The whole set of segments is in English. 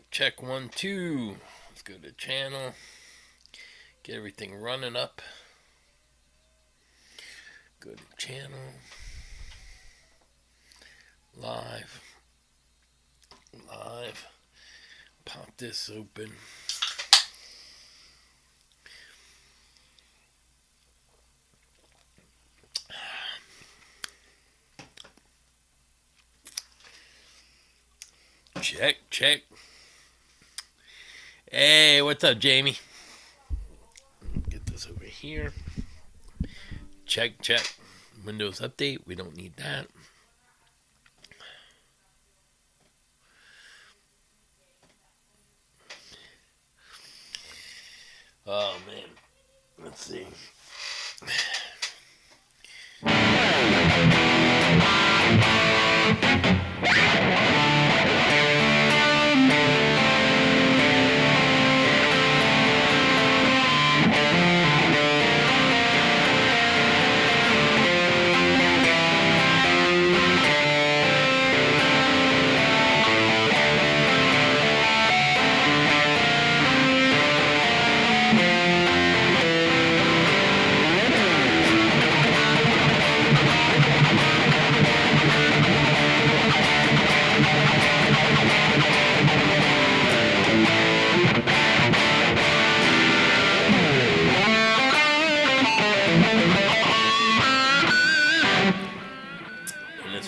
Check 1 2. Let's go to channel. Get everything running up. Go to channel. Live. Pop this open. Check. Hey, what's up, Jamie? Get this over here. Check. Windows update. We don't need that. Oh, man. Let's see.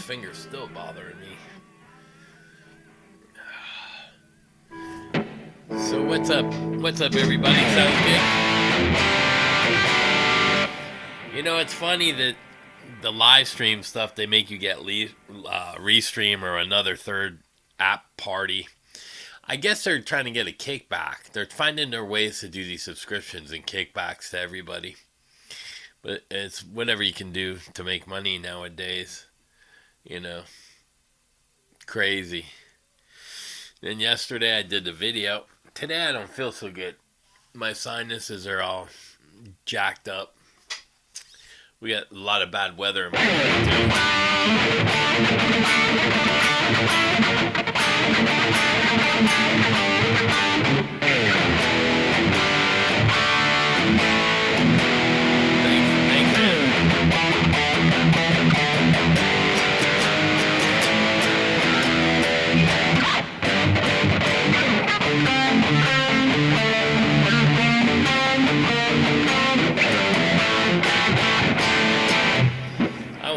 Finger's still bothering me. So what's up everybody? Sounds good. You know, it's funny that the live stream stuff, they make you get Restream or another third app party. I guess they're trying to get a kickback. They're finding their ways to do these subscriptions and kickbacks to everybody. But it's whatever you can do to make money nowadays. You know, crazy. Then yesterday I did the video. Today I don't feel so good. My sinuses are all jacked up. We got a lot of bad weather in my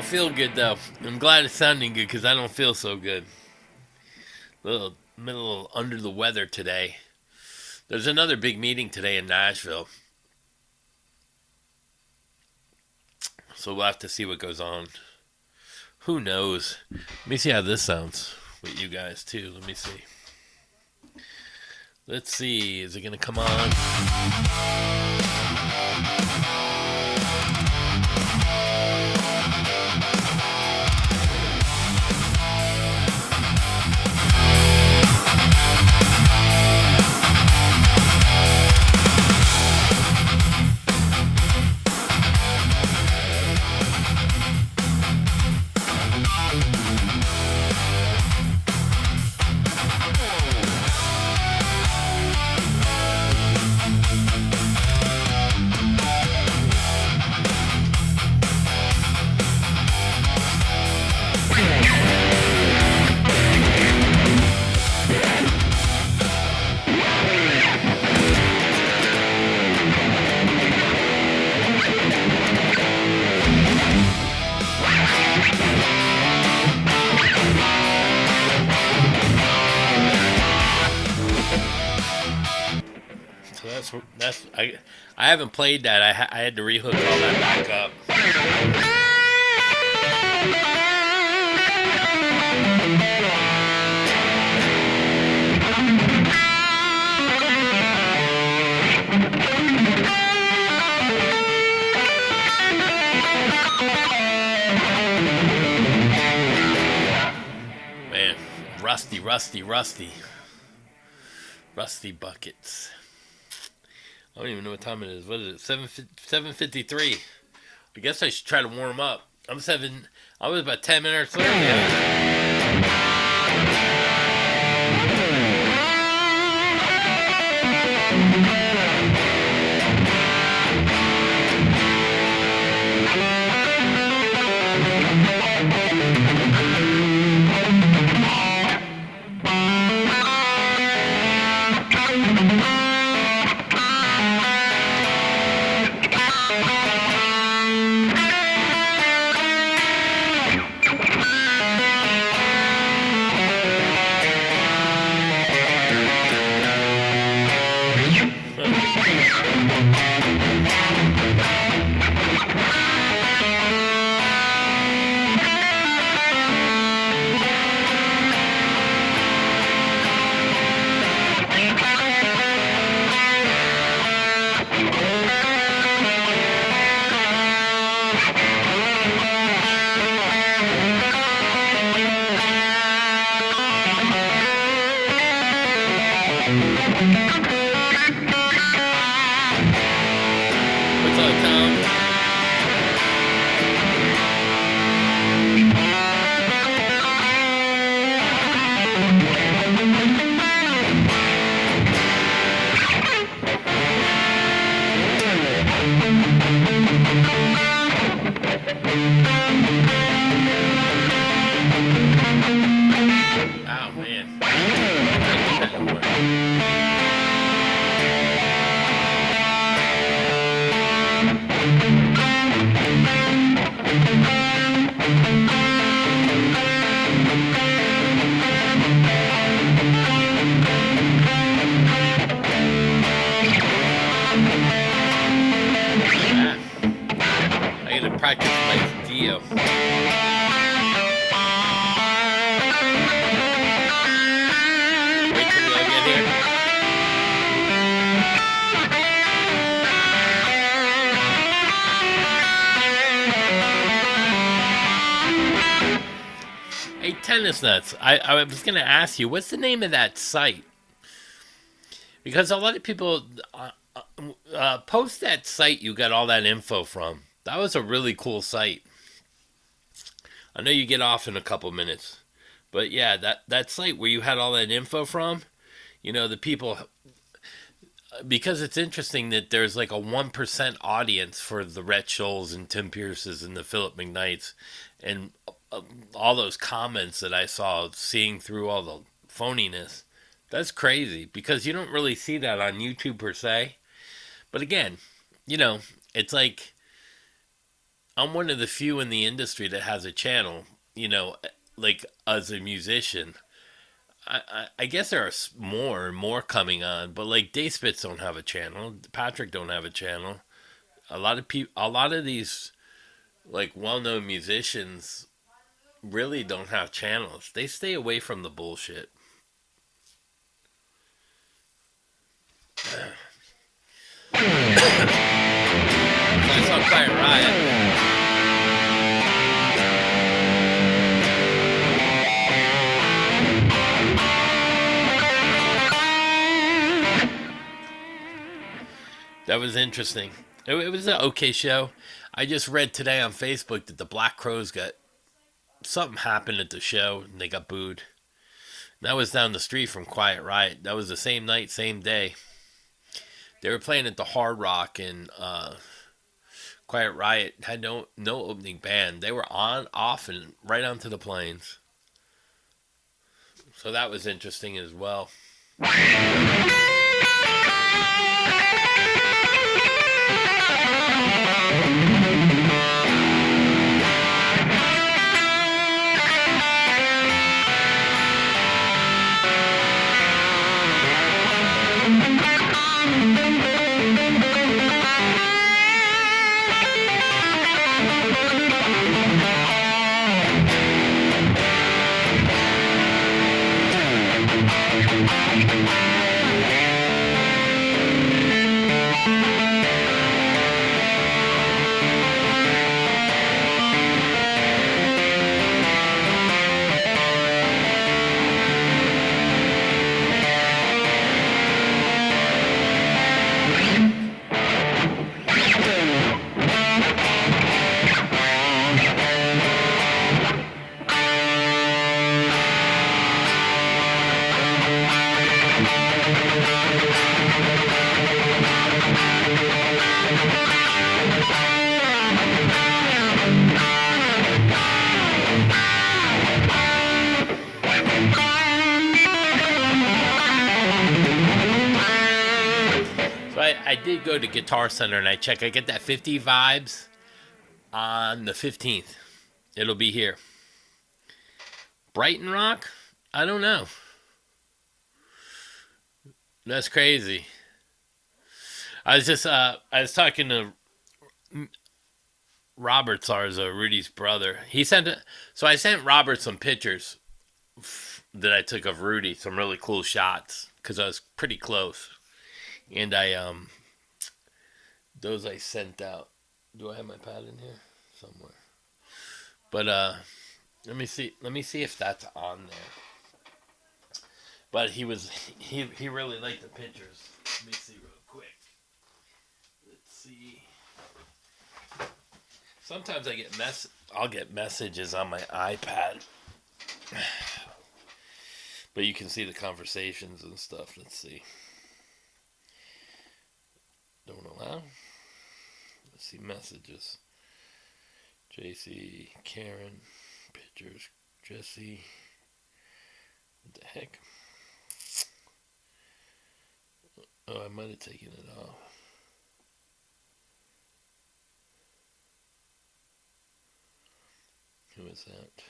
feel good though. I'm glad it's sounding good because I don't feel so good. A little under the weather today. There's another big meeting today in Nashville, so we'll have to see what goes on. Who knows? Let me see how this sounds with you guys too. Let me see. Let's see. Is it gonna come on? I haven't played that. I had to rehook all that back up. Man, rusty buckets. I don't even know what time it is. What is it? 7:53. I guess I should try to warm up. I was about 10 minutes late. Hey, tennis nuts. I was gonna ask you, what's the name of that site? Because a lot of people post that site you got all that info from. That was a really cool site. I know you get off in a couple minutes, but yeah, that site where you had all that info from. The people, because it's interesting that there's like a 1% audience for the Rhett Scholes and Tim Pierces and the Philip McKnights, and all those comments that I saw, seeing through all the phoniness. That's crazy because you don't really see that on YouTube per se. But again, you know, it's like I'm one of the few in the industry that has a channel, like as a musician. I guess there are more and more coming on, but like Dayspits don't have a channel. Patrick don't have a channel. A lot of these like well-known musicians really don't have channels. They stay away from the bullshit. So I saw Quiet Riot. That was interesting. It was an okay show. I just read today on Facebook that the Black Crows got something happened at the show and they got booed. And that was down the street from Quiet Riot. That was the same night, same day. They were playing at the Hard Rock, and Quiet Riot had no opening band. They were on, off, and right onto the plains. So that was interesting as well. I did go to Guitar Center and I check. I get that 50 vibes on the 15th. It'll be here. Brighton Rock? I don't know. That's crazy. I was talking to Robert Sarza, Rudy's brother. So I sent Robert some pictures that I took of Rudy, some really cool shots, because I was pretty close. And those I sent out. Do I have my pad in here? Somewhere. But, let me see if that's on there. But he really liked the pictures. Let me see real quick. Let's see. Sometimes I'll get messages on my iPad. But you can see the conversations and stuff. Let's see. Don't allow. Let's see messages. JC, Karen, pictures, Jesse. What the heck? Oh, I might have taken it off. Who is that?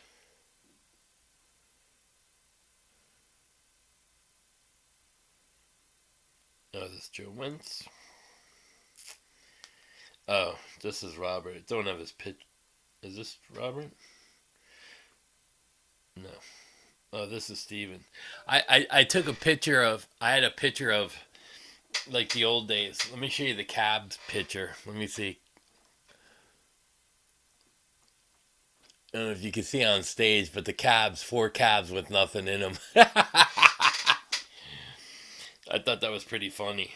Oh, this is Joe Wentz. Oh, this is Robert. Don't have his pitch. Is this Robert? No. Oh, this is Steven. I took a picture of. I had a picture of, like, the old days. Let me show you the Cabs picture. Let me see. I don't know if you can see on stage, but the cabs, 4 cabs with nothing in them. I thought that was pretty funny.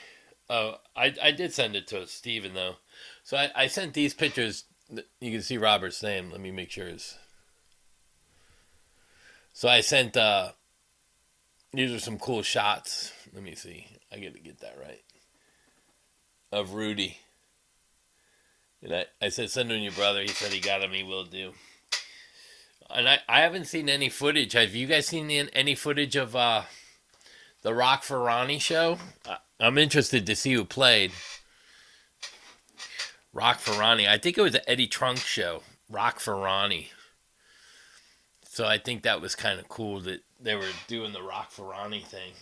Oh, I did send it to Steven, though. So I sent these pictures. You can see Robert's name. Let me make sure it's. So I sent, these are some cool shots. Let me see. I got to get that right. Of Rudy. And I said, send them to your brother. He said he got them. He will do. And I haven't seen any footage. Have you guys seen any footage of the Rock for Ronnie show? I'm interested to see who played. Rock for Ronnie. I think it was an Eddie Trunk show. Rock for Ronnie. So I think that was kind of cool that they were doing the Rock for Ronnie thing.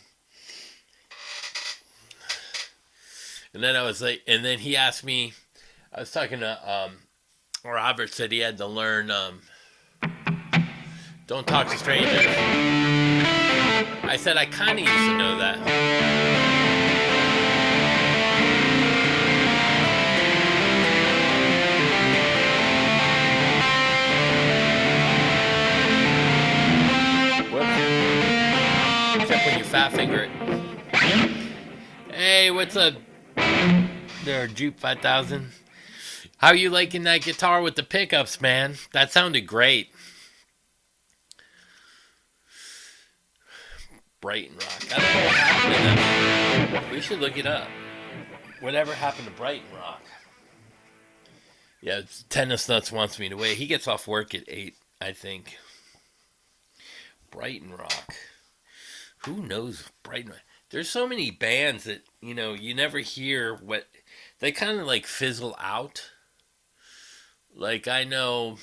And then I was like, and then he asked me, I was talking to, Robert said he had to learn, Don't Talk to Strangers. I said, I kind of used to know that. Whoops. Except when you fat finger it. Hey, what's up? There, Jupe 5000. How you liking that guitar with the pickups, man? That sounded great. Brighton Rock. I don't know what happened to them. We should look it up. Whatever happened to Brighton Rock? Yeah, Tennis Nuts wants me to wait. He gets off work at 8, I think. Brighton Rock. Who knows Brighton Rock? There's so many bands that, you know, you never hear what... They kind of like fizzle out. Like, I know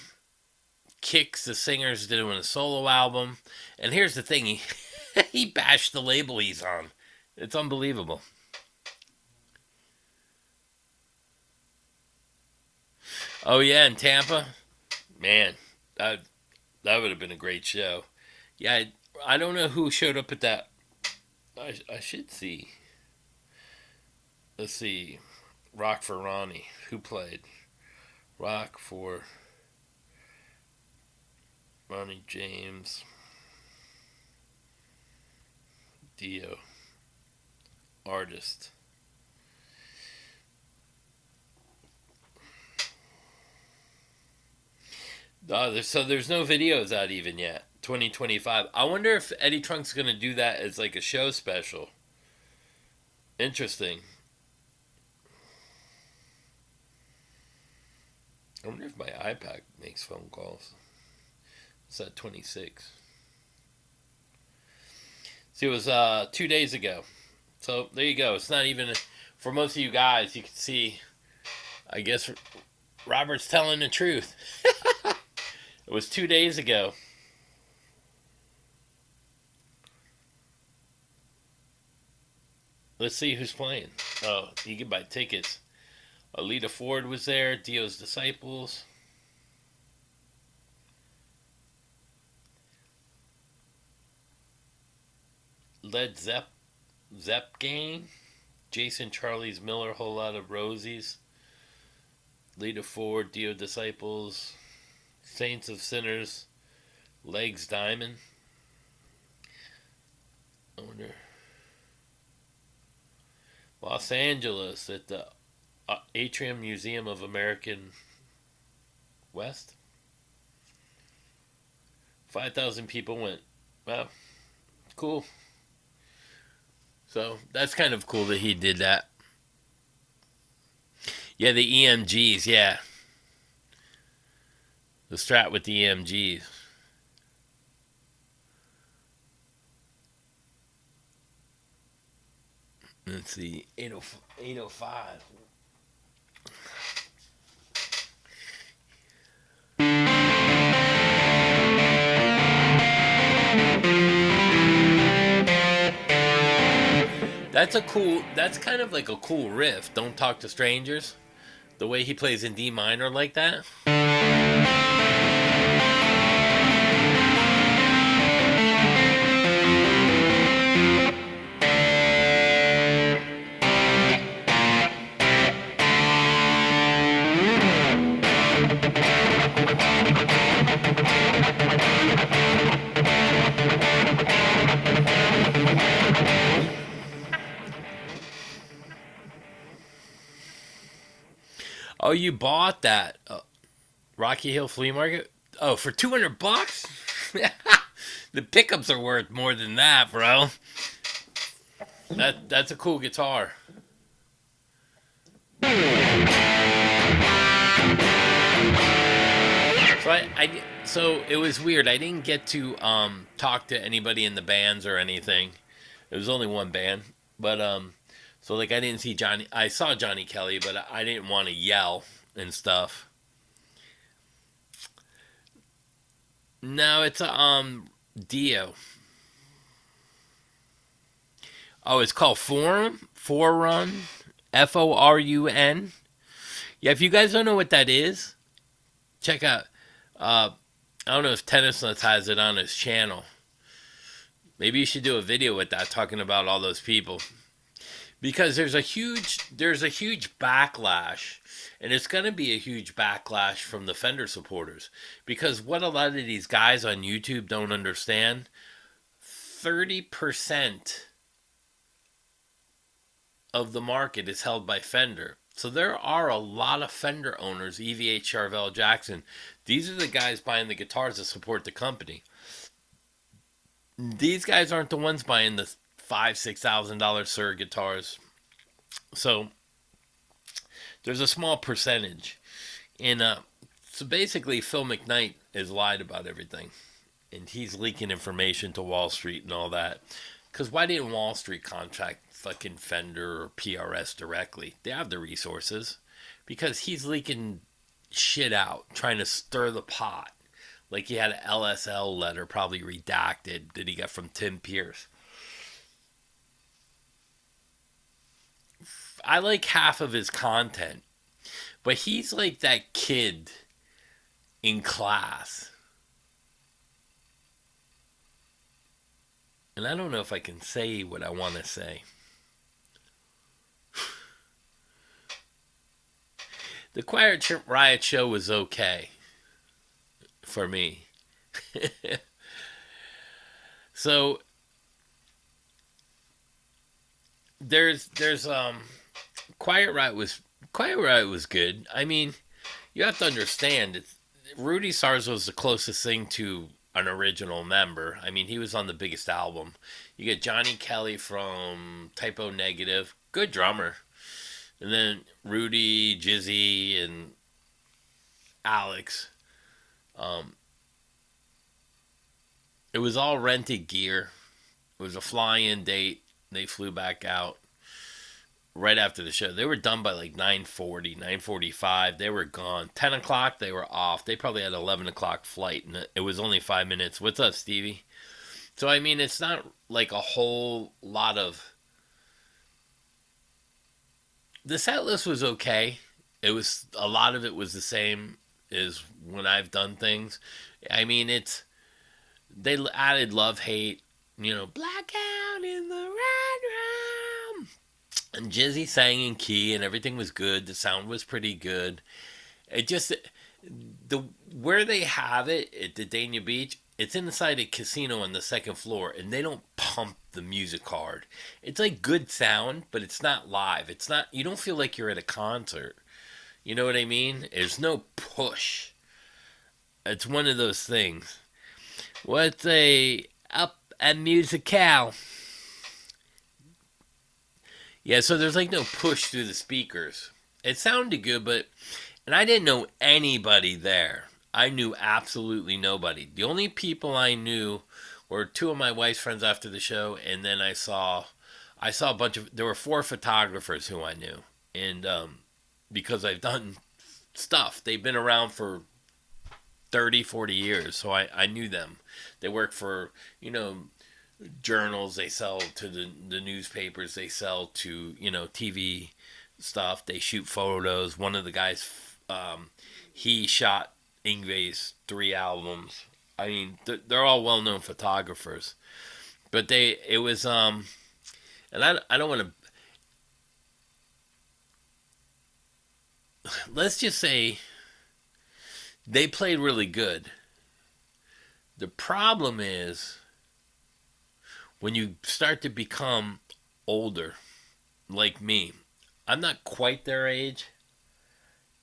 Kix, the singer's doing a solo album. And here's the thing, he bashed the label he's on. It's unbelievable. Oh, yeah, in Tampa? Man, that would have been a great show. Yeah, I don't know who showed up at that. I should see. Let's see. Rock for Ronnie. Who played? Rock for Ronnie James. Dio. Artist. So there's no videos out even yet. 2025. I wonder if Eddie Trunk's going to do that as like a show special. Interesting. I wonder if my iPad makes phone calls. It's at 26. See, it was 2 days ago. So there you go. It's not even, for most of you guys, you can see, I guess Robert's telling the truth. It was 2 days ago. Let's see who's playing. Oh, you can buy tickets. Alita Ford was there. Dio's Disciples. Led Zepp Gang. Jason Charlie's Miller, Whole Lot of Rosies. Alita Ford, Dio Disciples. Saints of Sinners. Legs Diamond. I wonder. Los Angeles at the Atrium Museum of American West. 5,000 people went. Wow. Cool. So that's kind of cool that he did that. Yeah, the EMGs, yeah. The Strat with the EMGs. Let's see, 805. That's kind of like a cool riff. Don't Talk to Strangers. The way he plays in D minor like that. Oh, you bought that Rocky Hill Flea Market? Oh, for $200? The pickups are worth more than that, bro. That's a cool guitar. So it was weird. I didn't get to talk to anybody in the bands or anything. It was only one band, but so like I didn't see Johnny. I saw Johnny Kelly, but I didn't want to yell and stuff. No, it's a Dio. Oh, it's called Forun, Forun. Yeah, if you guys don't know what that is, check out. Uh, I don't know if Tennis Nuts has it on his channel. Maybe you should do a video with that, talking about all those people, because there's a huge backlash, and it's going to be a huge backlash from the Fender supporters, because what a lot of these guys on YouTube don't understand, 30% of the market is held by Fender. So there are a lot of Fender owners, EVH, Charvel, Jackson. These are the guys buying the guitars that support the company. These guys aren't the ones buying the $5,000-$6,000 Sir guitars. So there's a small percentage. And so basically Phil McKnight has lied about everything. And he's leaking information to Wall Street and all that. Because why didn't Wall Street contact fucking Fender or PRS directly? They have the resources. Because he's leaking shit out, trying to stir the pot. Like he had an LSL letter, probably redacted, that he got from Tim Pierce. I like half of his content. But he's like that kid in class. And I don't know if I can say what I want to say. The Quiet Riot show was okay for me. So there's Quiet Riot was good. I mean, you have to understand, Rudy Sarzo was the closest thing to an original member. I mean, he was on the biggest album. You get Johnny Kelly from Typo Negative, good drummer. And then Rudy, Jizzy, and Alex. It was all rented gear. It was a fly-in date. They flew back out right after the show. They were done by like 9:40, 9:45. They were gone. 10 o'clock, they were off. They probably had an 11 o'clock flight, and it was only 5 minutes. What's up, Stevie? So, I mean, it's not like a whole lot of... The set list was okay. It was... A lot of it was the same as when I've done things. I mean, it's... They added Love Hate, blackout in the red room. And Jizzy sang in key, and everything was good. The sound was pretty good. It just... Where they have it at the Dania Beach, it's inside a casino on the second floor, and they don't pump the music hard. It's like good sound, but it's not live. It's not... You don't feel like you're at a concert. You know what I mean? There's no push. It's one of those things. What's a musicale? Yeah, so there's like no push through the speakers. It sounded good, and I didn't know anybody there. I knew absolutely nobody. The only people I knew were two of my wife's friends after the show, and then I saw a bunch of... There were 4 photographers who I knew, and because I've done stuff. They've been around for 30, 40 years, so I knew them. They work for, journals. They sell to the newspapers. They sell to, TV stuff. They shoot photos. One of the guys, he shot Yngwie's 3 albums. I mean, they're all well-known photographers. But it was, and I don't want to... Let's just say they played really good. The problem is when you start to become older, like me. I'm not quite their age,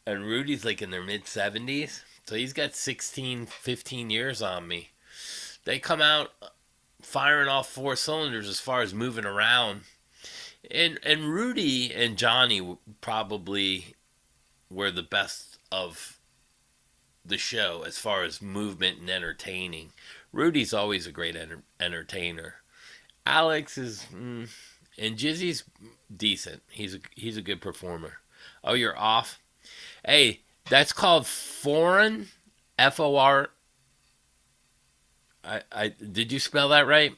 and Rudy's like in their mid 70s. So he's got 16, 15 years on me. They come out firing off four cylinders as far as moving around. And Rudy and Johnny probably were the best of the show as far as movement and entertaining. Rudy's always a great entertainer. Alex is, and Jizzy's decent. He's a good performer. Oh, you're off. Hey, that's called foreign. FOR. I did you spell that right?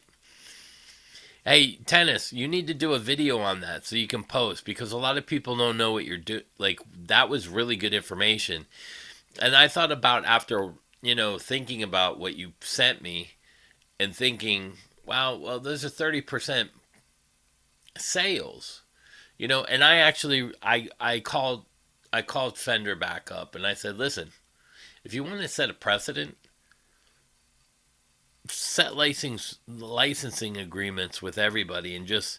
Hey, Tennis, you need to do a video on that so you can post, because a lot of people don't know what you're doing. Like, that was really good information. And I thought about, after, thinking about what you sent me and thinking, wow, well, there's a 30% sales, and I called Fender back up and I said, listen, if you want to set a precedent, set licensing agreements with everybody, and just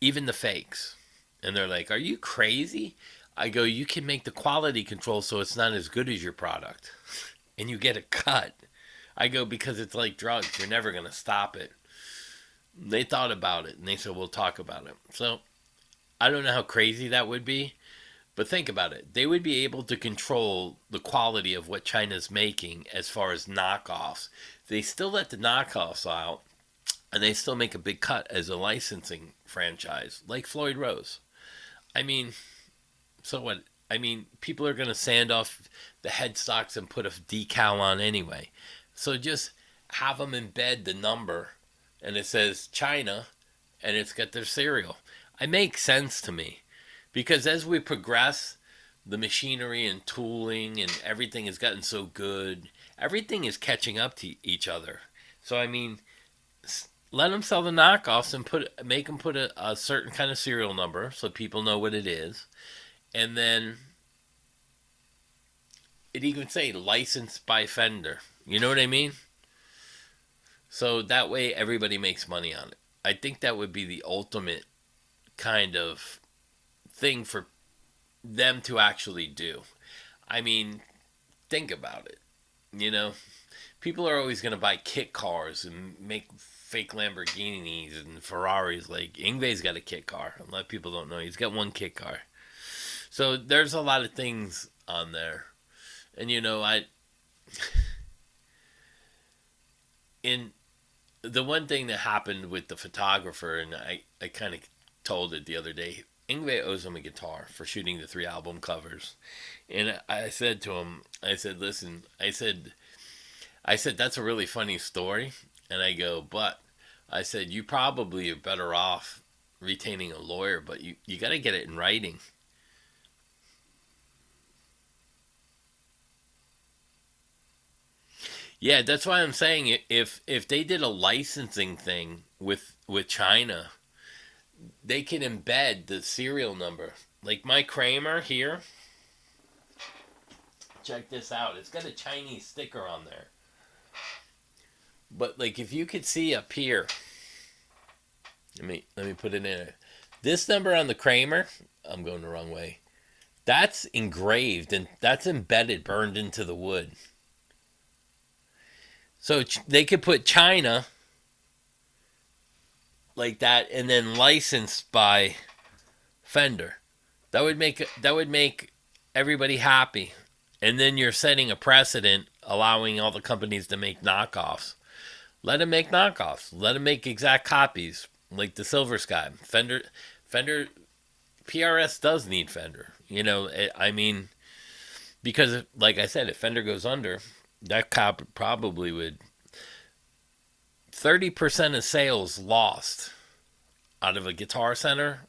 even the fakes. And they're like, are you crazy? I go, you can make the quality control so it's not as good as your product and you get a cut. I go, because it's like drugs, you're never going to stop it. They thought about it and they said, we'll talk about it. So I don't know how crazy that would be, but think about it. They would be able to control the quality of what China's making as far as knockoffs. They still let the knockoffs out, and they still make a big cut as a licensing franchise, like Floyd Rose. I mean, so what? I mean, people are going to sand off the headstocks and put a decal on anyway. So just have them embed the number, and it says China, and it's got their serial. It makes sense to me. Because as we progress, the machinery and tooling and everything has gotten so good. Everything is catching up to each other. So, I mean, let them sell the knockoffs and make them put a certain kind of serial number so people know what it is. And then it even say licensed by Fender. You know what I mean? So that way everybody makes money on it. I think that would be the ultimate kind of thing for them to actually do. I mean, think about it. People are always going to buy kit cars and make fake Lamborghinis and Ferraris. Like, Ingve's got a kit car. A lot of people don't know. He's got one kit car. So there's a lot of things on there. And in the one thing that happened with the photographer, and I kind of told it the other day, Ingve owes him a guitar for shooting the 3 album covers. And I said to him, I said, listen, I said, that's a really funny story. And I go, but I said, you probably are better off retaining a lawyer, but you got to get it in writing. Yeah, that's why I'm saying, if they did a licensing thing with China, they can embed the serial number. Like my Kramer here. Check this out. It's got a Chinese sticker on there. But like, if you could see up here, let me put it in. This number on the Kramer, I'm going the wrong way. That's engraved and that's embedded, burned into the wood. So they could put China like that, and then licensed by Fender. That would make everybody happy. And then you're setting a precedent, allowing all the companies to make knockoffs. Let them make knockoffs. Let them make exact copies, like the Silver Sky. Fender, PRS does need Fender. I mean, because like I said, if Fender goes under, that cop probably would. 30% of sales lost out of a Guitar Center,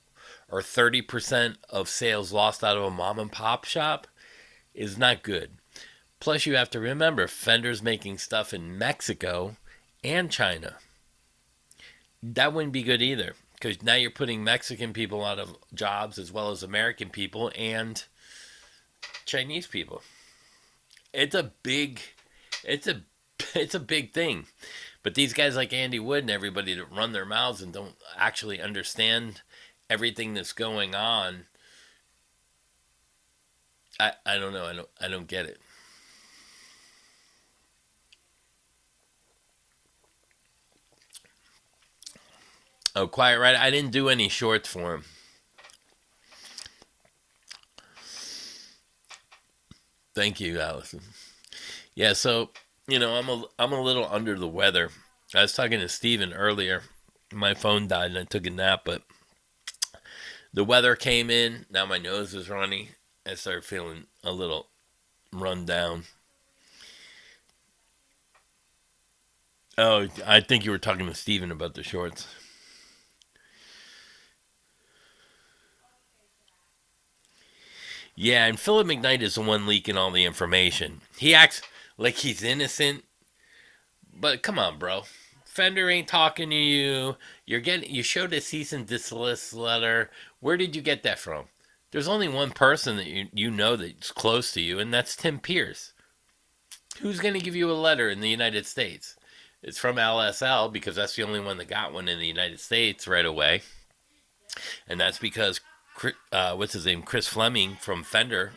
or 30% of sales lost out of a mom and pop shop, is not good. Plus, you have to remember, Fender's making stuff in Mexico and China. That wouldn't be good either, because now you're putting Mexican people out of jobs, as well as American people and Chinese people. It's a big thing. But these guys like Andy Wood and everybody that run their mouths and don't actually understand everything that's going on I don't know. I don't get it. Oh, Quiet Riot. I didn't do any shorts for him. Thank you, Allison. Yeah, so I'm a little under the weather. I was talking to Steven earlier. My phone died and I took a nap, but the weather came in. Now my nose is runny. I started feeling a little run down. Oh, I think you were talking to Steven about the shorts. Yeah, and Philip McKnight is the one leaking all the information. He acts like he's innocent, but come on, bro. Fender ain't talking to you. You showed a cease and desist letter. Where did you get that from? There's only one person that you know that's close to you, and that's Tim Pierce. Who's going to give you a letter in the United States? It's from LSL because that's the only one that got one in the United States right away. And that's because, what's his name? Chris Fleming from Fender,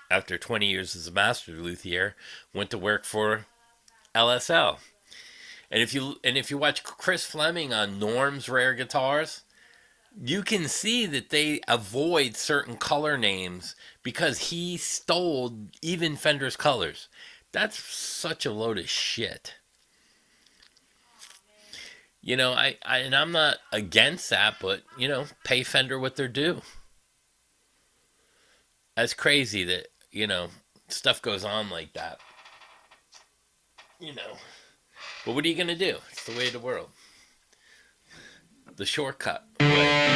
after 20 years as a master luthier, went to work for LSL. And if you watch Chris Fleming on Norm's Rare Guitars, you can see that they avoid certain color names because he stole even Fender's colors. That's such a load of shit. And I'm not against that, but pay Fender what they're due. That's crazy that stuff goes on like that. But what are you gonna do? It's the way of the world. The shortcut way.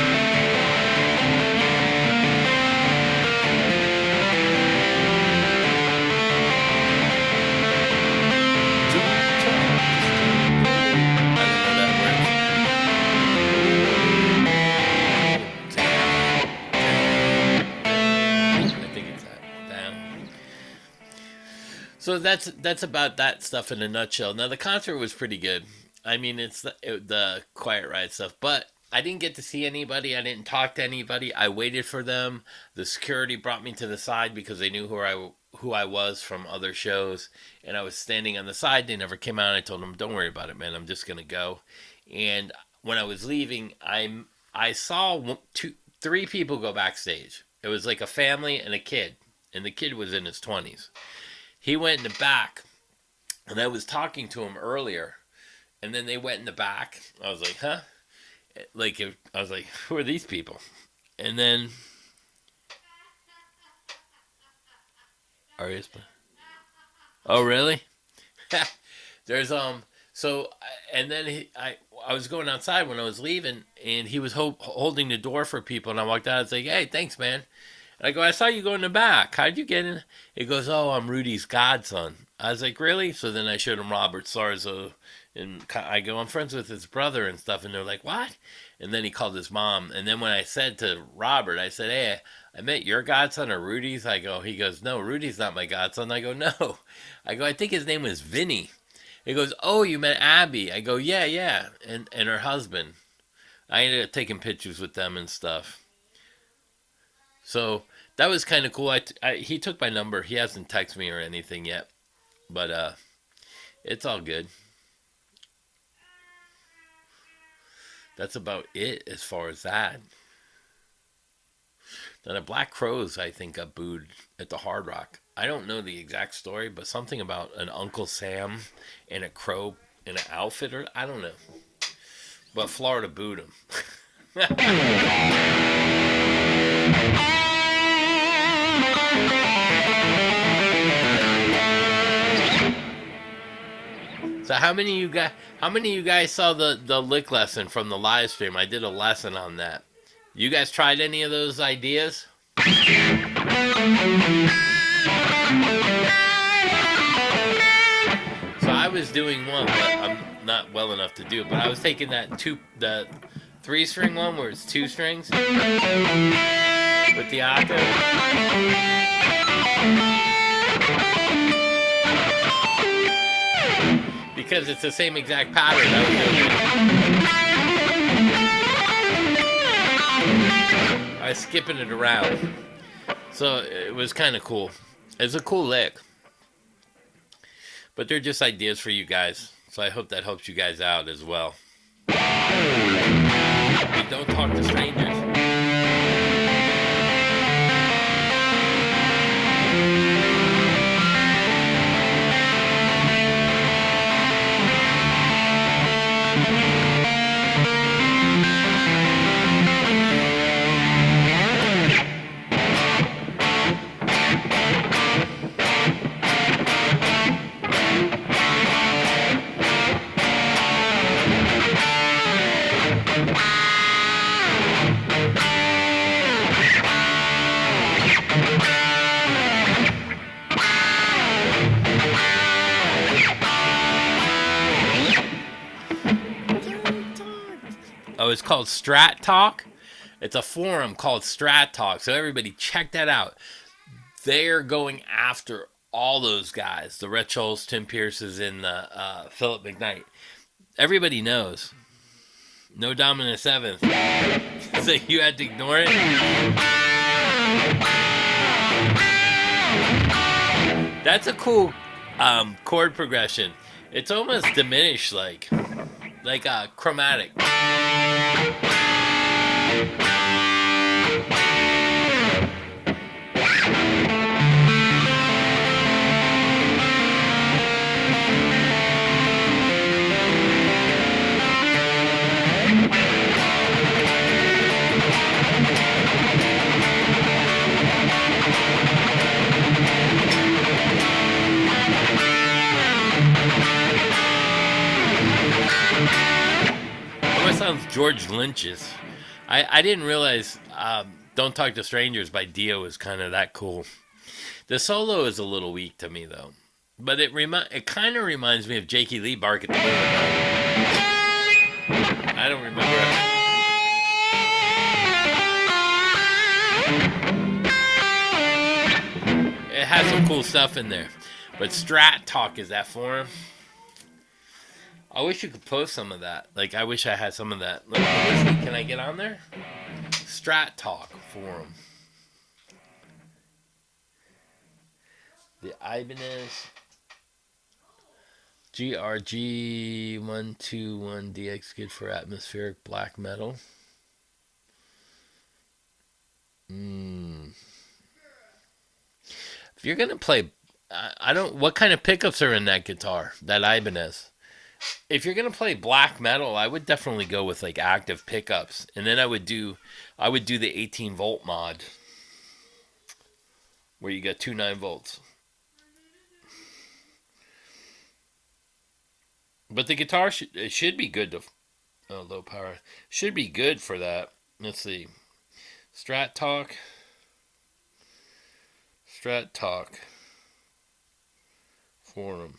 So that's about that stuff in a nutshell. Now the concert was pretty good. I mean, it's the Quiet Riot stuff, but I didn't get to see anybody. I didn't talk to anybody. I waited for them. The security brought me to the side because they knew who I was from other shows, and I was standing on the side. They never came out. I told them, "Don't worry about it, man. I'm just gonna go." And when I was leaving, I saw three people go backstage. It was like a family and a kid, and the kid was in his 20s. He went in the back, and I was talking to him earlier, and then they went in the back. I was like, huh? I was like, who are these people? And then, oh really? There's so, and then I was going outside when I was leaving, and he was holding the door for people, and I walked out. I was like, hey, thanks, man. I go, I saw you go in the back. How'd you get in? He goes, oh, I'm Rudy's godson. I was like, really? So then I showed him Robert Sarzo. And I go, I'm friends with his brother and stuff. And they're like, what? And then he called his mom. And then when I said to Robert, I said, hey, I met your godson or Rudy's. He goes, no, Rudy's not my godson. I go, no. I go, I think his name was Vinny. He goes, oh, you met Abby. I go, yeah. And her husband. I ended up taking pictures with them and stuff. So that was kind of cool. He took my number. He hasn't texted me or anything yet, but it's all good. That's about it as far as that. Now the Black Crows, I think, got booed at the Hard Rock. I don't know the exact story, but something about an Uncle Sam and a crow in an outfit, or I don't know. But Florida booed him. So how many of you guys saw the lick lesson from the live stream? I did a lesson on that. You guys tried any of those ideas? So I was doing one, but I'm not well enough to do it. But I was taking the 3-string one where it's 2 strings with the octave. Because it's the same exact pattern I was doing. I was skipping it around. So it was kind of cool. It's a cool lick, but they're just ideas for you guys. So I hope that helps you guys out as well. We don't talk to strangers. Oh, it's called Strat Talk. It's a forum called Strat Talk. So everybody check that out. They're going after all those guys. The Rhett Scholes, Tim Pierce's, and Philip McKnight. Everybody knows. No dominant seventh. So you had to ignore it. That's a cool chord progression. It's almost diminished, like chromatic. Almost sounds George Lynch's. I didn't realize "Don't Talk to Strangers" by Dio was kind of that cool. The solo is a little weak to me though, but it kind of reminds me of Jakey Lee Bark at the Moon. I don't remember it. It has some cool stuff in there, but Strat Talk is that forum. I wish you could post some of that. Like, I wish I had some of that. Like, can I get on there? Strat Talk forum. The Ibanez GRG121DX good for atmospheric black metal. If you're gonna play, I don't. What kind of pickups are in that guitar? That Ibanez. If you're gonna play black metal, I would definitely go with like active pickups, and then I would do the 18-volt mod, where you get 2 9 volts. But the guitar should be good to low power. Should be good for that. Let's see, Strat Talk forum.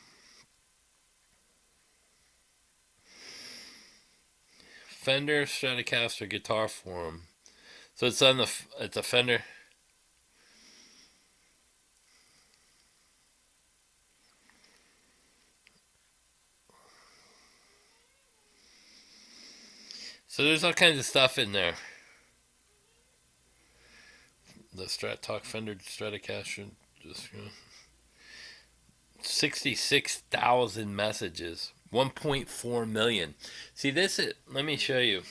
Fender Stratocaster guitar forum. So it's a Fender. So there's all kinds of stuff in there. The Strat Talk Fender Stratocaster, just 66,000 messages, 1.4 million. See this? Let me show you.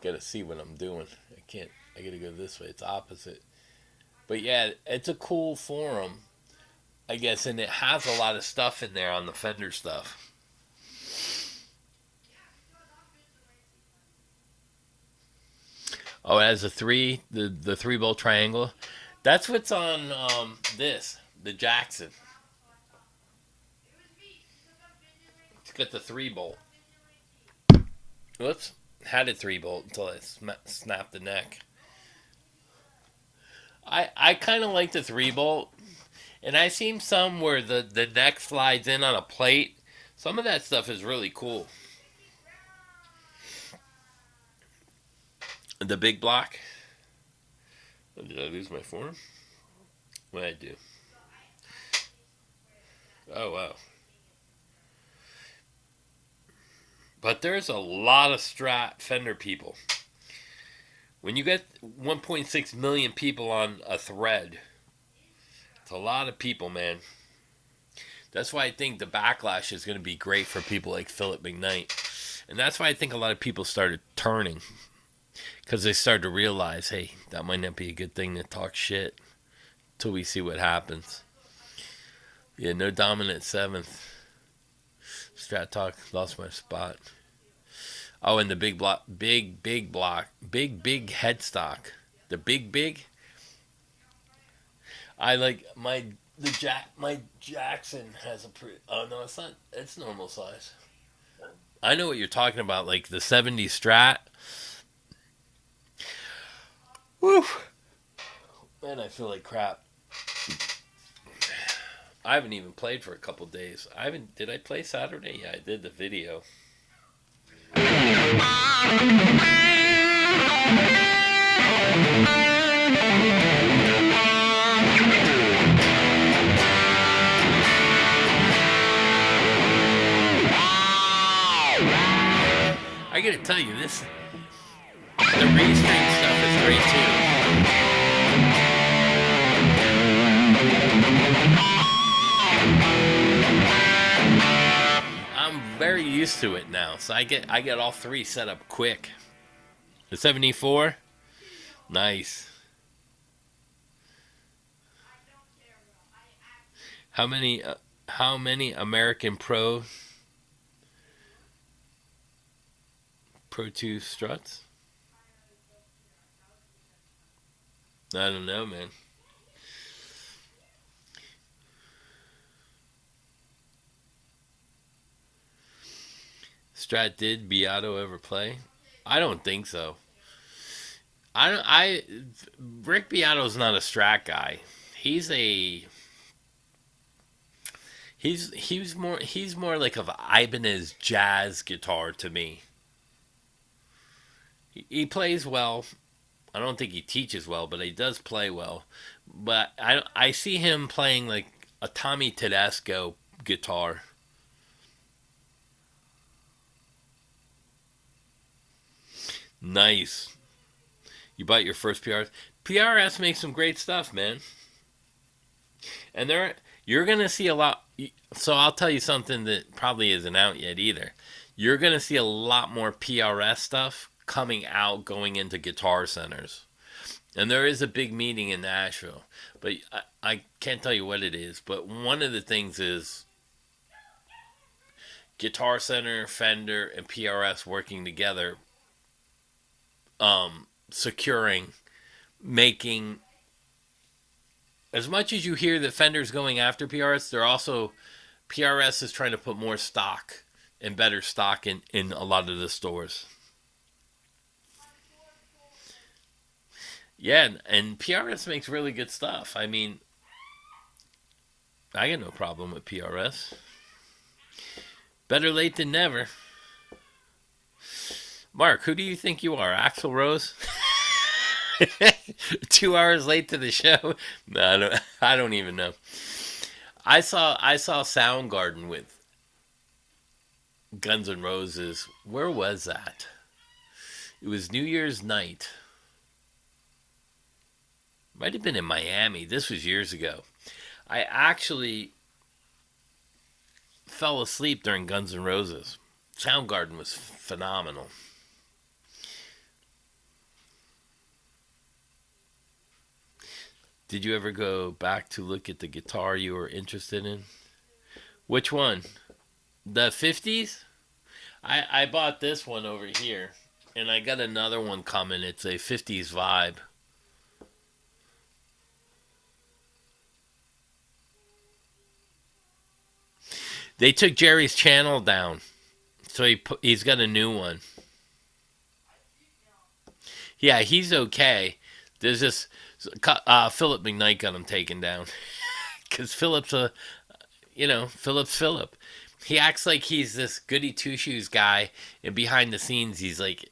Gotta see what I'm doing. I can't. I gotta go this way. It's opposite. But yeah, it's a cool forum, I guess, and it has a lot of stuff in there on the Fender stuff. Oh, it has the 3 bolt triangle. That's what's on the Jackson. It's got the 3 bolt. Whoops, had a 3 bolt until I snapped the neck. I kind of like the 3 bolt, and I've seen some where the neck slides in on a plate. Some of that stuff is really cool. The big block. Did I lose my form? What did I do? Oh wow. But there's a lot of Strat Fender people. When you get 1.6 million people on a thread, it's a lot of people, man. That's why I think the backlash is going to be great for people like Philip McKnight. And that's why I think a lot of people started turning. Because they started to realize, hey, that might not be a good thing to talk shit till we see what happens. Yeah, no dominant seventh. Strat talk, lost my spot. Oh, and the big block, big block, big headstock. The big. I like my Jackson has a pretty. Oh no, it's not. It's normal size. I know what you're talking about, like the 70 Strat. Woo! Man, I feel like crap. I haven't even played for a couple days. I haven't. Did I play Saturday? Yeah, I did the video. I gotta tell you, the Restream stuff is great too. I'm very used to it now, so I get all three set up quick. The 74, nice. How many American Pro 2 struts? I don't know, man. Strat, did Beato ever play? I don't think so. Rick Beato's not a Strat guy. He's more like of Ibanez jazz guitar to me. He plays well. I don't think he teaches well, but he does play well. But I see him playing like a Tommy Tedesco guitar. Nice. You bought your first PRS. PRS makes some great stuff, man. And you're gonna see a lot. So I'll tell you something that probably isn't out yet either. You're gonna see a lot more PRS stuff coming out, going into guitar centers. And there is a big meeting in Nashville, but I can't tell you what it is. But one of the things is Guitar Center, Fender, and PRS working together, securing, making. As much as you hear that Fender's going after PRS, they're also PRS is trying to put more stock and better stock in a lot of the stores. Yeah, and PRS makes really good stuff. I mean, I got no problem with PRS. Better late than never. Mark, who do you think you are? Axl Rose? 2 hours late to the show? No, I don't even know. I saw Soundgarden with Guns N' Roses. Where was that? It was New Year's night. Might have been in Miami. This was years ago. I actually fell asleep during Guns N' Roses. Soundgarden was phenomenal. Did you ever go back to look at the guitar you were interested in? Which one? The 50s? I bought this one over here. And I got another one coming. It's a 50s vibe. They took Jerry's channel down, so he's got a new one. Yeah, he's okay. There's this Philip McKnight got him taken down because Philip's Philip. He acts like he's this goody two shoes guy, and behind the scenes he's like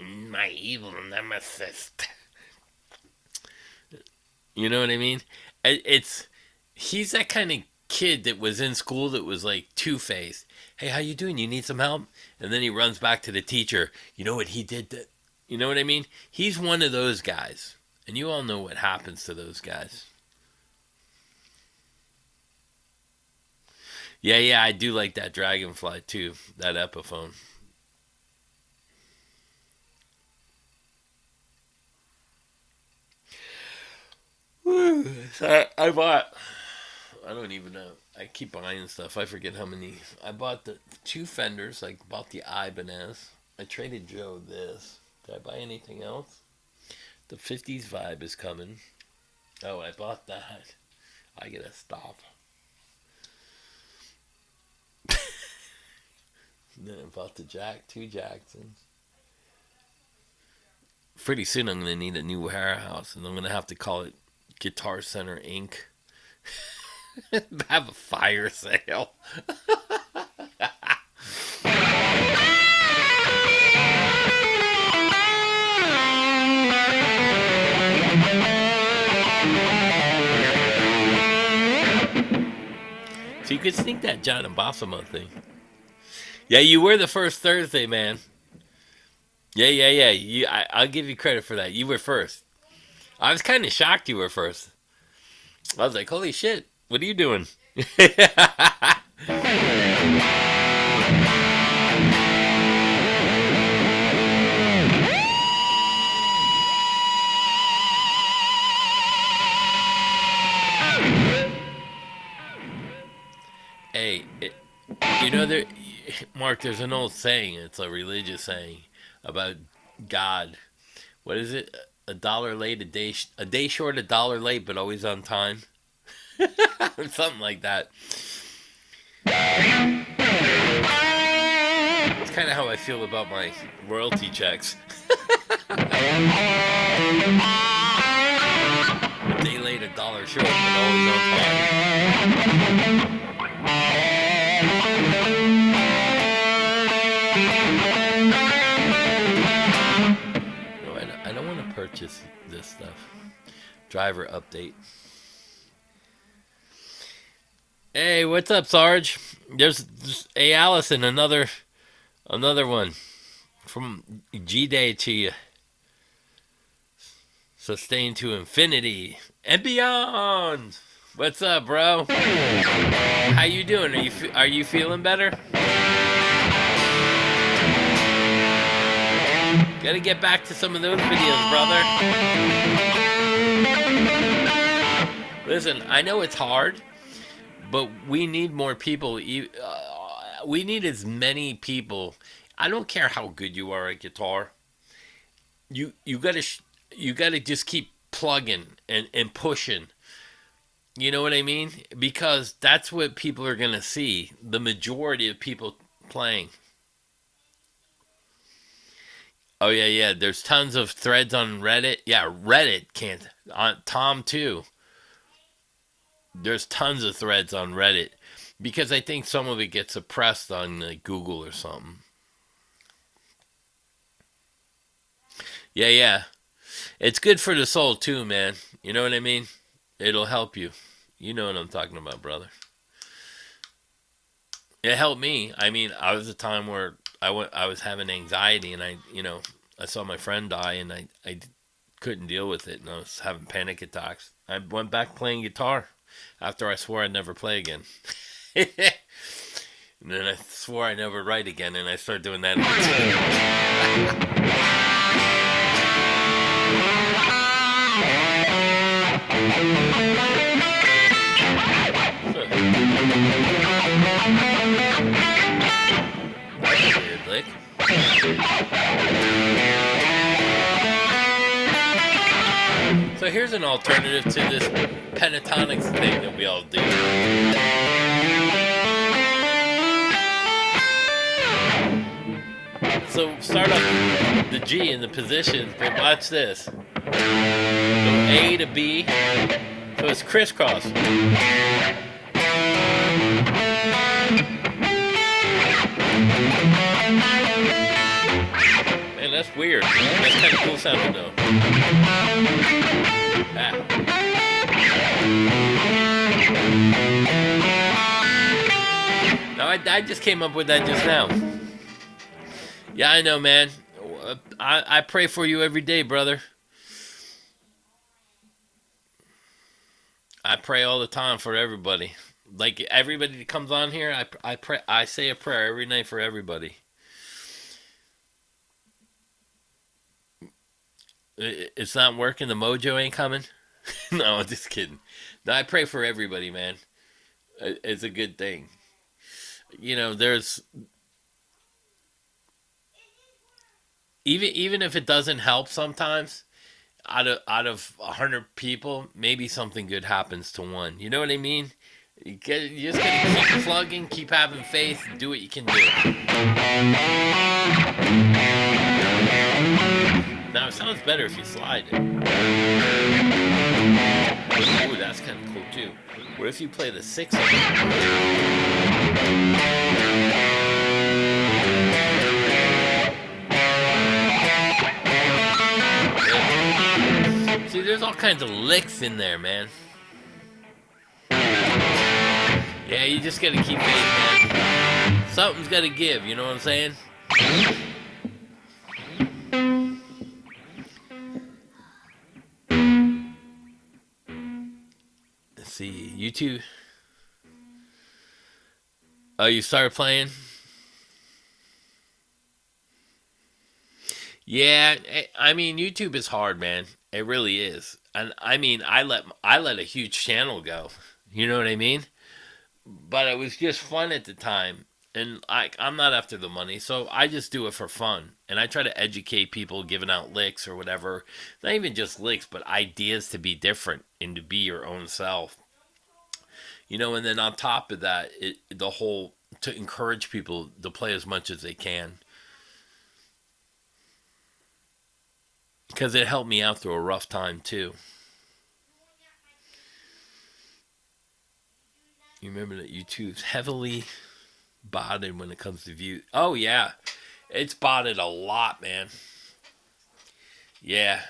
my evil nemesis. You know what I mean? He's that kind of kid that was in school that was like two-faced. Hey, how you doing? You need some help? And then he runs back to the teacher. You know what he did? You know what I mean? He's one of those guys. And you all know what happens to those guys. Yeah, yeah, I do like that Dragonfly too. That Epiphone. I bought. I don't even know. I keep buying stuff. I forget how many. I bought the two Fenders. I bought the Ibanez. I traded Joe this. Did I buy anything else? The 50s vibe is coming. Oh, I bought that. I gotta stop. Then I bought the two Jacksons. Pretty soon I'm gonna need a new warehouse, and I'm gonna have to call it Guitar Center Inc. Have a fire sale. So you could sneak that John and Bossimo thing. Yeah, you were the first Thursday, man. Yeah, yeah, yeah. I'll give you credit for that. You were first. I was kind of shocked you were first. I was like, holy shit, what are you doing? Hey, you know, Mark, there's an old saying, it's a religious saying about God. What is it? A dollar late, a day short, a dollar late, but always on time. Something like that. It's kind of how I feel about my royalty checks. A day late, a dollar short, but always on time. No, I don't want to purchase this stuff. Driver update. Hey, what's up, Sarge? There's a Allison, another one from G Day to you. Sustain to infinity and beyond. What's up, bro? How you doing? Are you feeling better? Gotta get back to some of those videos, brother. Listen, I know it's hard, but we need more people. We need as many people. I don't care how good you are at guitar. You gotta just keep plugging and pushing. You know what I mean? Because that's what people are gonna see. The majority of people playing. Oh yeah, yeah. There's tons of threads on Reddit. Yeah, Reddit can't. On Tom too. There's tons of threads on Reddit because I think some of it gets suppressed on like, Google or something. Yeah, yeah. It's good for the soul too, man. You know what I mean? It'll help you. You know what I'm talking about, brother. It helped me. I mean, I was a time where I was having anxiety, and I saw my friend die, and I couldn't deal with it, and I was having panic attacks. I went back playing guitar after I swore I'd never play again. And then I swore I'd never write again, and I started doing that. Lick. So here's an alternative to this pentatonics thing that we all do. So start off the G in the position, but watch this. Go A to B, so it's crisscross. Man, that's weird. That's kind of cool sounding though. Ah. Now I just came up with that just now. Yeah, I know, man. I pray for you every day, brother. I pray all the time for everybody. Like everybody that comes on here, I pray. I say a prayer every night for everybody. It's not working. The mojo ain't coming. No, I'm just kidding. No, I pray for everybody, man. It's a good thing. There's even if it doesn't help sometimes. Out of 100 people, maybe something good happens to one. You know what I mean? You just gotta keep plugging, keep having faith, do what you can do. Now it sounds better if you slide it. Ooh, that's kind of cool too. What if you play the six of it? See, there's all kinds of licks in there, man. Yeah, you just gotta keep faith, man. Something's gotta give, you know what I'm saying? Let's see, YouTube. Oh, you started playing? Yeah, I mean, YouTube is hard, man. It really is. And I mean, I let a huge channel go. You know what I mean? But it was just fun at the time. And I'm not after the money, so I just do it for fun. And I try to educate people, giving out licks or whatever. Not even just licks, but ideas to be different and to be your own self. And then on top of that, the whole to encourage people to play as much as they can. Because it helped me out through a rough time, too. You remember that YouTube's heavily botted when it comes to views. Oh, yeah. It's botted a lot, man. Yeah.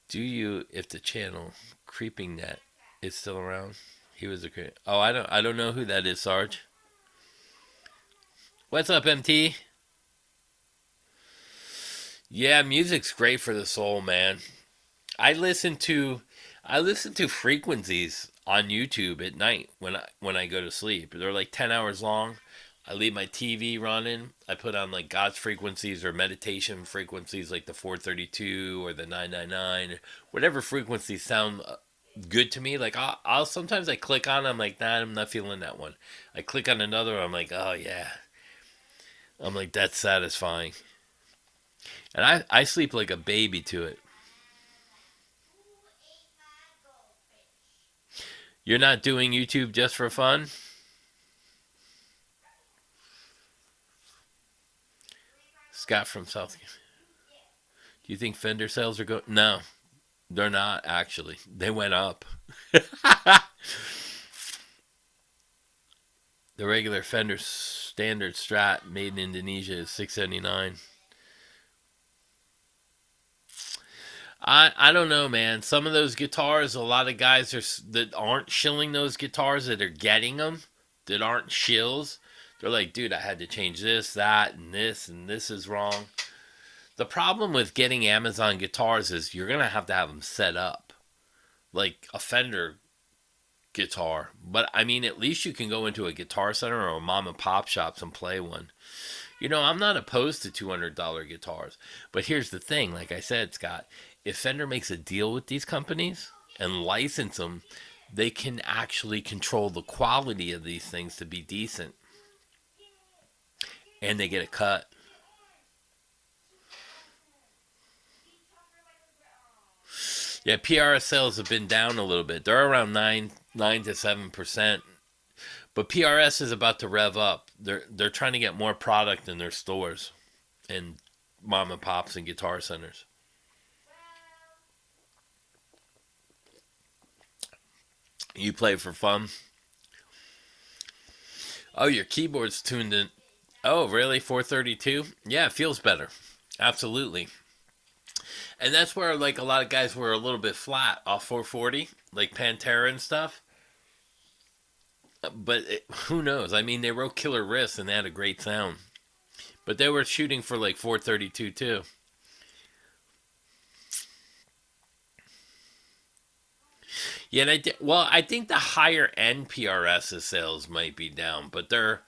Do you, if the channel Creeping Net is still around? He was a great. Oh, I don't know who that is, Sarge. What's up, MT? Yeah, music's great for the soul, man. I listen to I listen to frequencies on YouTube at night when I go to sleep. They're like 10 hours long. I leave my TV running. I put on like God's frequencies or meditation frequencies like the 432 or the 999, whatever frequencies sound good to me. Like I'll sometimes I click on, I'm like, nah, I'm not feeling that one. I click on another, I'm like, oh yeah. I'm like, that's satisfying. And I sleep like a baby to it. You're not doing YouTube just for fun? Scott from South. Do you think Fender sales are going? No, they're not actually. They went up. The regular Fender standard Strat made in Indonesia is $679. I don't know, man. Some of those guitars, a lot of guys that aren't shilling those guitars that are getting them, that aren't shills. They're like, dude, I had to change this, that, and this is wrong. The problem with getting Amazon guitars is you're gonna have to have them set up like a Fender guitar. But I mean, at least you can go into a guitar center or a mom and pop shops and play one. I'm not opposed to $200 guitars. But here's the thing, like I said, Scott, if Fender makes a deal with these companies and license them, they can actually control the quality of these things to be decent. And they get a cut. Yeah, PRS sales have been down a little bit. They're around 9 to 7%. But PRS is about to rev up. They're trying to get more product in their stores and mom and pops and guitar centers. You play for fun? Oh, your keyboard's tuned in. Oh, really? 432? Yeah, it feels better. Absolutely. And that's where like a lot of guys were a little bit flat off 440, like Pantera and stuff. Who knows? I mean, they wrote Killer Wrist and they had a great sound. But they were shooting for like 432 too. Yeah, well, I think the higher end PRS sales might be down, but their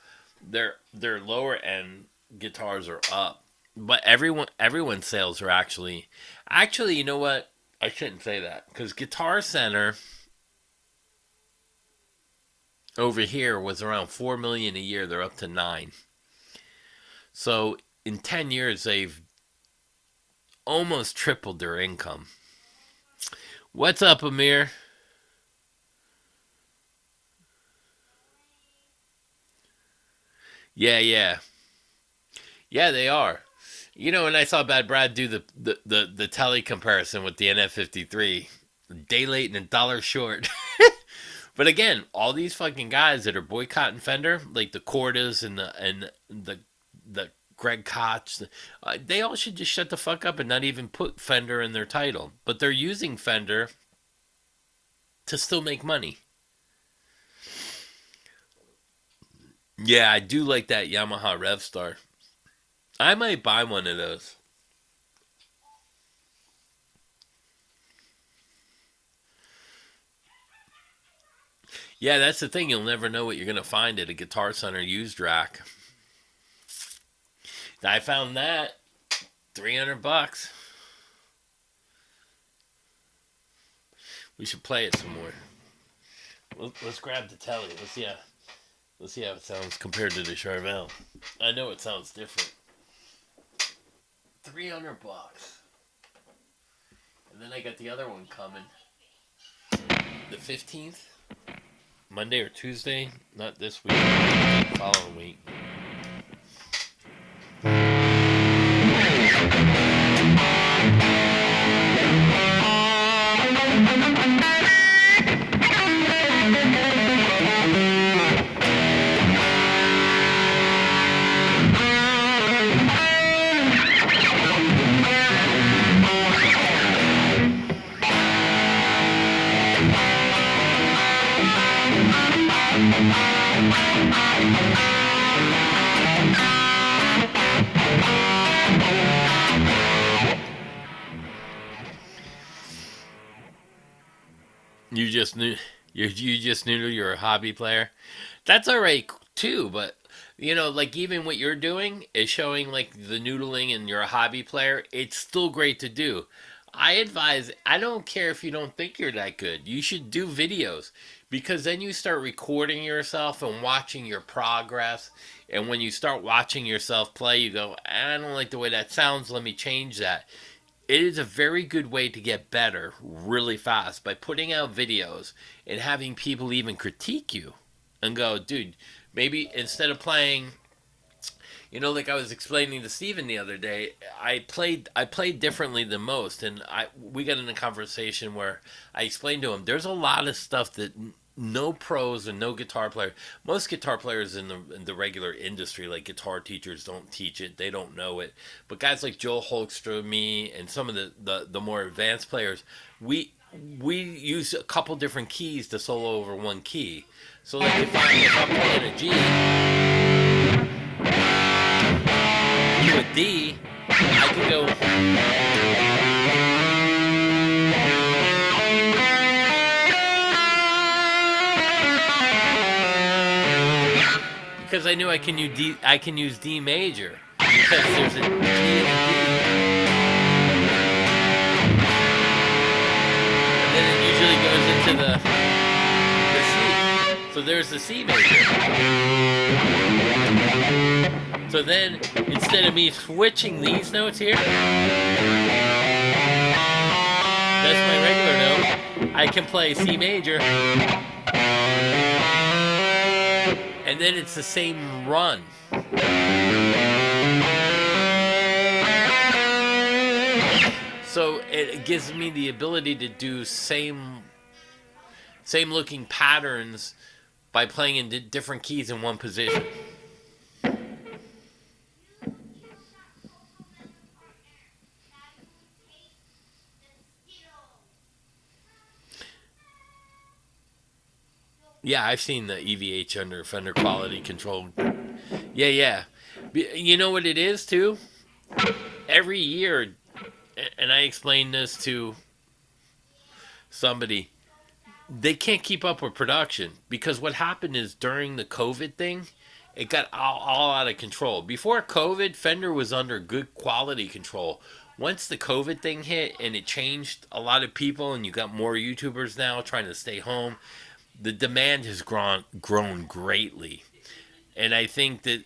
lower end guitars are up. But everyone's sales are actually, you know what? I shouldn't say that because Guitar Center over here was around 4 million a year. They're up to 9. So in 10 years, they've almost tripled their income. What's up, Amir? Yeah, yeah, yeah. They are. And I saw Bad Brad do the tele comparison with the NF53, a day late and a dollar short. But again, all these fucking guys that are boycotting Fender, like the Cordas and the Greg Koch, they all should just shut the fuck up and not even put Fender in their title. But they're using Fender to still make money. Yeah, I do like that Yamaha Revstar. I might buy one of those. Yeah, that's the thing. You'll never know what you're gonna find at a Guitar Center used rack. I found that $300. We should play it some more. Let's grab the telly. Let's see how it sounds compared to the Charvel. I know it sounds different. $300. And then I got the other one coming. The 15th, Monday or Tuesday, not this week, the following week. You just knew you just knew you're a hobby player. That's all right too, but like even what you're doing is showing like the noodling and you're a hobby player. It's still great to do. I advise. I don't care if you don't think you're that good. You should do videos because then you start recording yourself and watching your progress. And when you start watching yourself play, you go, I don't like the way that sounds. Let me change that. It is a very good way to get better really fast by putting out videos and having people even critique you and go, dude, maybe instead of playing, like I was explaining to Steven the other day, I played differently than most, and we got in a conversation where I explained to him there's a lot of stuff that no pros and no guitar player, most guitar players in the regular industry, like guitar teachers, don't teach it, they don't know it, but guys like Joel Holkstra, me, and some of the more advanced players, we use a couple different keys to solo over one key. So like if I'm playing a G to a D, I can go because I knew I can use D major because there's a D and a D, and then it usually goes into the C. So there's the C major. So then instead of me switching these notes here, that's my regular note. I can play C major. And then it's the same run. So it gives me the ability to do same looking patterns by playing in different keys in one position. Yeah, I've seen the EVH under Fender quality control. Yeah, yeah. You know what it is too? Every year, and I explained this to somebody, they can't keep up with production because what happened is during the COVID thing, it got all out of control. Before COVID, Fender was under good quality control. Once the COVID thing hit and it changed a lot of people, and you got more YouTubers now trying to stay home, the demand has grown greatly. And I think that,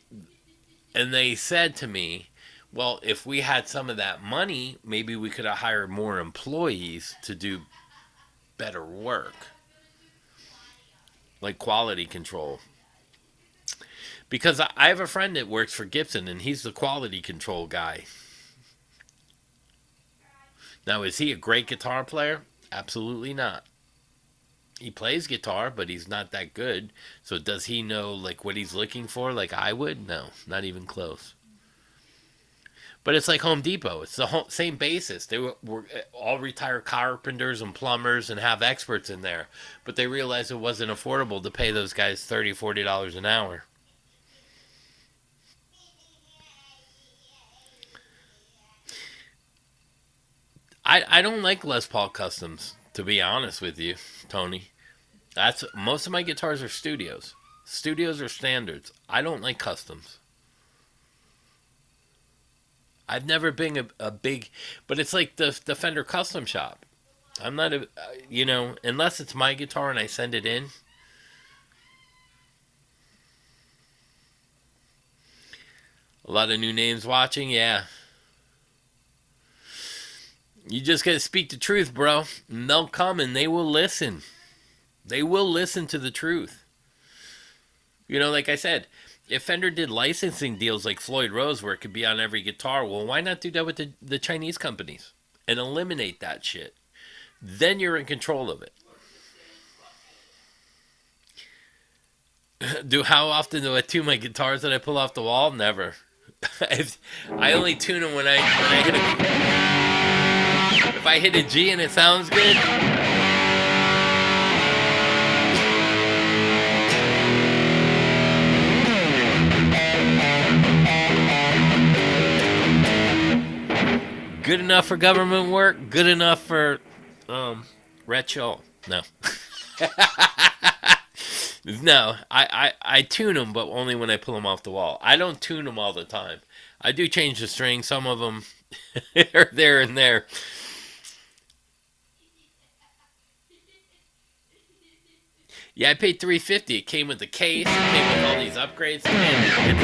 and they said to me, well, if we had some of that money, maybe we could have hired more employees to do better work, like quality control. Because I have a friend that works for Gibson, and he's the quality control guy. Now, is he a great guitar player? Absolutely not. He plays guitar, but he's not that good. So does he know like what he's looking for like I would? No, not even close. But it's like Home Depot. It's the same basis. They were all retired carpenters and plumbers and have experts in there. But they realized it wasn't affordable to pay those guys $30, $40 an hour. I don't like Les Paul customs, to be honest with you, Tony. That's most of my guitars are studios. Studios are standards. I don't like customs. I've never been a big, but it's like the Fender custom shop. I'm not a, unless it's my guitar and I send it in. A lot of new names watching, yeah. You just gotta speak the truth, bro. And they'll come and they will listen. They will listen to the truth. Like I said, if Fender did licensing deals like Floyd Rose where it could be on every guitar, well, why not do that with the Chinese companies and eliminate that shit? Then you're in control of it. How often do I tune my guitars that I pull off the wall? Never. I only tune them when I hit if I hit a G and it sounds good. Good enough for government work. Good enough for Red Show. No. No, I tune them, but only when I pull them off the wall. I don't tune them all the time. I do change the string. Some of them are there and there. Yeah, I paid $350. It came with the case. It came with all these upgrades. Man,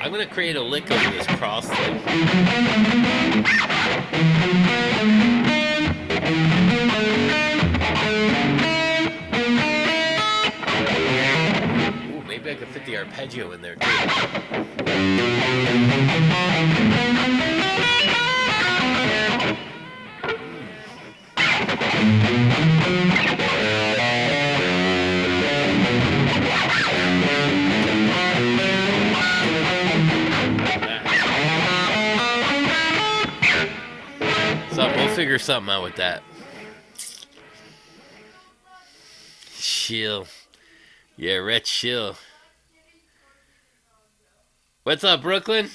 I'm gonna create a lick over this cross thing. Ooh, maybe I could fit the arpeggio in there too. We'll figure something out with that. Chill. Yeah, Red chill. What's up, Brooklyn?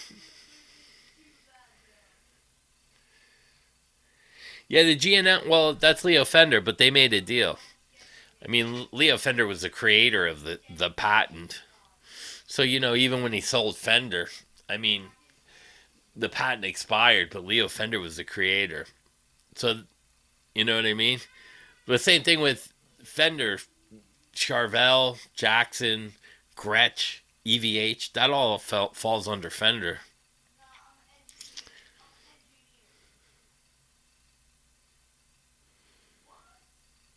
Yeah, the GNM, well, that's Leo Fender, but they made a deal. I mean, Leo Fender was the creator of the patent. So, even when he sold Fender, I mean, the patent expired, but Leo Fender was the creator. So, you know what I mean? The same thing with Fender, Charvel, Jackson, Gretsch, EVH. That all falls under Fender.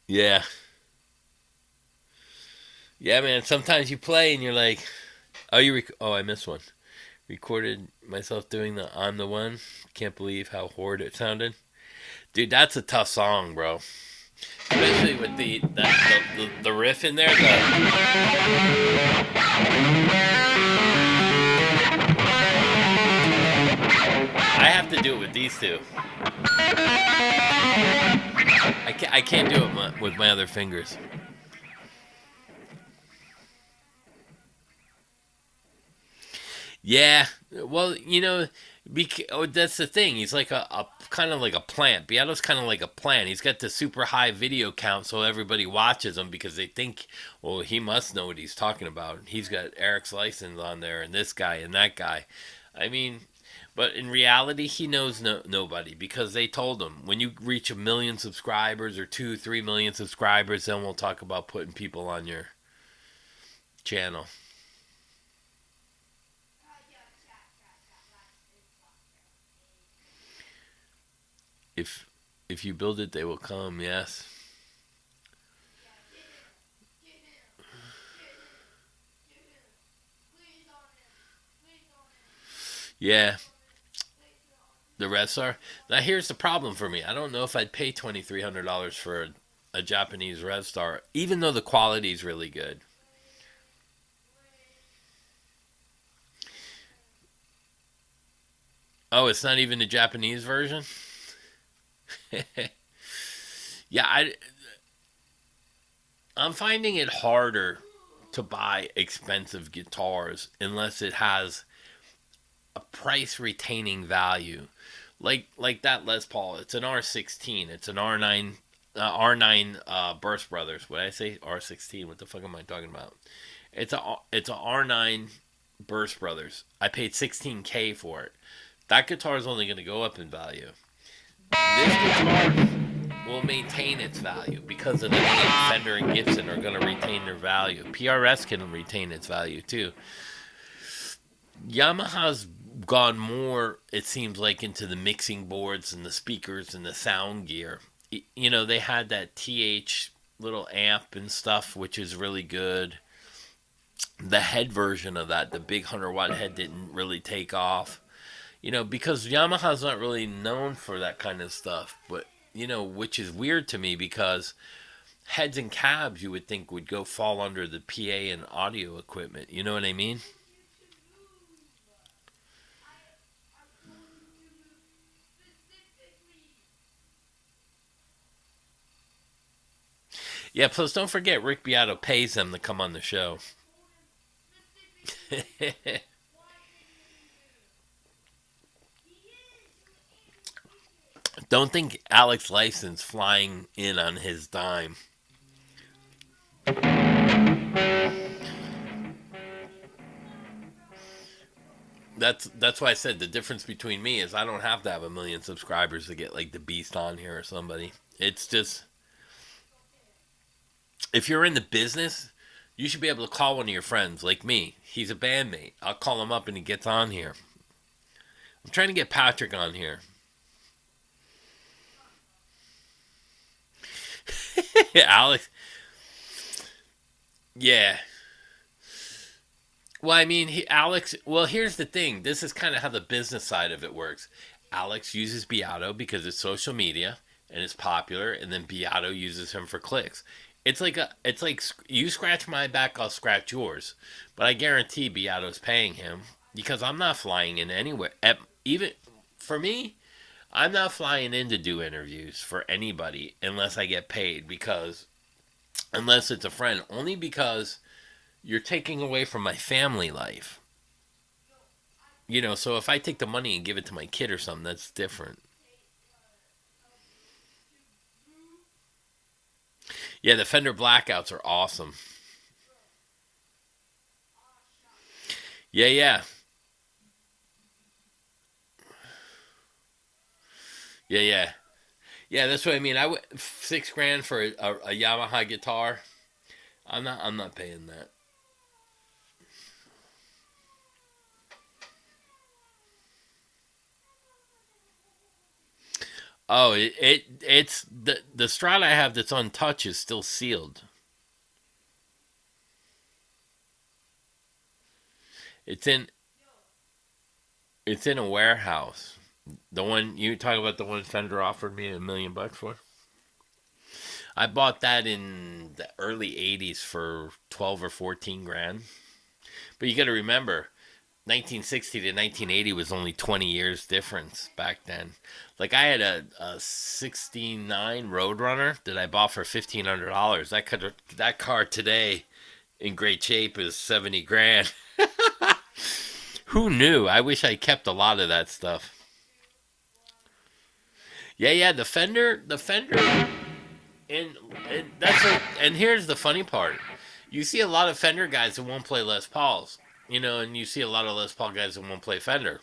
Yeah. Yeah, man. Sometimes you play and you're like, oh, I missed one. Recorded myself doing the "I'm the One." Can't believe how horrid it sounded. Dude, that's a tough song, bro. Especially with the riff in there. to do it with these two. I can't do it with my other fingers. Yeah, well, that's the thing. He's like a kind of like a plant. Beato's kind of like a plant. He's got the super high video count, so everybody watches him because they think, well, he must know what he's talking about. He's got Eric's license on there, and this guy and that guy. I mean, but in reality, he knows nobody because they told him when you reach 1 million subscribers or 3 million subscribers, then we'll talk about putting people on your channel. If if you build it, they will come. Yes. Yeah. The rest are. Now here's the problem for me. I don't know if I'd pay $2,300 for a Japanese Red Star, even though the quality is really good. Oh, it's not even the Japanese version. Yeah, I'm finding it harder to buy expensive guitars unless it has a price retaining value. Like that Les Paul, it's an R16, it's an R9 Burst Brothers. What did I say? R16. What the fuck am I talking about? It's a R9 Burst Brothers. I paid 16K for it. That guitar is only going to go up in value. This guitar will maintain its value because of the name. Fender and Gibson are going to retain their value. PRS can retain its value too. Yamaha's gone more, it seems like, into the mixing boards and the speakers and the sound gear. They had that TH little amp and stuff, which is really good. The head version of that, the big 100-watt head, didn't really take off. Because Yamaha's not really known for that kind of stuff. But, which is weird to me because heads and cabs you would think would go fall under the PA and audio equipment. You know what I mean? Yeah, plus don't forget Rick Beato pays them to come on the show. Don't think Alex License flying in on his dime. That's why I said the difference between me is I don't have to have 1 million subscribers to get like the Beast on here or somebody. It's just if you're in the business, you should be able to call one of your friends like me. He's a bandmate. I'll call him up and he gets on here. I'm trying to get Patrick on here. Alex. Yeah. Well, I mean, Alex. Well, here's the thing. This is kind of how the business side of it works. Alex uses Beato because it's social media and it's popular, and then Beato uses him for clicks. It's like you scratch my back, I'll scratch yours. But I guarantee Beato's paying him because I'm not flying in anywhere. Even for me, I'm not flying in to do interviews for anybody unless I get paid because unless it's a friend, only because you're taking away from my family life. So if I take the money and give it to my kid or something, that's different. Yeah, the Fender Blackouts are awesome. Yeah, yeah. Yeah, yeah. Yeah, that's what I mean. 6 grand for a Yamaha guitar. I'm not paying that. Oh, it's the Strat I have that's untouched is still sealed. It's in it's in a warehouse. The one you talk about, the one Fender offered me $1 million for. I bought that in the early '80s for 12 or 14 grand. But you got to remember, 1960 to 1980 was only 20 years difference back then. Like I had a 69 Roadrunner that I bought for $1,500. That car today in great shape is 70 grand. Who knew? I wish I kept a lot of that stuff. Yeah, yeah, the Fender, and and here's the funny part. You see a lot of Fender guys that won't play Les Pauls, and you see a lot of Les Paul guys that won't play Fender.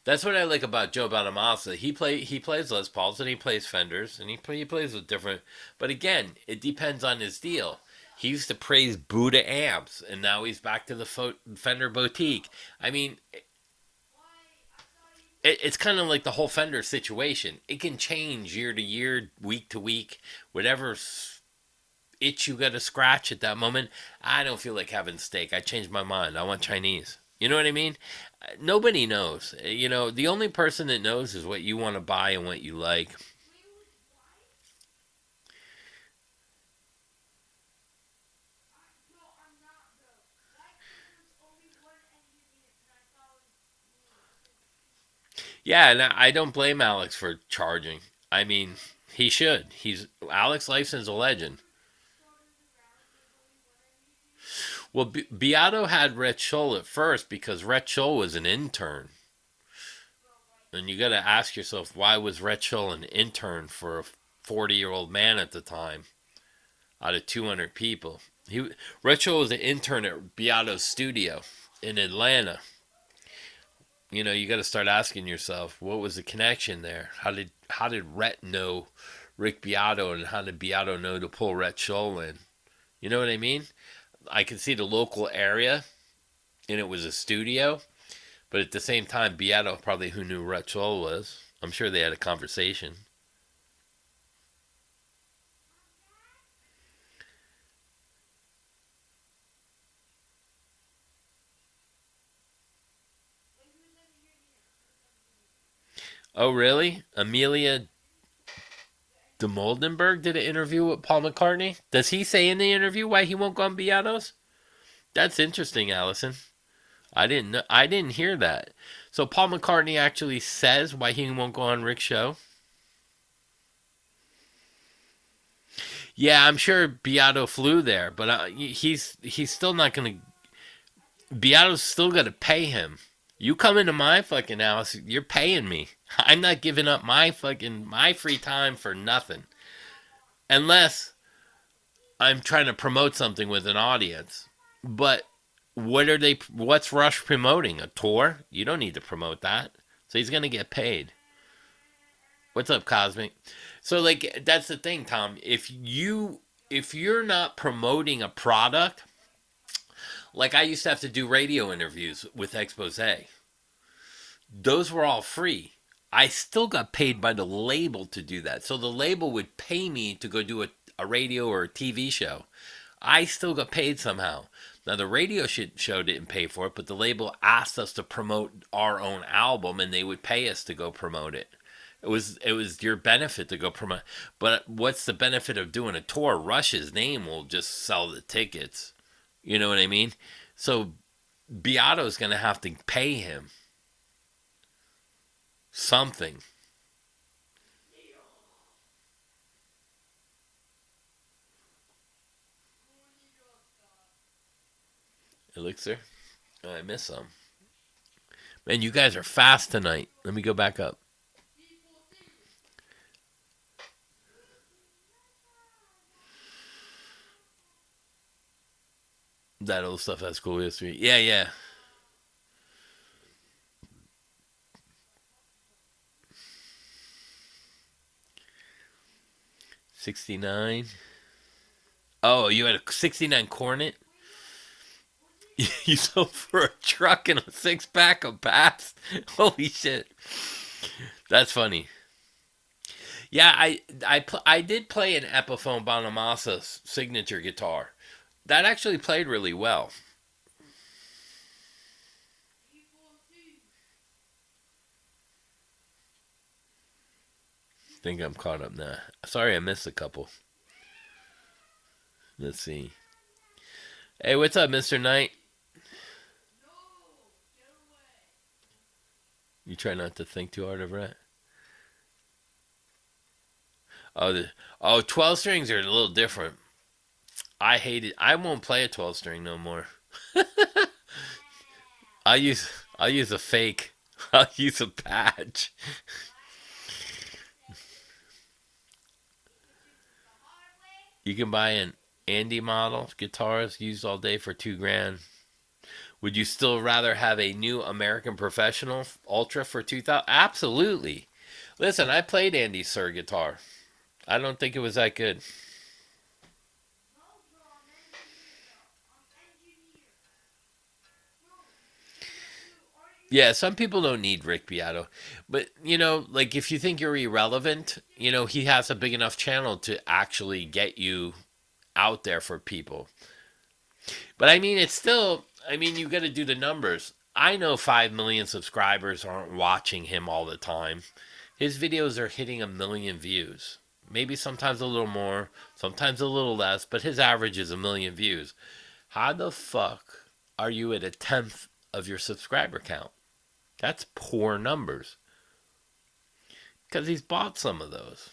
That's what I like about Joe Bonamassa. He plays Les Pauls and he plays Fenders and he plays with different. But again, it depends on his deal. He used to praise Buddha amps, and now he's back to the Fender boutique. I mean, it's kind of like the whole Fender situation. It can change year to year, week to week, whatever itch you got to scratch at that moment. I don't feel like having steak. I changed my mind. I want Chinese. You know what I mean? Nobody knows. The only person that knows is what you want to buy and what you like. Yeah, and I don't blame Alex for charging. I mean, he should. He's Alex Lifeson's a legend. Well, Beato had Rhett Scholl at first because Rhett Scholl was an intern. And you got to ask yourself, why was Rhett Scholl an intern for a 40-year-old man at the time out of 200 people? Rhett Scholl was an intern at Beato's studio in Atlanta. You got to start asking yourself, what was the connection there? How did Rhett know Rick Beato, and how did Beato know to pull Rhett Scholl in? You know what I mean? I could see the local area, and it was a studio. But at the same time, Beato probably who knew Rhett Scholl was. I'm sure they had a conversation. Oh, really? Amelia de Moldenberg did an interview with Paul McCartney? Does he say in the interview why he won't go on Beato's? That's interesting, Allison. I didn't hear that. So Paul McCartney actually says why he won't go on Rick's show. Yeah, I'm sure Beato flew there, but he's still not gonna. Beato's still gonna pay him. You come into my fucking house, you're paying me. I'm not giving up my free time for nothing, unless I'm trying to promote something with an audience. But what's Rush promoting? A tour? You don't need to promote that. So he's gonna get paid. What's up, Cosmic? So like that's the thing, Tom. If you're not promoting a product, like I used to have to do radio interviews with Expose. Those were all free. I still got paid by the label to do that. So the label would pay me to go do a radio or a TV show. I still got paid somehow. Now the radio show didn't pay for it, but the label asked us to promote our own album, and they would pay us to go promote it. It was your benefit to go promote. But what's the benefit of doing a tour? Rush's name will just sell the tickets. You know what I mean? So Beato's gonna have to pay him something. Elixir? Oh, I miss some. Man, you guys are fast tonight. Let me go back up. That old stuff has cool history. Yeah, yeah. 69. Oh, you had a 69 Cornet? You sold for a truck and a six pack of Pats? Holy shit. That's funny. Yeah, I did play an Epiphone Bonamassa signature guitar. That actually played really well. I think I'm caught up now. Sorry, I missed a couple. Let's see. Hey, what's up, Mr. Knight? You try not to think too hard over it. Oh, 12 strings are a little different. I hate it. I won't play a 12 string no more. I use I'll use a fake. I'll use a patch. You can buy an Andy model guitars used all day for $2,000. Would you still rather have a new American Professional Ultra for 2,000? Absolutely. Listen, I played Andy's Sir guitar. I don't think it was that good. Yeah, some people don't need Rick Beato. But, like if you think you're irrelevant, he has a big enough channel to actually get you out there for people. But I mean, it's still, you got to do the numbers. I know 5 million subscribers aren't watching him all the time. His videos are hitting 1 million views. Maybe sometimes a little more, sometimes a little less, but his average is 1 million views. How the fuck are you at a tenth of your subscriber count? That's poor numbers. Because he's bought some of those.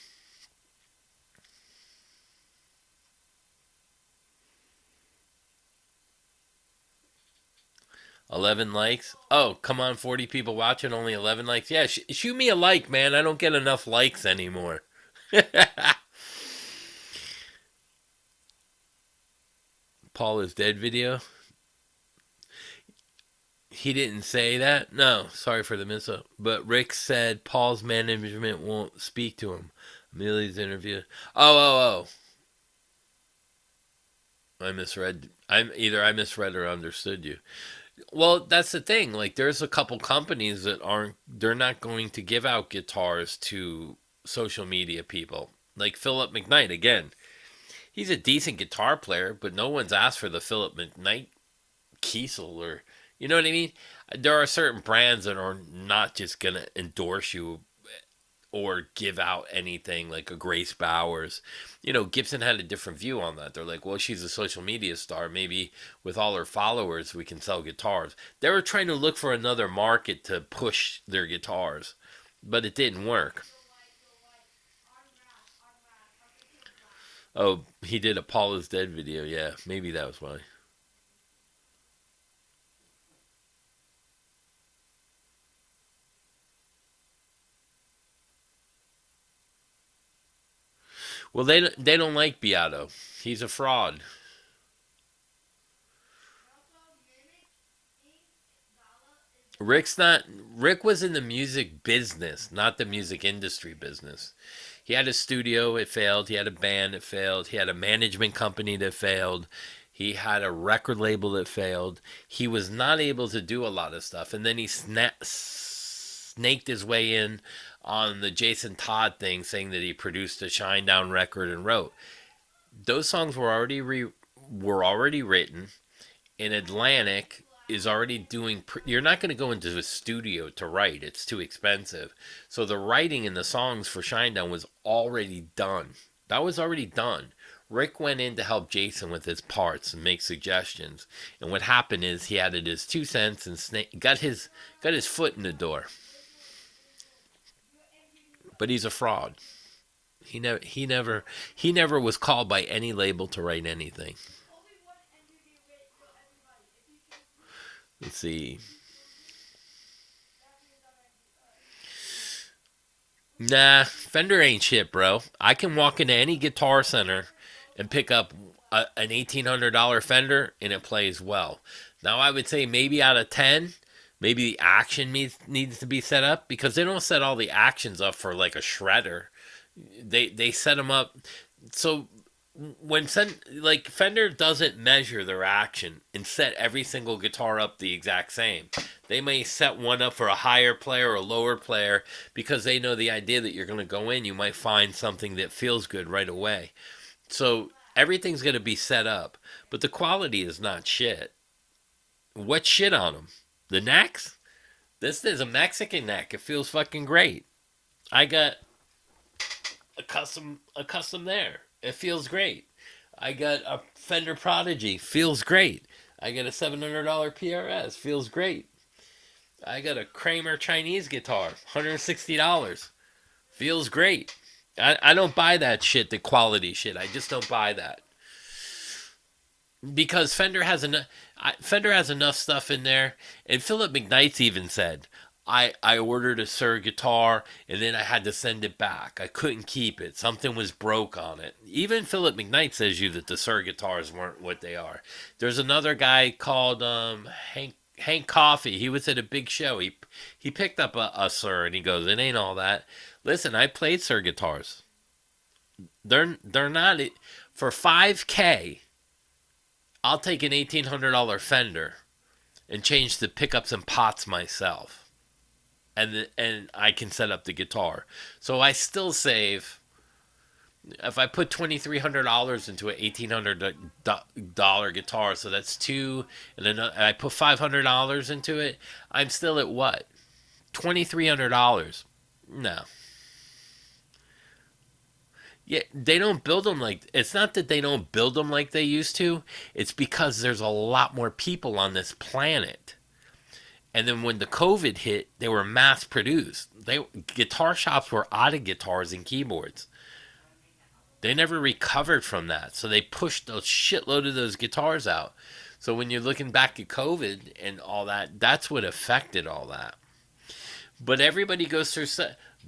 11 likes. Oh, come on, 40 people watching, only 11 likes. Yeah, shoot me a like, man. I don't get enough likes anymore. Paul is dead video. He didn't say that. No, sorry for the miss up. But Rick said Paul's management won't speak to him. Amelia's interview. Oh. I misread. I misread or understood you. Well, that's the thing. Like, there's a couple companies that they're not going to give out guitars to social media people. Like Philip McKnight, again. He's a decent guitar player, but no one's asked for the Philip McKnight Kiesel or, you know what I mean? There are certain brands that are not just going to endorse you or give out anything like a Grace Bowers. Gibson had a different view on that. They're like, well, she's a social media star. Maybe with all her followers, we can sell guitars. They were trying to look for another market to push their guitars, but it didn't work. Oh, he did a Paul is Dead video. Yeah, maybe that was why. Well, they don't like Beato. He's a fraud. Rick's not. Rick was in the music business, not the music industry business. He had a studio, it failed. He had a band, it failed. He had a management company that failed. He had a record label that failed. He was not able to do a lot of stuff, and then he snaked his way in on the Jason Todd thing, saying that he produced a Shinedown record and wrote. Those songs were already written, and Atlantic is already doing. You're not going to go into a studio to write; it's too expensive. So the writing and the songs for Shinedown was already done. That was already done. Rick went in to help Jason with his parts and make suggestions. And what happened is he added his 2 cents and got his foot in the door. But he's a fraud. He never was called by any label to write anything. Let's see. Nah, Fender ain't shit, bro. I can walk into any Guitar Center and pick up an $1,800 Fender and it plays well. Now, I would say maybe out of 10, maybe the action needs to be set up because they don't set all the actions up for like a shredder. They set them up so like Fender doesn't measure their action and set every single guitar up the exact same. They may set one up for a higher player or a lower player because they know the idea that you're going to go in, you might find something that feels good right away. So everything's going to be set up, but the quality is not shit. What shit on them? The necks? This is a Mexican neck. It feels fucking great. I got a custom there. It feels great. I got a Fender Prodigy. Feels great. I got a $700 PRS. Feels great. I got a Kramer Chinese guitar, $160. Feels great. I don't buy that shit, the quality shit. I just don't buy that because Fender has enough stuff in there. And Philip McKnight's even said, I ordered a Sir guitar and then I had to send it back. I couldn't keep it. Something was broke on it. Even Philip McKnight says you that the Sir guitars weren't what they are. There's another guy called Hank Coffey. He was at a big show. He picked up a Sir and he goes, it ain't all that. Listen, I played Sir guitars. They're not for 5K. I'll take an $1,800 Fender and change the pickups and pots myself, and I can set up the guitar. So I still save. If I put $2,300 into an $1,800 guitar, so that's two, and then I put $500 into it, I'm still at what? $2,300. No. Yeah, they don't build them like. It's not that they don't build them like they used to. It's because there's a lot more people on this planet. And then when the COVID hit, they were mass produced. Guitar shops were out of guitars and keyboards. They never recovered from that, so they pushed a shitload of those guitars out. So when you're looking back at COVID and all that, that's what affected all that. But everybody goes through.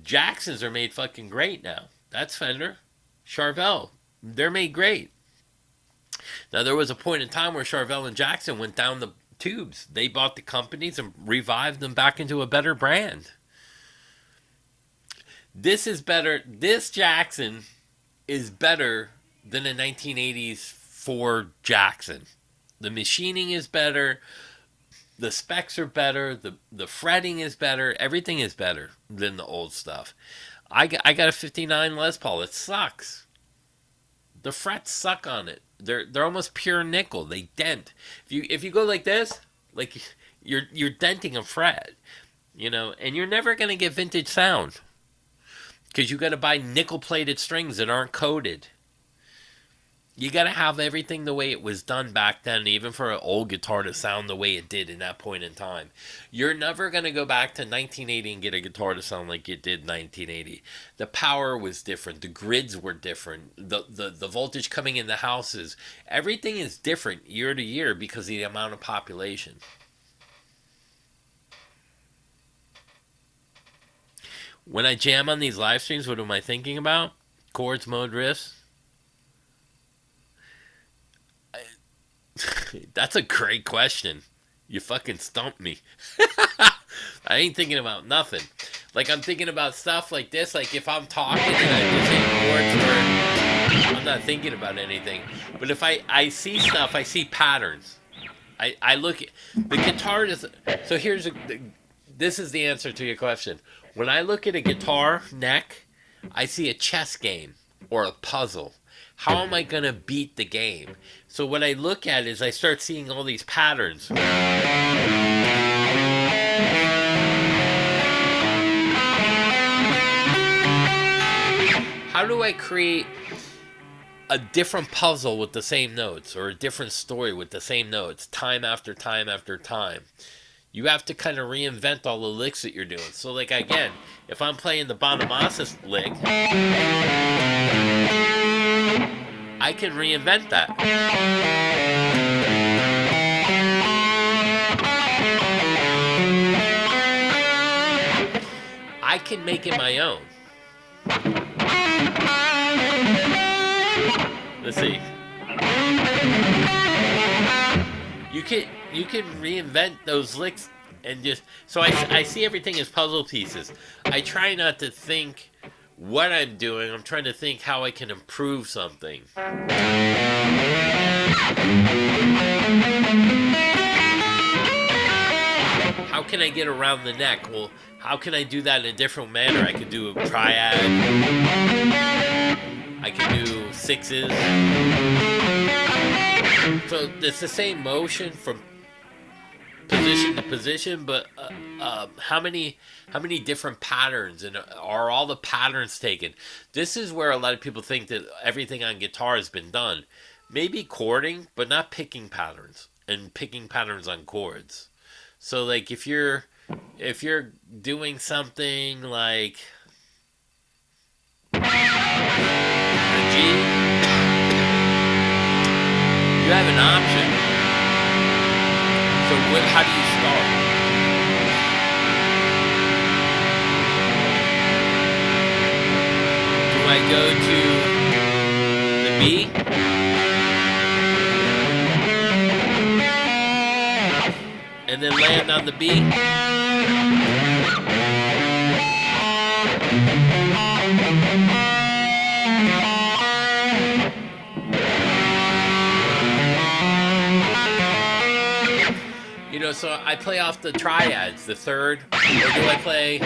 Jacksons are made fucking great now. That's Fender. Charvel, they're made great. Now there was a point in time where Charvel and Jackson went down the tubes. They bought the companies and revived them back into a better brand. This is better. This Jackson is better than a 1980s Ford Jackson. The machining is better. The specs are better. The fretting is better. Everything is better than the old stuff. I got a 59 Les Paul. It sucks. The frets suck on it. They're almost pure nickel. They dent. If you go like this, like you're denting a fret, and you're never gonna get vintage sound because you got to buy nickel plated strings that aren't coated. You got to have everything the way it was done back then, even for an old guitar to sound the way it did in that point in time. You're never going to go back to 1980 and get a guitar to sound like it did 1980. The power was different. The grids were different. The voltage coming in the houses. Everything is different year to year because of the amount of population. When I jam on these live streams, what am I thinking about? Chords, mode, riffs? That's a great question. You fucking stumped me. I ain't thinking about nothing. Like, I'm thinking about stuff like this. Like, if I'm talking and I just hit chords, I'm not thinking about anything. But if I see stuff, I see patterns. I look at the guitar. So this is the answer to your question. When I look at a guitar neck, I see a chess game or a puzzle. How am I going to beat the game? So what I look at is I start seeing all these patterns. How do I create a different puzzle with the same notes or a different story with the same notes time after time after time? You have to kind of reinvent all the licks that you're doing. So like again, if I'm playing the Bonamassa lick, I can reinvent that. I can make it my own. Let's see. You can reinvent those licks and just so I see everything as puzzle pieces. I try not to think what I'm doing. I'm trying to think how I can improve something. How can I get around the neck? Well, how can I do that in a different manner? I could do a triad. I can do sixes. So it's the same motion from position to position, but how many different patterns, and are all the patterns taken? This is where a lot of people think that everything on guitar has been done. Maybe chording, but not picking patterns and picking patterns on chords. So like if you're If you're doing something like a G, you have an option. So how do you start? Do I go to the B and then land on the B? So I play off the triads, the third, or do I play?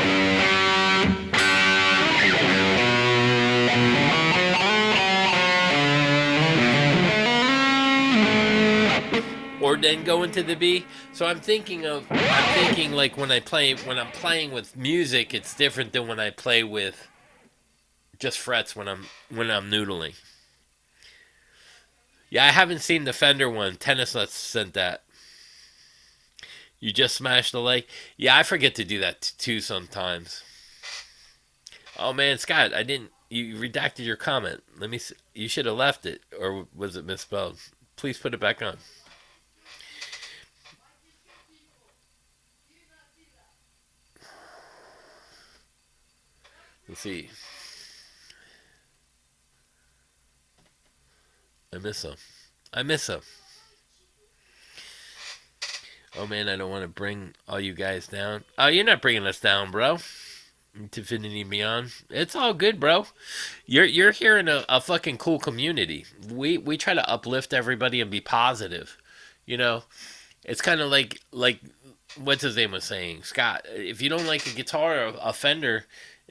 Or then go into the B. So I'm thinking like when I'm playing with music, it's different than when I play with just frets when I'm noodling. Yeah, I haven't seen the Fender one. Tennis Nuts sent that. You just smashed the leg. Yeah, I forget to do that too sometimes. Oh man, Scott, I didn't. You redacted your comment. Let me. See. You should have left it, or was it misspelled? Please put it back on. Let's see. I miss him. I miss him. Oh man, I don't want to bring all you guys down. Oh, you're not bringing us down, bro. To Infinity Beyond. It's all good, bro. You're here in a fucking cool community. We try to uplift everybody and be positive. You know, it's kind of like what's his name was saying, Scott. If you don't like a guitar or a Fender,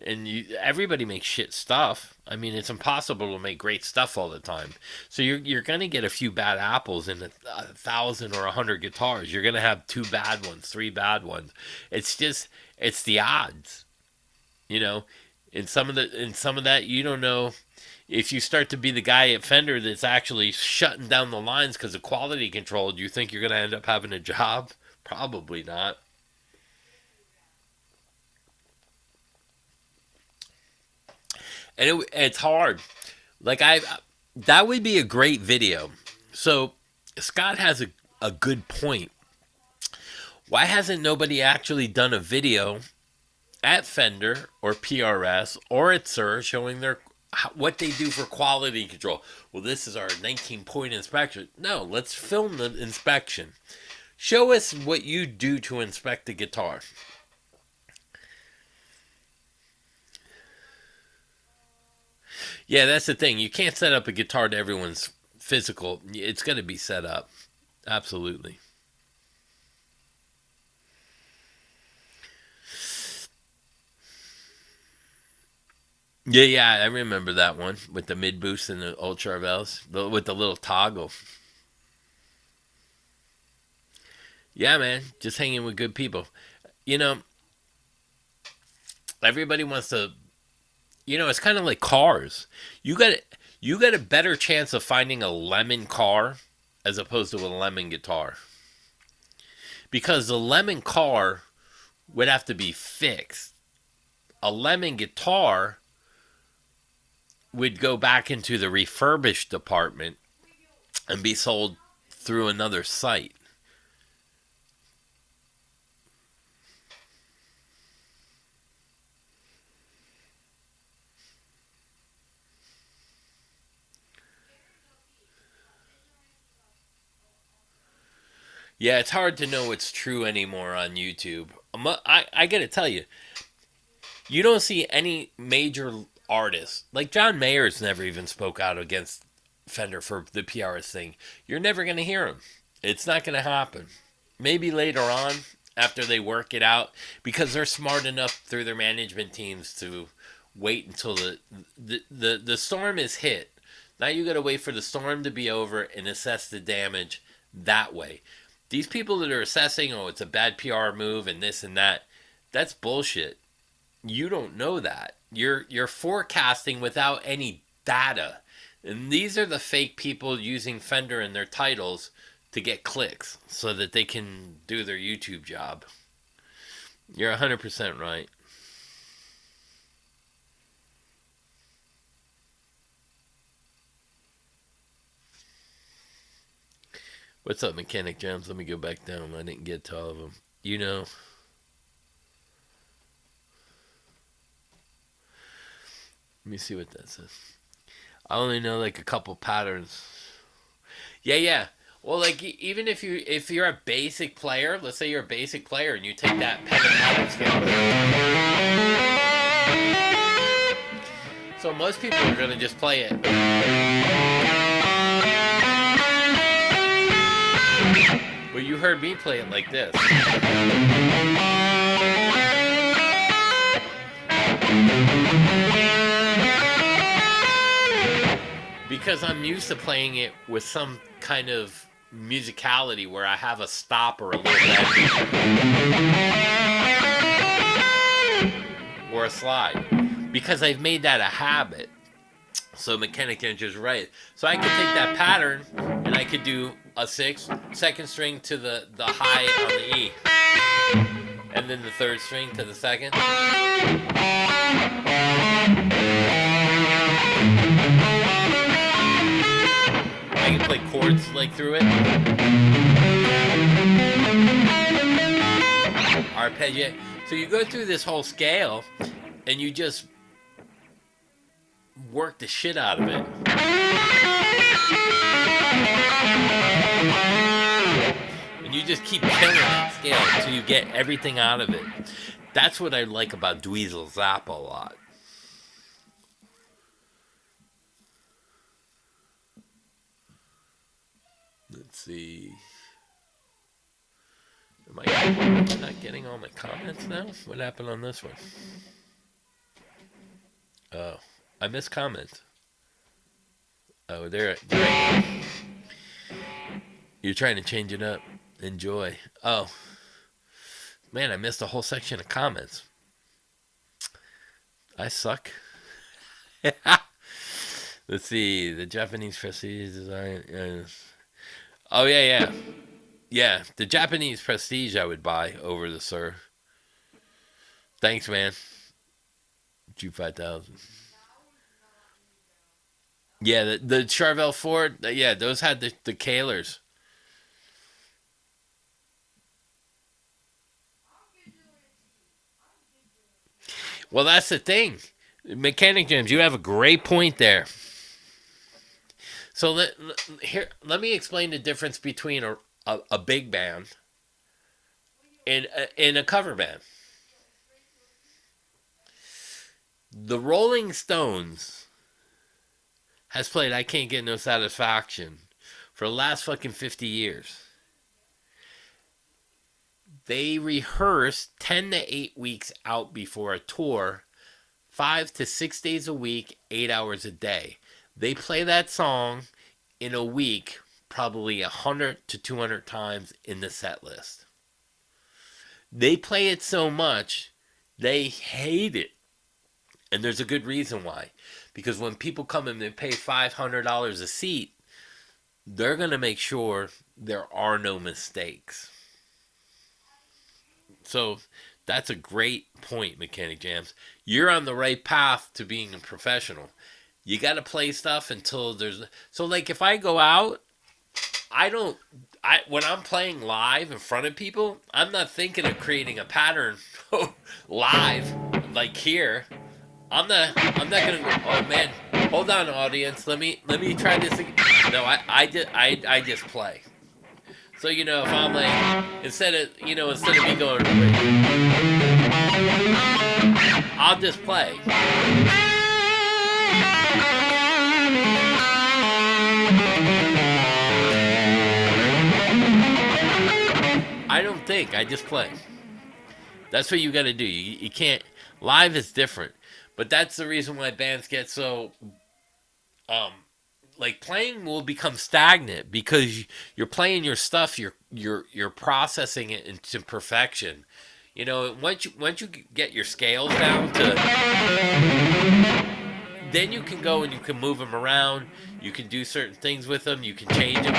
and everybody makes shit stuff. I mean, it's impossible to make great stuff all the time. So you're gonna get a few bad apples in a thousand or 100 guitars. You're gonna have two bad ones, three bad ones. It's the odds, you know. In some of that you don't know if you start to be the guy at Fender that's actually shutting down the lines because of quality control. Do you think you're gonna end up having a job? Probably not. And it's hard. Like that would be a great video. So Scott has a good point. Why hasn't nobody actually done a video at Fender or PRS or at Sir showing their what they do for quality control? Well, this is our 19-point inspection. No, let's film the inspection. Show us what you do to inspect the guitar. Yeah, that's the thing. You can't set up a guitar to everyone's physical. It's going to be set up. Absolutely. Yeah, yeah, I remember that one with the mid boost and the ultra bells with the little toggle. Yeah, man, just hanging with good people. You know, everybody wants to. It's kind of like cars. You got you got a better chance of finding a lemon car as opposed to a lemon guitar because the lemon car would have to be fixed. A lemon guitar would go back into the refurbished department and be sold through another site. Yeah, it's hard to know what's true anymore on YouTube. I gotta tell you, you don't see any major artists. Like John Mayer's never even spoke out against Fender for the PRS thing. You're never gonna hear him. It's not gonna happen. Maybe later on, after they work it out, because they're smart enough through their management teams to wait until the storm is hit. Now you got to wait for the storm to be over and assess the damage that way. These people that are assessing, oh, it's a bad PR move and this and that, that's bullshit. You don't know that. You're forecasting without any data. And these are the fake people using Fender in their titles to get clicks so that they can do their YouTube job. You're 100% right. What's up, Mechanic Gems? Let me go back down. I didn't get to all of them. You know, let me see what that says. I only know like a couple patterns. Yeah, yeah. Well, like even if you're a basic player, let's say you're a basic player and you take that pentatonic scale. So most people are gonna just play it. Well, you heard me play it like this. Because I'm used to playing it with some kind of musicality where I have a stop or a little bit or a slide. Because I've made that a habit. So Mechanic Engine's right. So I could take that pattern and I could do a 6, second string to the high on the E. And then the third string to the second. I can play chords like through it. Arpeggiate. So you go through this whole scale and you just work the shit out of it. And you just keep killing that scale until you get everything out of it. That's what I like about Dweezil Zappa a lot. Let's see. Am I not getting all my comments now? What happened on this one? Oh, I missed comments. Oh, there. You're trying to change it up. Enjoy. Oh, man, I missed a whole section of comments. I suck. Let's see. The Japanese prestige design. Oh, yeah. Yeah, the Japanese prestige I would buy over the Sir. Thanks, man. G5000. Yeah, the Charvel Ford, yeah, those had the Kahlers. Well, that's the thing. Mechanic Gems, you have a great point there. So let me explain the difference between a big band and a cover band. The Rolling Stones has played I Can't Get No Satisfaction for the last fucking 50 years. They rehearse 10 to 8 weeks out before a tour, 5 to 6 days a week, 8 hours a day. They play that song in a week probably 100 to 200 times in the set list. They play it so much, they hate it. And there's a good reason why. Because when people come and they pay $500 a seat, they're going to make sure there are no mistakes. So that's a great point, Mechanic Jams. You're on the right path to being a professional. You got to play stuff until there's... So, like, if I go out, when I'm playing live in front of people, I'm not thinking of creating a pattern live, like here. I'm not gonna go, oh man, hold on audience, let me try this again. No, I just play. So, if I'm like, instead of me going, I'll just play. I don't think, I just play. That's what you gotta do. You can't, live is different. But that's the reason why bands get so, playing will become stagnant because you're playing your stuff, you're processing it into perfection. Once you get your scales down to, then you can go and you can move them around. You can do certain things with them. You can change them.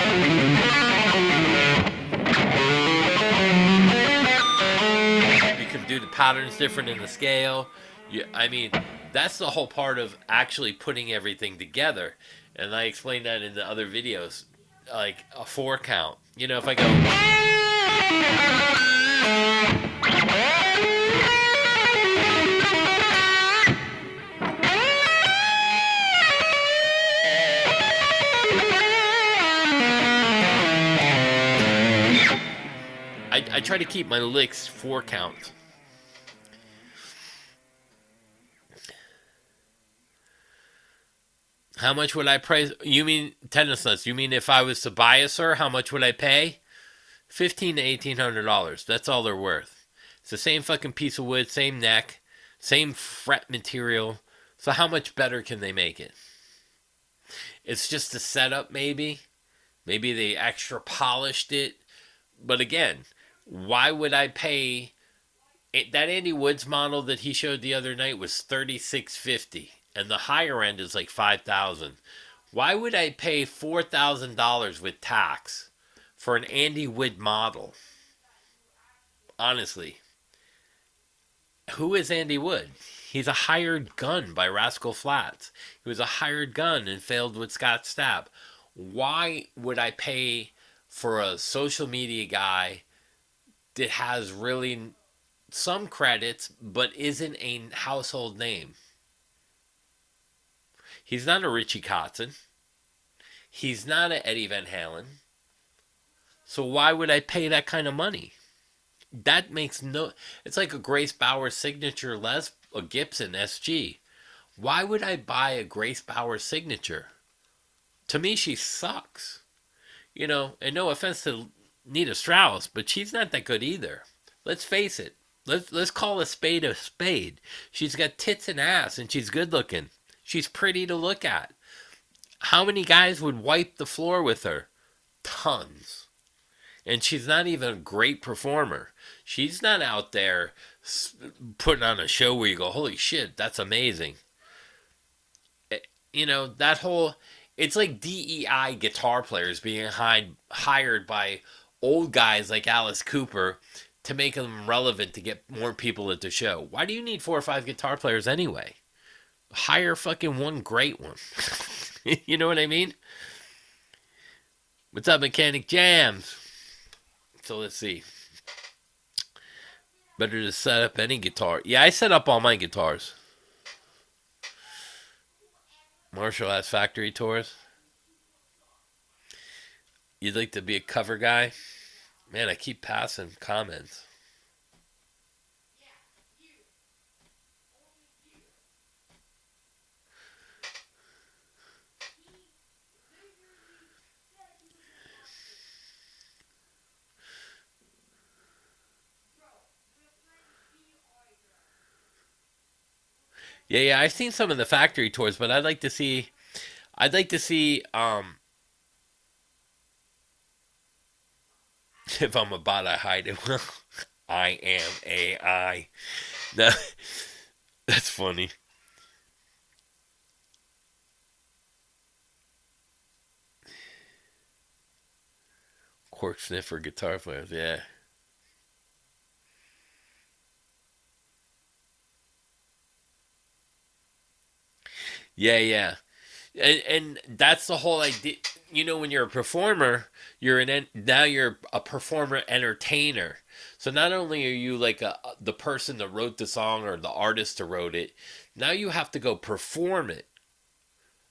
You can do the patterns different in the scale. I mean, that's the whole part of actually putting everything together. And I explained that in the other videos, like a 4 count. You know, if I go, I try to keep my licks 4 counts. How much would I price? You mean tennis nuts? You mean if I was to buy a sir, how much would I pay? $1,500 to $1,800. That's all they're worth. It's the same fucking piece of wood, same neck, same fret material. So how much better can they make it? It's just the setup, maybe. Maybe they extra polished it. But again, why would I pay that Andy Woods model that he showed the other night was $3,650, and the higher end is like $5,000. Why would I pay $4,000 with tax for an Andy Wood model? Honestly, who is Andy Wood? He's a hired gun by Rascal Flatts. He was a hired gun and failed with Scott Stapp. Why would I pay for a social media guy that has really some credits but isn't a household name? He's not a Richie Kotzen. He's not an Eddie Van Halen. So why would I pay that kind of money? That makes no... It's like a Grace Bauer signature a Gibson SG. Why would I buy a Grace Bauer signature? To me, she sucks. You know, and no offense to Nita Strauss, but she's not that good either. Let's face it. Let's call a spade a spade. She's got tits and ass, and she's good looking. She's pretty to look at. How many guys would wipe the floor with her? Tons. And she's not even a great performer. She's not out there putting on a show where you go, holy shit, that's amazing. You know, that whole... It's like DEI guitar players being hired by old guys like Alice Cooper to make them relevant to get more people at the show. Why do you need 4 or 5 guitar players anyway? Hire fucking one great one. You know what I mean? What's up, Mechanic Jams? So let's see. Better to set up any guitar. Yeah, I set up all my guitars. Marshall has factory tours. You'd like to be a cover guy? Man, I keep passing comments. Yeah, I've seen some of the factory tours, but I'd like to see if I'm a bot, I hide it. Well, I am AI. No, that's funny. Cork sniffer guitar players, yeah. Yeah. And that's the whole idea. You know, when you're a performer, now you're a performer entertainer. So not only are you like the person that wrote the song or the artist that wrote it, now you have to go perform it,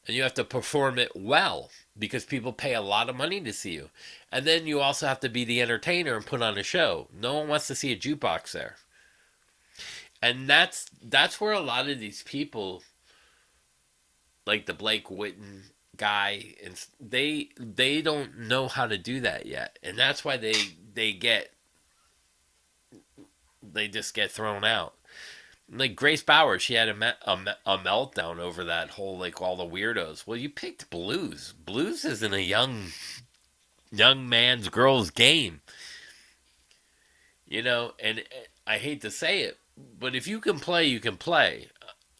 and you have to perform it well because people pay a lot of money to see you, and then you also have to be the entertainer and put on a show. No one wants to see a jukebox there, and that's where a lot of these people like the Blake Witten guy, and they don't know how to do that yet, and that's why they just get thrown out. Like Grace Bauer, she had a meltdown over that whole like all the weirdos. Well, you picked blues. Blues isn't a young man's girl's game, you know. And I hate to say it, but if you can play, you can play.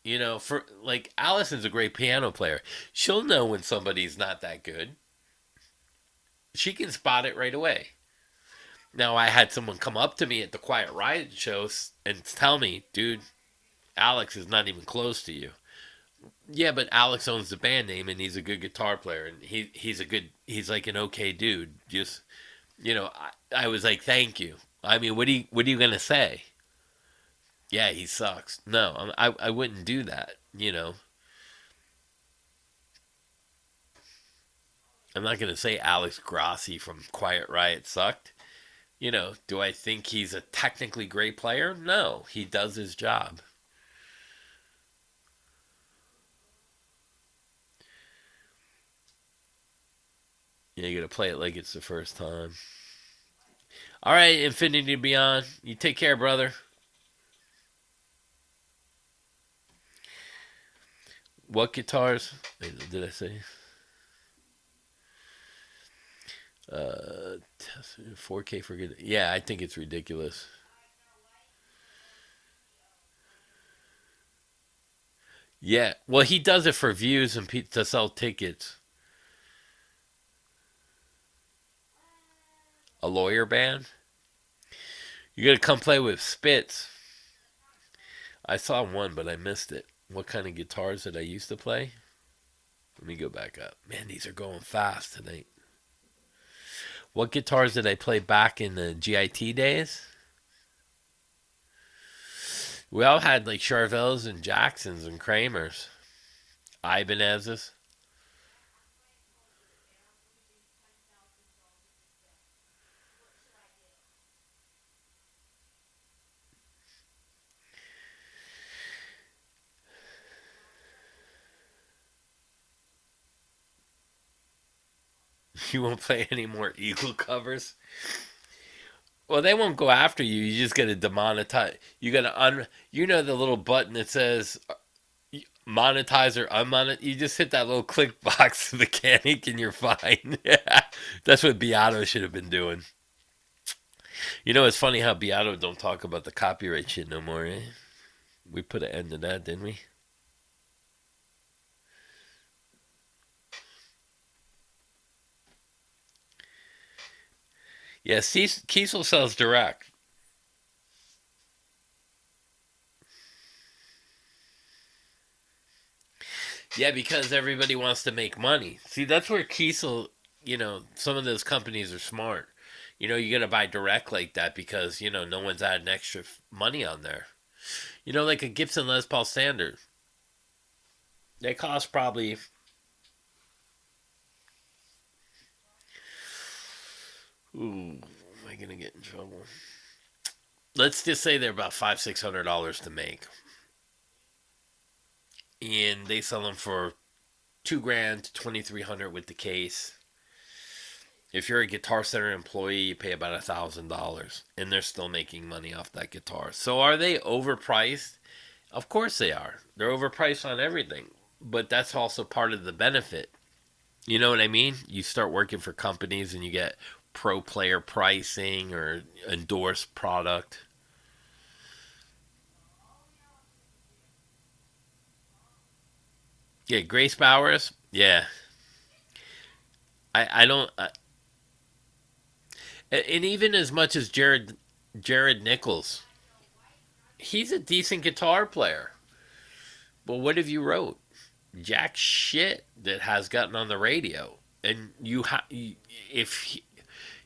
You know, for like Allison's a great piano player. She'll know when somebody's not that good. She can spot it right away. Now I had someone come up to me at the Quiet Riot shows and tell me, dude, Alex is not even close to you. Yeah, but Alex owns the band name and he's a good guitar player and he's like an okay dude. Just I was like, thank you. I mean, what are you gonna say? Yeah, he sucks. No, I wouldn't do that. I'm not gonna say Alex Grassi from Quiet Riot sucked. Do I think he's a technically great player? No, he does his job. You gotta play it like it's the first time. All right, Infinity Beyond. You take care, brother. What guitars? Did I say? 4K for good. Yeah, I think it's ridiculous. Yeah, well, he does it for views and to sell tickets. A lawyer band? You gotta come play with Spitz. I saw one, but I missed it. What kind of guitars did I used to play? Let me go back up. Man, these are going fast tonight. What guitars did I play back in the GIT days? We all had like Charvels and Jacksons and Kramers, Ibanez's. You won't play any more Eagle covers. Well, they won't go after you. You just gotta demonetize. You gotta You know the little button that says monetize or unmonetize. You just hit that little click box mechanic, and you're fine. Yeah, that's what Beato should have been doing. It's funny how Beato don't talk about the copyright shit no more. Eh? We put an end to that, didn't we? Yeah, Kiesel sells direct. Yeah, because everybody wants to make money. See, that's where Kiesel, some of those companies are smart. You got to buy direct like that because, no one's adding extra money on there. Like a Gibson Les Paul Standard. They cost probably, ooh, am I going to get in trouble? Let's just say they're about $500-600 to make. And they sell them for 2 grand to 2,300 with the case. If you're a Guitar Center employee, you pay about $1,000, and they're still making money off that guitar. So are they overpriced? Of course they are. They're overpriced on everything, but that's also part of the benefit. You know what I mean? You start working for companies and you get pro player pricing or endorsed product. Yeah, Grace Bowers. Yeah, I don't. And even as much as Jared Nichols, he's a decent guitar player. But what have you wrote? Jack shit that has gotten on the radio, and if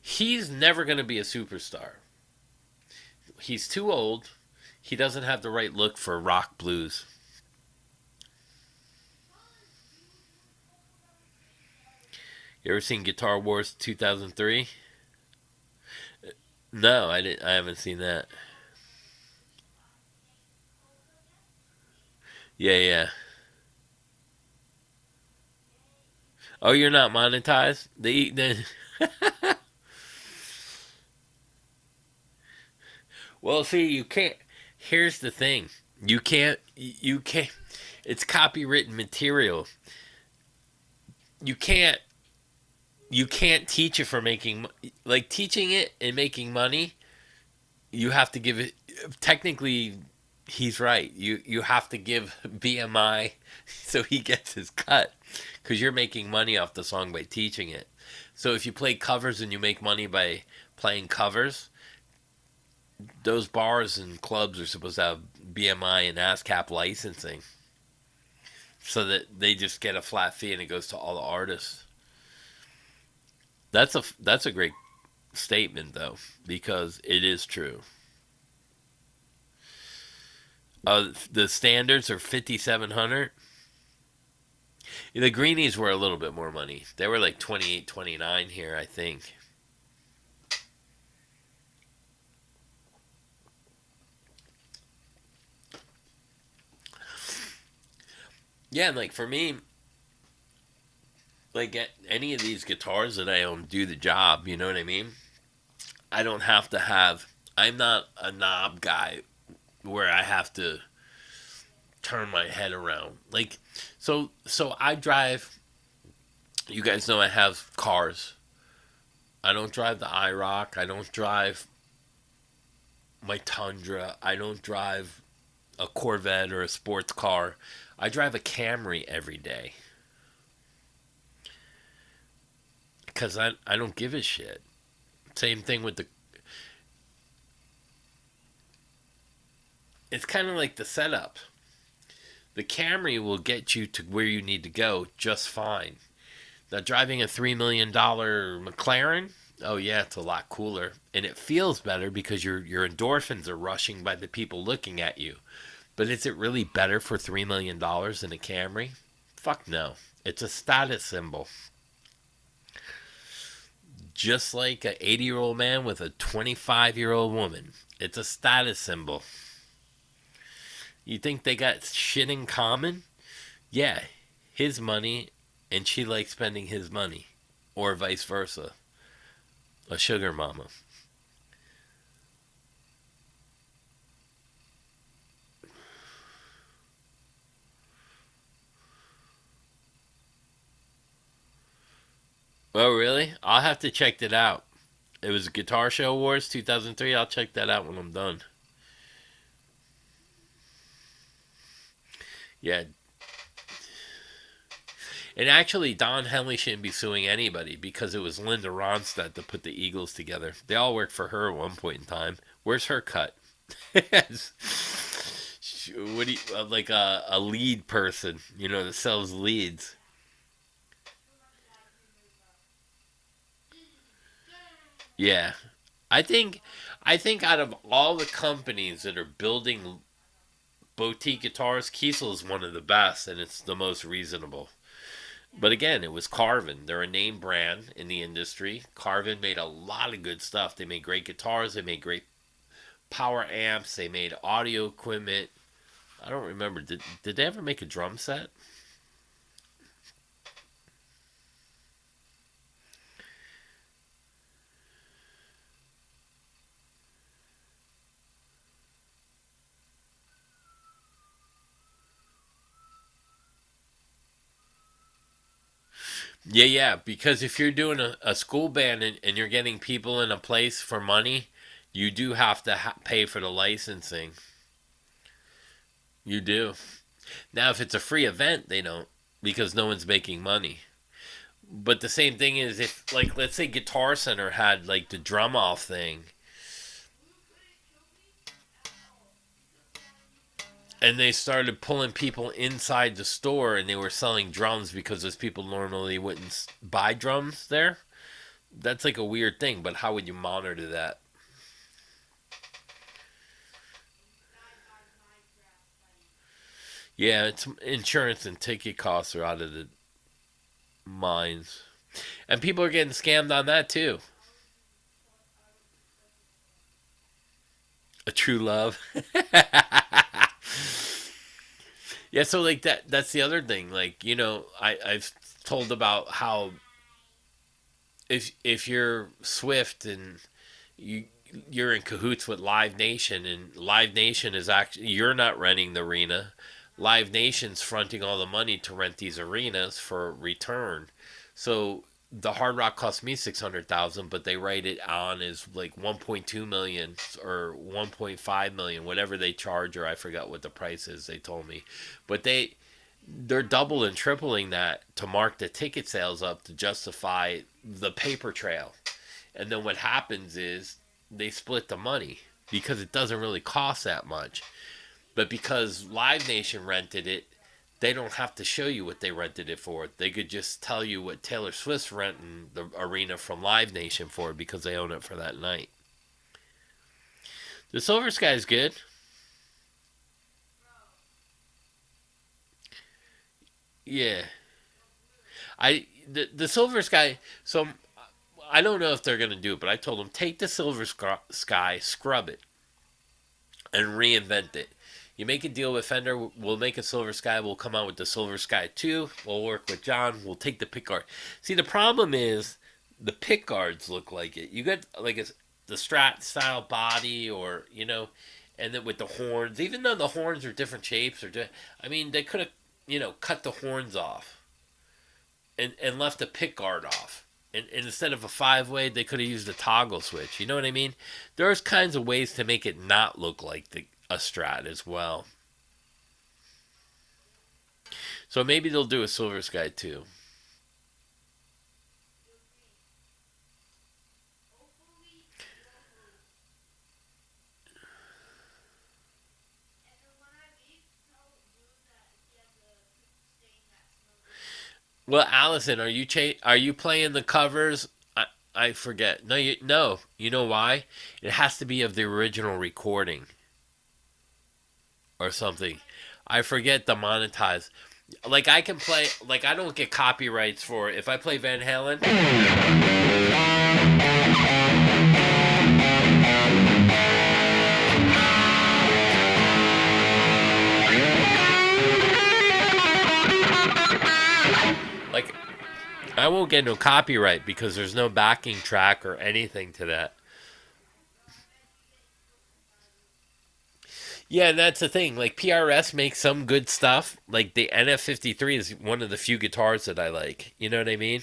he's never going to be a superstar. He's too old. He doesn't have the right look for rock blues. You ever seen Guitar Wars 2003? No, I didn't. I haven't seen that. Yeah, yeah. Oh, you're not monetized? They Well, see, you can't. Here's the thing. You can't. It's copywritten material. You can't. You can't teach it for making like teaching it and making money. You have to give it technically. He's right. You have to give BMI so he gets his cut because you're making money off the song by teaching it. So if you play covers and you make money by playing covers, those bars and clubs are supposed to have BMI and ASCAP licensing so that they just get a flat fee and it goes to all the artists. That's a great statement though because it is true. The standards are 5,700. The greenies were a little bit more money. They were like 28, 29 here, I think. Yeah, and like for me, like any of these guitars that I own do the job. You know what I mean? I don't have to have. I'm not a knob guy where I have to turn my head around. Like, so I drive. You guys know I have cars. I don't drive the IROC. I don't drive my Tundra. I don't drive a Corvette or a sports car. I drive a Camry every day because I don't give a shit. Same thing with the. It's kind of like the setup. The Camry will get you to where you need to go just fine. Now driving a $3 million McLaren, oh yeah, it's a lot cooler, and it feels better because your endorphins are rushing by the people looking at you. But is it really better for $3 million than a Camry? Fuck no. It's a status symbol. Just like an 80-year-old man with a 25-year-old woman. It's a status symbol. You think they got shit in common? Yeah, his money, and she likes spending his money. Or vice versa. A sugar mama. Oh, really? I'll have to check that out. It was Guitar Show Awards 2003. I'll check that out when I'm done. Yeah. And actually, Don Henley shouldn't be suing anybody because it was Linda Ronstadt that put the Eagles together. They all worked for her at one point in time. Where's her cut? What do you like a lead person? You know that sells leads. Yeah, I think I think out of all the companies that are building boutique guitars, Kiesel is one of the best, and it's the most reasonable. But again, it was Carvin. They're a name brand in the industry. Carvin made a lot of good stuff. They made great guitars. They made great power amps. They made audio equipment. I don't remember. Did they ever make a drum set? Yeah, yeah. Because if you're doing a school band and you're getting people in a place for money, you do have to pay for the licensing. You do. Now, if it's a free event, they don't because no one's making money. But the same thing is if, like, let's say Guitar Center had like the drum off thing, and they started pulling people inside the store, and they were selling drums because those people normally wouldn't buy drums there. That's like a weird thing. But how would you monitor that? Yeah, it's insurance and ticket costs are out of the minds, and people are getting scammed on that too. A true love. Yeah, so like that's the other thing. Like, I've told about how if you're Swift and you you're in cahoots with Live Nation, and Live Nation is actually, you're not renting the arena. Live Nation's fronting all the money to rent these arenas for return. So the Hard Rock cost me 600,000, but they write it on as like 1.2 million or 1.5 million, whatever they charge, or I forgot what the price is. They told me, but they're double and tripling that to mark the ticket sales up to justify the paper trail. And then what happens is they split the money because it doesn't really cost that much. But because Live Nation rented it, they don't have to show you what they rented it for. They could just tell you what Taylor Swift's renting the arena from Live Nation for because they own it for that night. The Silver Sky is good. Yeah. The Silver Sky. So I don't know if they're gonna do it, but I told them take the Silver Sky, scrub it, and reinvent it. You make a deal with Fender, we'll make a Silver Sky, we'll come out with the Silver Sky 2, we'll work with John, we'll take the pickguard. See, the problem is the pickguards look like it. You get like the Strat style body, or, and then with the horns, even though the horns are different shapes, I mean, they could have, cut the horns off and left the pickguard off. And instead of a 5-way, they could have used a toggle switch. You know what I mean? There's kinds of ways to make it not look like a Strat as well. So maybe they'll do a Silver Sky too. Well, Allison, are you playing the covers? I forget. No, no. You know why? It has to be of the original recording or something. I forget the monetize. Like I can play. Like I don't get copyrights for if I play Van Halen. Like I won't get no copyright because there's no backing track or anything to that. Yeah, and that's the thing. Like PRS makes some good stuff. Like the NF53 is one of the few guitars that I like. You know what I mean?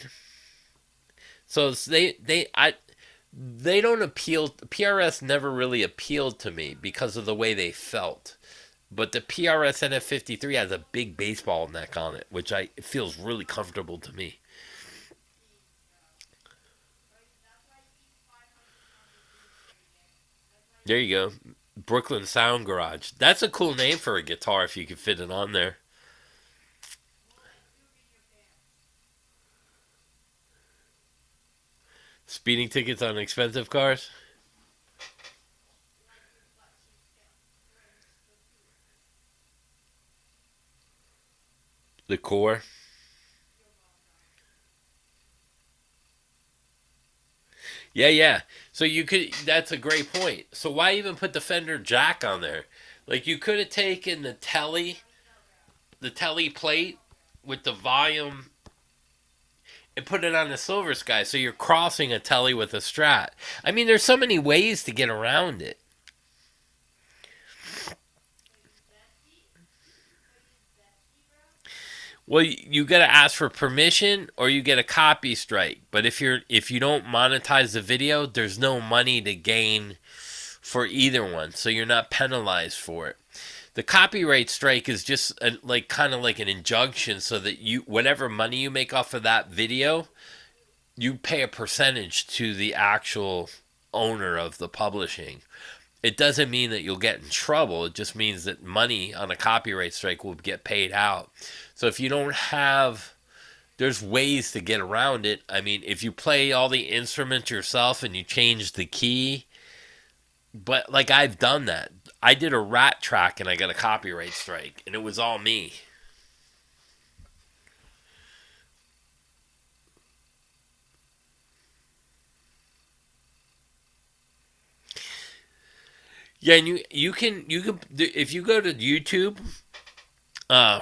So they don't appeal. PRS never really appealed to me because of the way they felt. But the PRS NF53 has a big baseball neck on it, which it feels really comfortable to me. There you go. Brooklyn Sound Garage. That's a cool name for a guitar if you could fit it on there. Speeding tickets on expensive cars. The core. Yeah, yeah. So you could. That's a great point. So why even put the Fender jack on there? Like you could have taken the telly plate with the volume, and put it on the Silver Sky. So you're crossing a telly with a Strat. I mean, there's so many ways to get around it. Well, you got to ask for permission, or you get a copy strike. But if you don't monetize the video, there's no money to gain for either one, so you're not penalized for it. The copyright strike is just like kind of like an injunction, so that you whatever money you make off of that video, you pay a percentage to the actual owner of the publishing. It doesn't mean that you'll get in trouble. It just means that money on a copyright strike will get paid out. So if you don't have, there's ways to get around it. I mean, if you play all the instruments yourself and you change the key, but like I've done that. I did a rat track and I got a copyright strike, and it was all me. Yeah, and you can if you go to YouTube,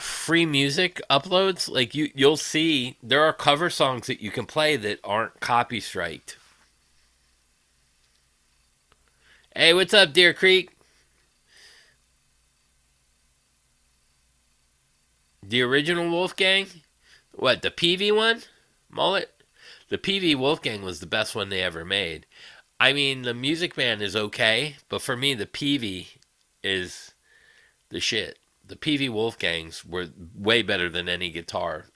free music uploads, like you'll see there are cover songs that you can play that aren't copy striked. Hey, what's up, Deer Creek? The original Wolfgang? What, the PV one? Mullet? The PV Wolfgang was the best one they ever made. I mean, the Music Man is okay, but for me, the PV is the shit. The PV Wolfgangs were way better than any guitar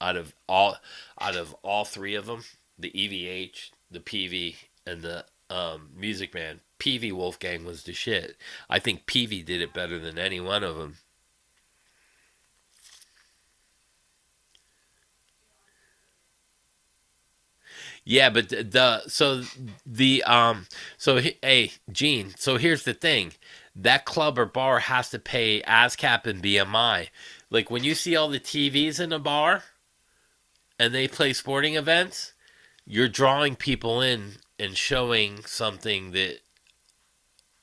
out of all three of them. The EVH, the PV, and the Music Man. PV Wolfgang was the shit. I think PV did it better than any one of them. Yeah, but hey, Gene, so here's the thing. That club or bar has to pay ASCAP and BMI. Like when you see all the TVs in a bar and they play sporting events, you're drawing people in and showing something that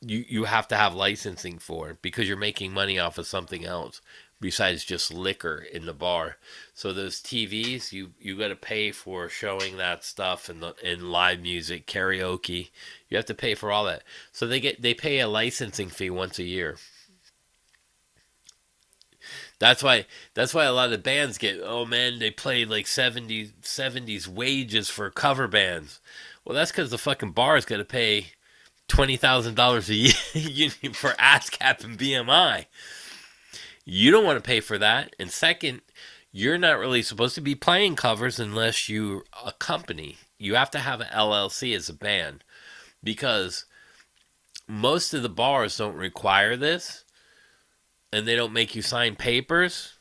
you have to have licensing for because you're making money off of something else besides just liquor in the bar. So those TVs, you got to pay for showing that stuff in live music, karaoke. You have to pay for all that. So they pay a licensing fee once a year. That's why a lot of bands get, oh man, they play like 70s wages for cover bands. Well, that's because the fucking bar's got to pay $20,000 a year for ASCAP and BMI. You don't want to pay for that. And second, you're not really supposed to be playing covers unless you're a company. You have to have an LLC as a band because most of the bars don't require this and they don't make you sign papers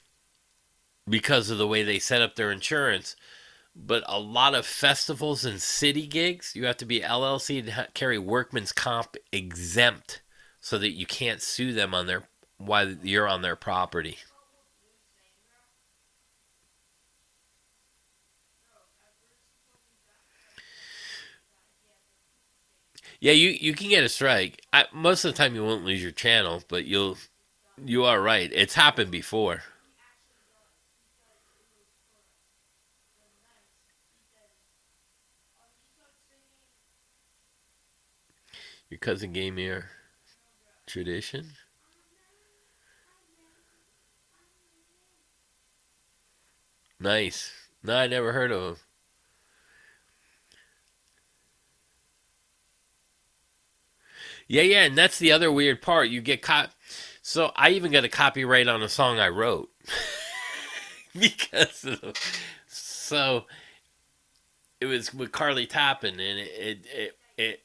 because of the way they set up their insurance. But a lot of festivals and city gigs, you have to be LLC to carry workman's comp exempt so that you can't sue them on their while you're on their property. Yeah, you can get a strike. Most of the time you won't lose your channel, but you are right. It's happened before. Your cousin gave me a tradition. Nice. No, I never heard of him. Yeah, yeah, and that's the other weird part. You get caught. So I even got a copyright on a song I wrote because of, so it was with Carly Tappin, and it.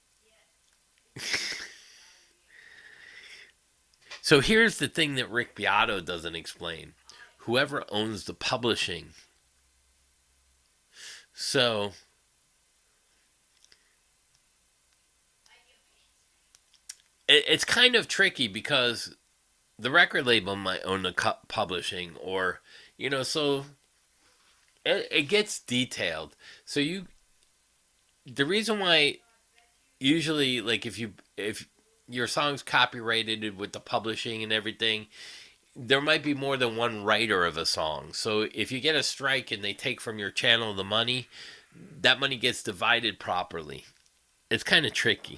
So here's the thing that Rick Beato doesn't explain. Whoever owns the publishing. So it's kind of tricky because the record label might own the publishing, or so it gets detailed. So the reason why usually like if your song's copyrighted with the publishing and everything, there might be more than one writer of a song. So if you get a strike and they take from your channel the money, that money gets divided properly. It's kind of tricky.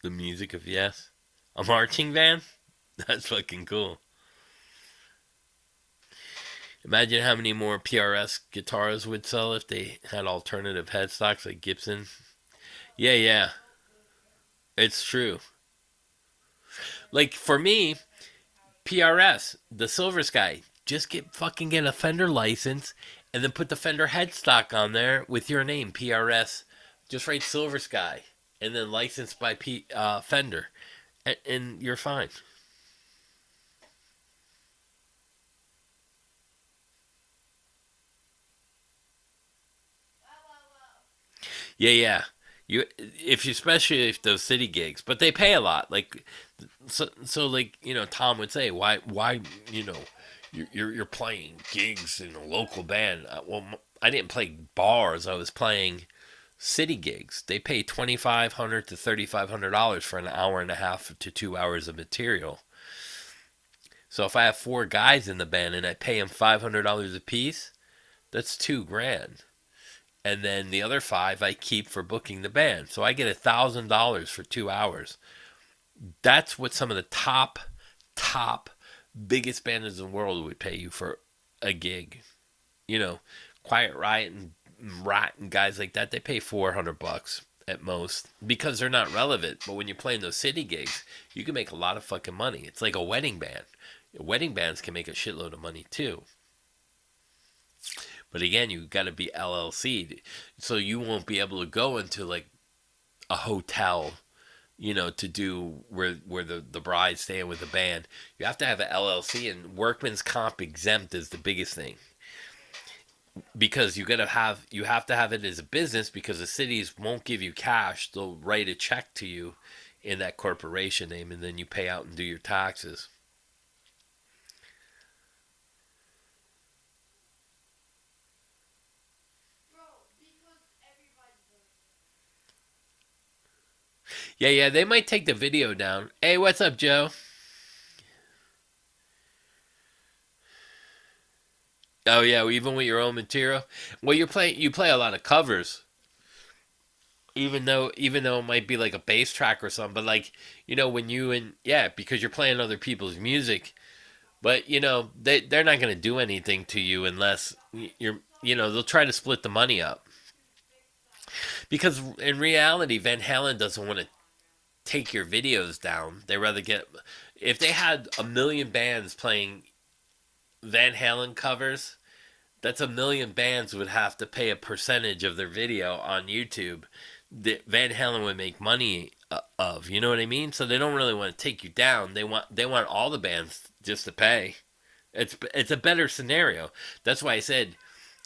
The music of Yes, a marching band. That's fucking cool. Imagine how many more PRS guitars would sell if they had alternative headstocks like Gibson. Yeah, yeah, it's true. Like for me, PRS, the Silver Sky, just get a Fender license and then put the Fender headstock on there with your name, PRS. Just write Silver Sky and then licensed by Fender, and you're fine. Yeah, yeah. You if you especially if those city gigs, but they pay a lot. Like so like Tom would say, why you know you're playing gigs in a local band. Well, I didn't play bars. I was playing city gigs. They pay $2,500 to $3,500 for an hour and a half to 2 hours of material. So if I have four guys in the band and I pay them $500 a piece, that's 2 grand. And then the other five I keep for booking the band. So I get $1,000 for 2 hours. That's what some of the top top biggest bands in the world would pay you for a gig. You know, Quiet Riot and Rat and guys like that, they pay $400 at most because they're not relevant. But when you're playing those city gigs, you can make a lot of fucking money. It's like a wedding band. Wedding bands can make a shitload of money too. But again, you got to be LLC'd, so you won't be able to go into like a hotel, to do where the bride's staying with the band. You have to have an LLC, and workman's comp exempt is the biggest thing, because you have to have it as a business, because the cities won't give you cash. They'll write a check to you in that corporation name, and then you pay out and do your taxes. Yeah, they might take the video down. Hey, what's up, Joe? Oh yeah, even with your own material. Well, you play a lot of covers, even though it might be like a bass track or something. But like, when you and yeah, because you're playing other people's music. But they're not gonna do anything to you unless they'll try to split the money up. Because in reality, Van Halen doesn't want to take your videos down. They rather get, if they had a million bands playing Van Halen covers, that's a million bands would have to pay a percentage of their video on YouTube that Van Halen would make money of. You know what I mean? So they don't really want to take you down. They want all the bands just to pay. It's a better scenario. That's why I said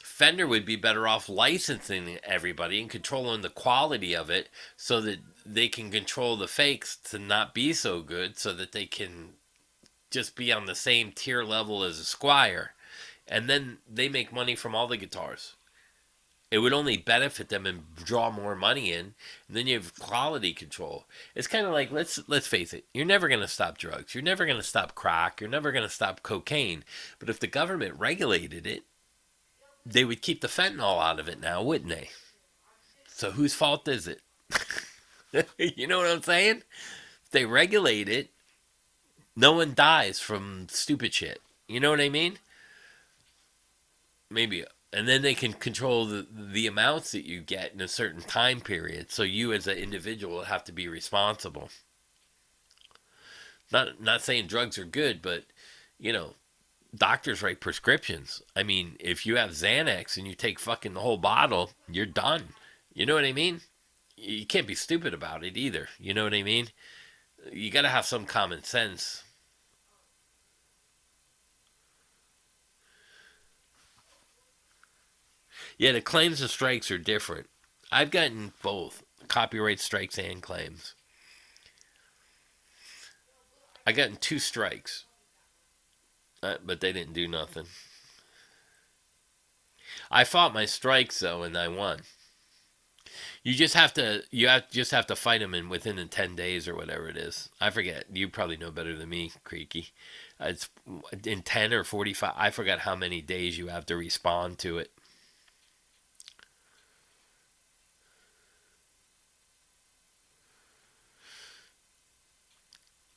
Fender would be better off licensing everybody and controlling the quality of it, so that they can control the fakes to not be so good, so that they can just be on the same tier level as a Squire. And then they make money from all the guitars. It would only benefit them and draw more money in. And then you have quality control. It's kind of like, let's face it, you're never going to stop drugs. You're never going to stop crack. You're never going to stop cocaine. But if the government regulated it, they would keep the fentanyl out of it now, wouldn't they? So whose fault is it? You know what I'm saying? If they regulate it, no one dies from stupid shit. You know what I mean? Maybe. And then they can control the amounts that you get in a certain time period. So you as an individual have to be responsible. Not saying drugs are good, but doctors write prescriptions. I mean, if you have Xanax and you take fucking the whole bottle, you're done. You know what I mean? You can't be stupid about it either. You know what I mean? You got to have some common sense. Yeah, the claims and strikes are different. I've gotten both copyright strikes and claims. I gotten two strikes, but they didn't do nothing. I fought my strikes though, and I won. Just have to fight them in within the 10 days or whatever it is. I forget. You probably know better than me, Creaky. It's in 10 or 45. I forgot how many days you have to respond to it.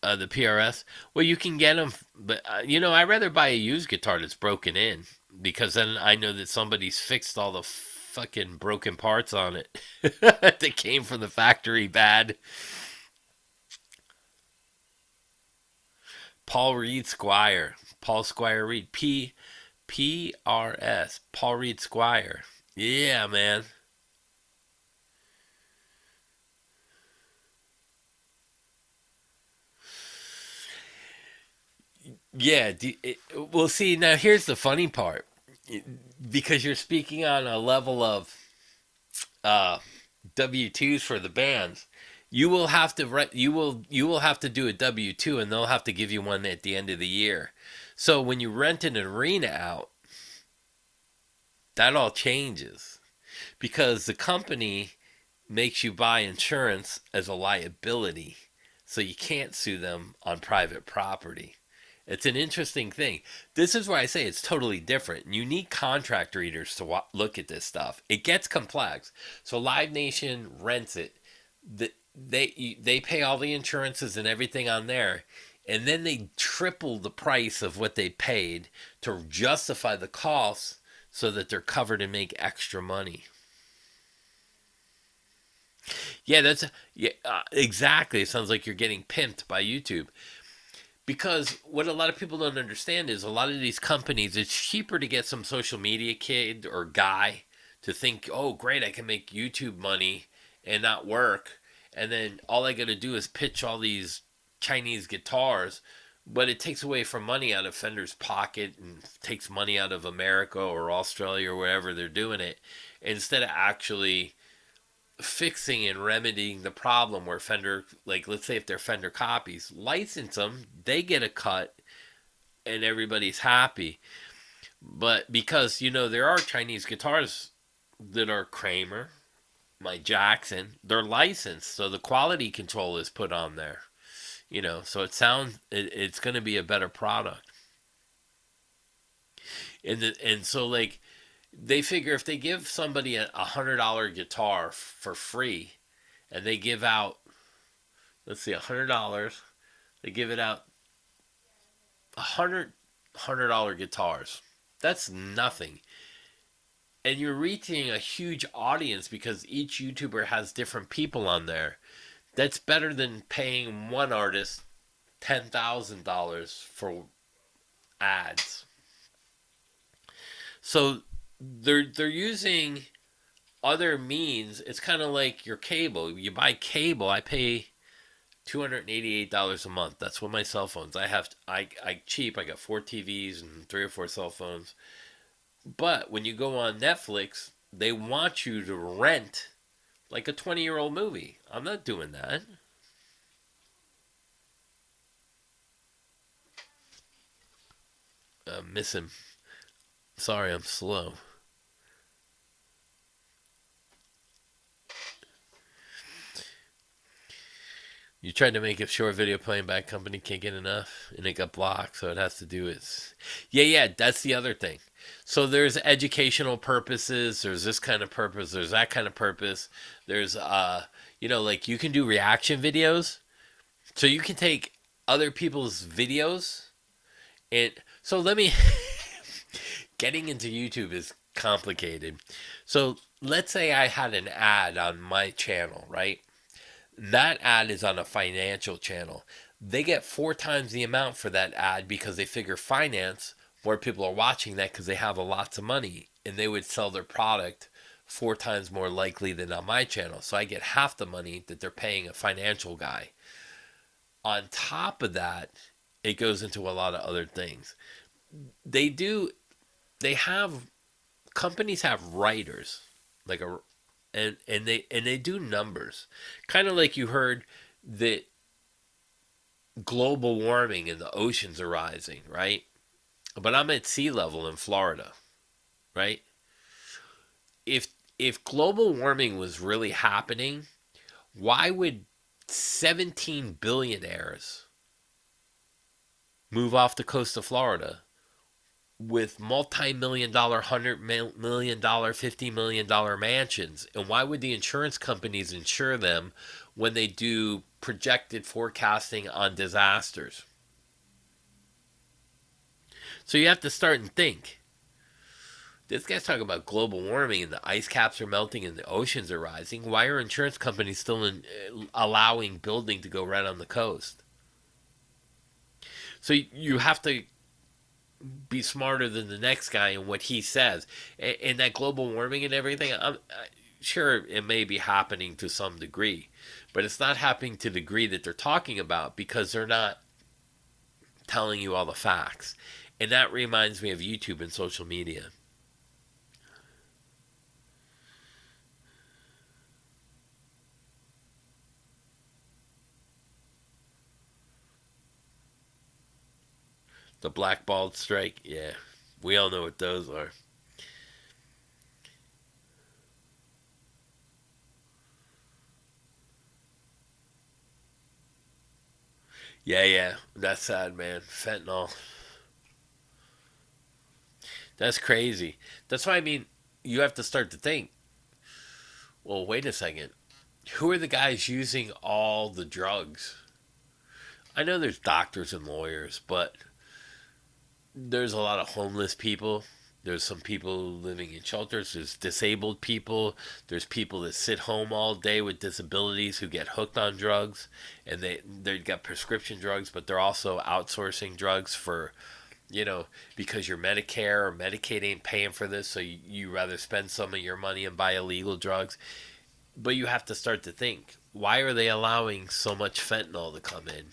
The PRS. Well, you can get them, but I'd rather buy a used guitar that's broken in, because then I know that somebody's fixed all the fucking broken parts on it that came from the factory bad. Paul Reed Squire. Paul Squire Reed. PRS. Paul Reed Squire. Yeah, man. Yeah. Well, see, now here's the funny part. Because you're speaking on a level of uh, W-2s for the bands, you will have to do a W-2, and they'll have to give you one at the end of the year. So when you rent an arena out, that all changes, because the company makes you buy insurance as a liability, so you can't sue them on private property. It's an interesting thing. This is where I say it's totally different. You need contract readers to look at this stuff. It gets complex. So Live Nation rents it. They pay all the insurances and everything on there, and then they triple the price of what they paid to justify the costs so that they're covered and make extra money. Yeah, that's yeah, exactly. It sounds like you're getting pimped by YouTube. Because what a lot of people don't understand is a lot of these companies, it's cheaper to get some social media kid or guy to think, oh, great, I can make YouTube money and not work. And then all I got to do is pitch all these Chinese guitars. But it takes away from money out of Fender's pocket and takes money out of America or Australia or wherever they're doing it, instead of actually fixing and remedying the problem where Fender, like let's say if they're Fender copies, license them, they get a cut and everybody's happy. But because, there are Chinese guitars that are Kramer, my Jackson, they're licensed, so the quality control is put on there. So it's going to be a better product. And so like they figure if they give somebody a $100 guitar for free, and they give out, let's see, $100, they give it out $100 guitars. That's nothing, and you're reaching a huge audience because each YouTuber has different people on there. That's better than paying one artist $10,000 for ads. So they're using other means. It's kind of like your cable. You buy cable. I pay $288 a month. That's what my cell phones. I cheap. I got 4 TVs and 3 or 4 cell phones. But when you go on Netflix, they want you to rent like a 20-year-old movie. I'm not doing that. Miss him. Sorry, I'm slow. You tried to make a short video playing back company can't get enough, and it got blocked, so it has to do it. Yeah, that's the other thing. So there's educational purposes, there's this kind of purpose, there's that kind of purpose. There's like you can do reaction videos. So you can take other people's videos and so let me getting into YouTube is complicated. So let's say I had an ad on my channel, right? That ad is on a financial channel. They get 4 times the amount for that ad because they figure finance, more people are watching that because they have a lots of money and they would sell their product 4 times more likely than on my channel. So I get half the money that they're paying a financial guy. On top of that, it goes into a lot of other things. They have companies have writers like a and they do numbers, kind of like you heard that global warming and the oceans are rising, right? But I'm at sea level in Florida, right? If global warming was really happening, why would 17 billionaires move off the coast of Florida with multi-million dollar, $100 million, $50 million mansions? And why would the insurance companies insure them when they do projected forecasting on disasters? So you have to start and think. This guy's talking about global warming and the ice caps are melting and the oceans are rising. Why are insurance companies still allowing building to go right on the coast? So you have to be smarter than the next guy in what he says. And that global warming and everything, I'm sure it may be happening to some degree, but it's not happening to the degree that they're talking about because they're not telling you all the facts. And that reminds me of YouTube and social media. The blackballed strike, yeah. We all know what those are. Yeah. That's sad, man. Fentanyl. That's crazy. That's why I mean, you have to start to think, well, wait a second. Who are the guys using all the drugs? I know there's doctors and lawyers, but there's a lot of homeless people. There's some people living in shelters. There's disabled people. There's people that sit home all day with disabilities who get hooked on drugs, and they got prescription drugs, but they're also outsourcing drugs for, because your Medicare or Medicaid ain't paying for this, so you rather spend some of your money and buy illegal drugs. But you have to start to think, why are they allowing so much fentanyl to come in?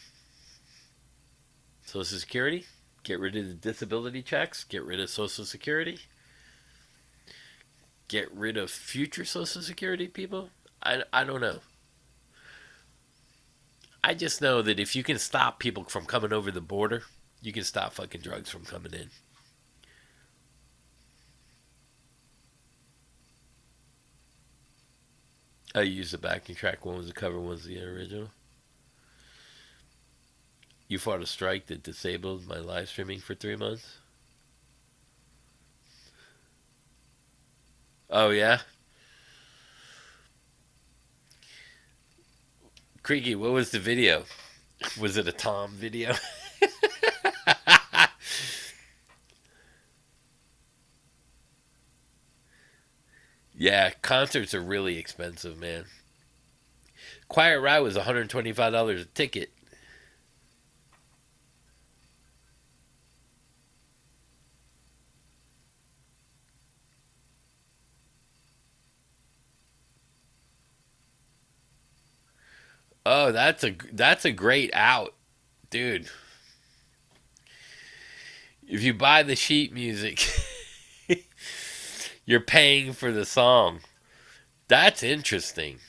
Social Security? Get rid of the disability checks? Get rid of Social Security? Get rid of future Social Security people? I don't know. I just know that if you can stop people from coming over the border, you can stop fucking drugs from coming in. I used the backing track. One was the cover, one was the original. You fought a strike that disabled my live streaming for 3 months? Oh, yeah? Creaky, what was the video? Was it a Tom video? Yeah, concerts are really expensive, man. Quiet Riot was $125 a ticket. Oh, that's a great out, dude. If you buy the sheet music, you're paying for the song. That's interesting.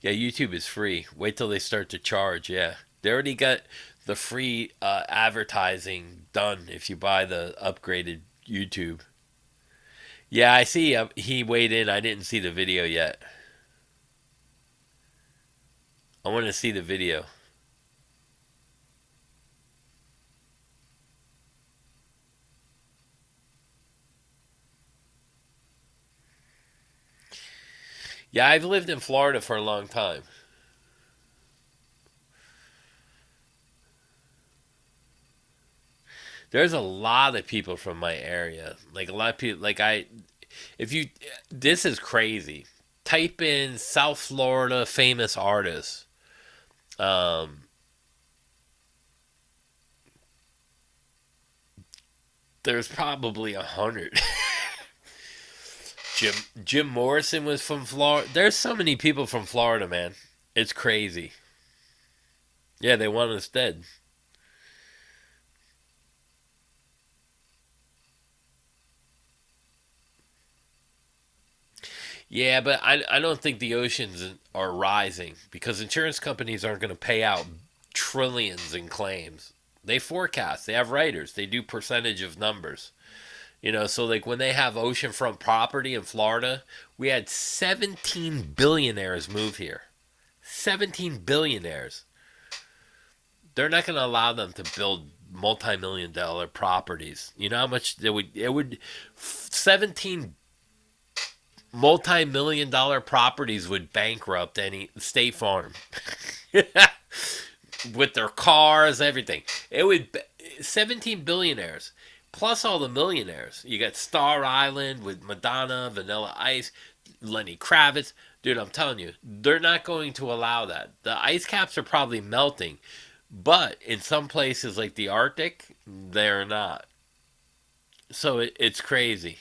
Yeah, YouTube is free. Wait till they start to charge. Yeah, they already got the free advertising done if you buy the upgraded YouTube. Yeah, I see. He weighed in. I didn't see the video yet. I want to see the video. Yeah, I've lived in Florida for a long time. There's a lot of people from my area. Like a lot of people. If you, this is crazy. Type in South Florida famous artists. Um, there's probably 100. Jim Morrison was from Florida. There's so many people from Florida, man. It's crazy. Yeah, they want us dead. Yeah, but I don't think the oceans are rising because insurance companies aren't going to pay out trillions in claims. They forecast. They have writers. They do percentage of numbers. So like when they have oceanfront property in Florida, we had 17 billionaires move here. 17 billionaires. They're not going to allow them to build multi-million dollar properties. You know how much it would 17 multi-million dollar properties would bankrupt any State Farm with their cars, everything. It would 17 billionaires plus all the millionaires. You got Star Island with Madonna, Vanilla Ice, Lenny Kravitz. Dude, I'm telling you, they're not going to allow that. The ice caps are probably melting, but in some places like the Arctic, they're not. So it's crazy.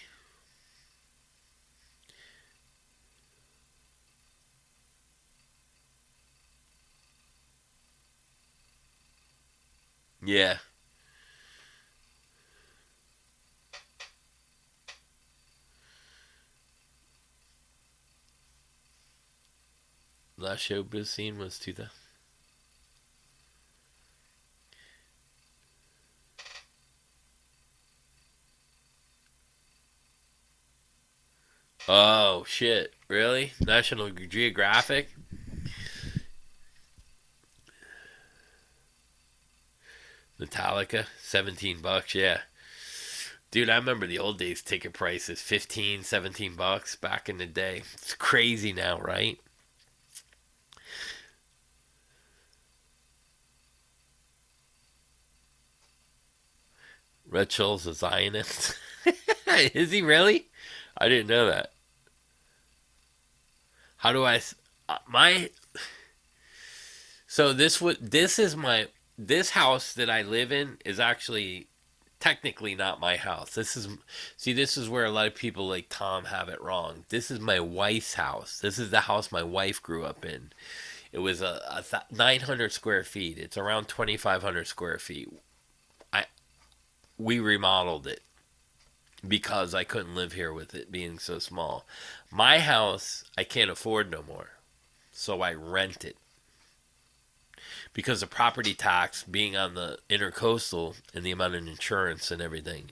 Yeah. Last showbiz scene was 2000. Oh shit! Really? National Geographic? Metallica? $17. Yeah, dude. I remember the old days. Ticket prices 15, $17 back in the day. It's crazy now, right? Rachel's a Zionist. Is he really? I didn't know that. How do I? My so this is my this house that I live in is actually technically not my house. This is where a lot of people like Tom have it wrong. This is my wife's house. This is the house my wife grew up in. It was 900 square feet. It's around 2,500 square feet. I We remodeled it because I couldn't live here with it being so small. My house I can't afford no more, so I rent it because the property tax being on the intercoastal and the amount of insurance and everything.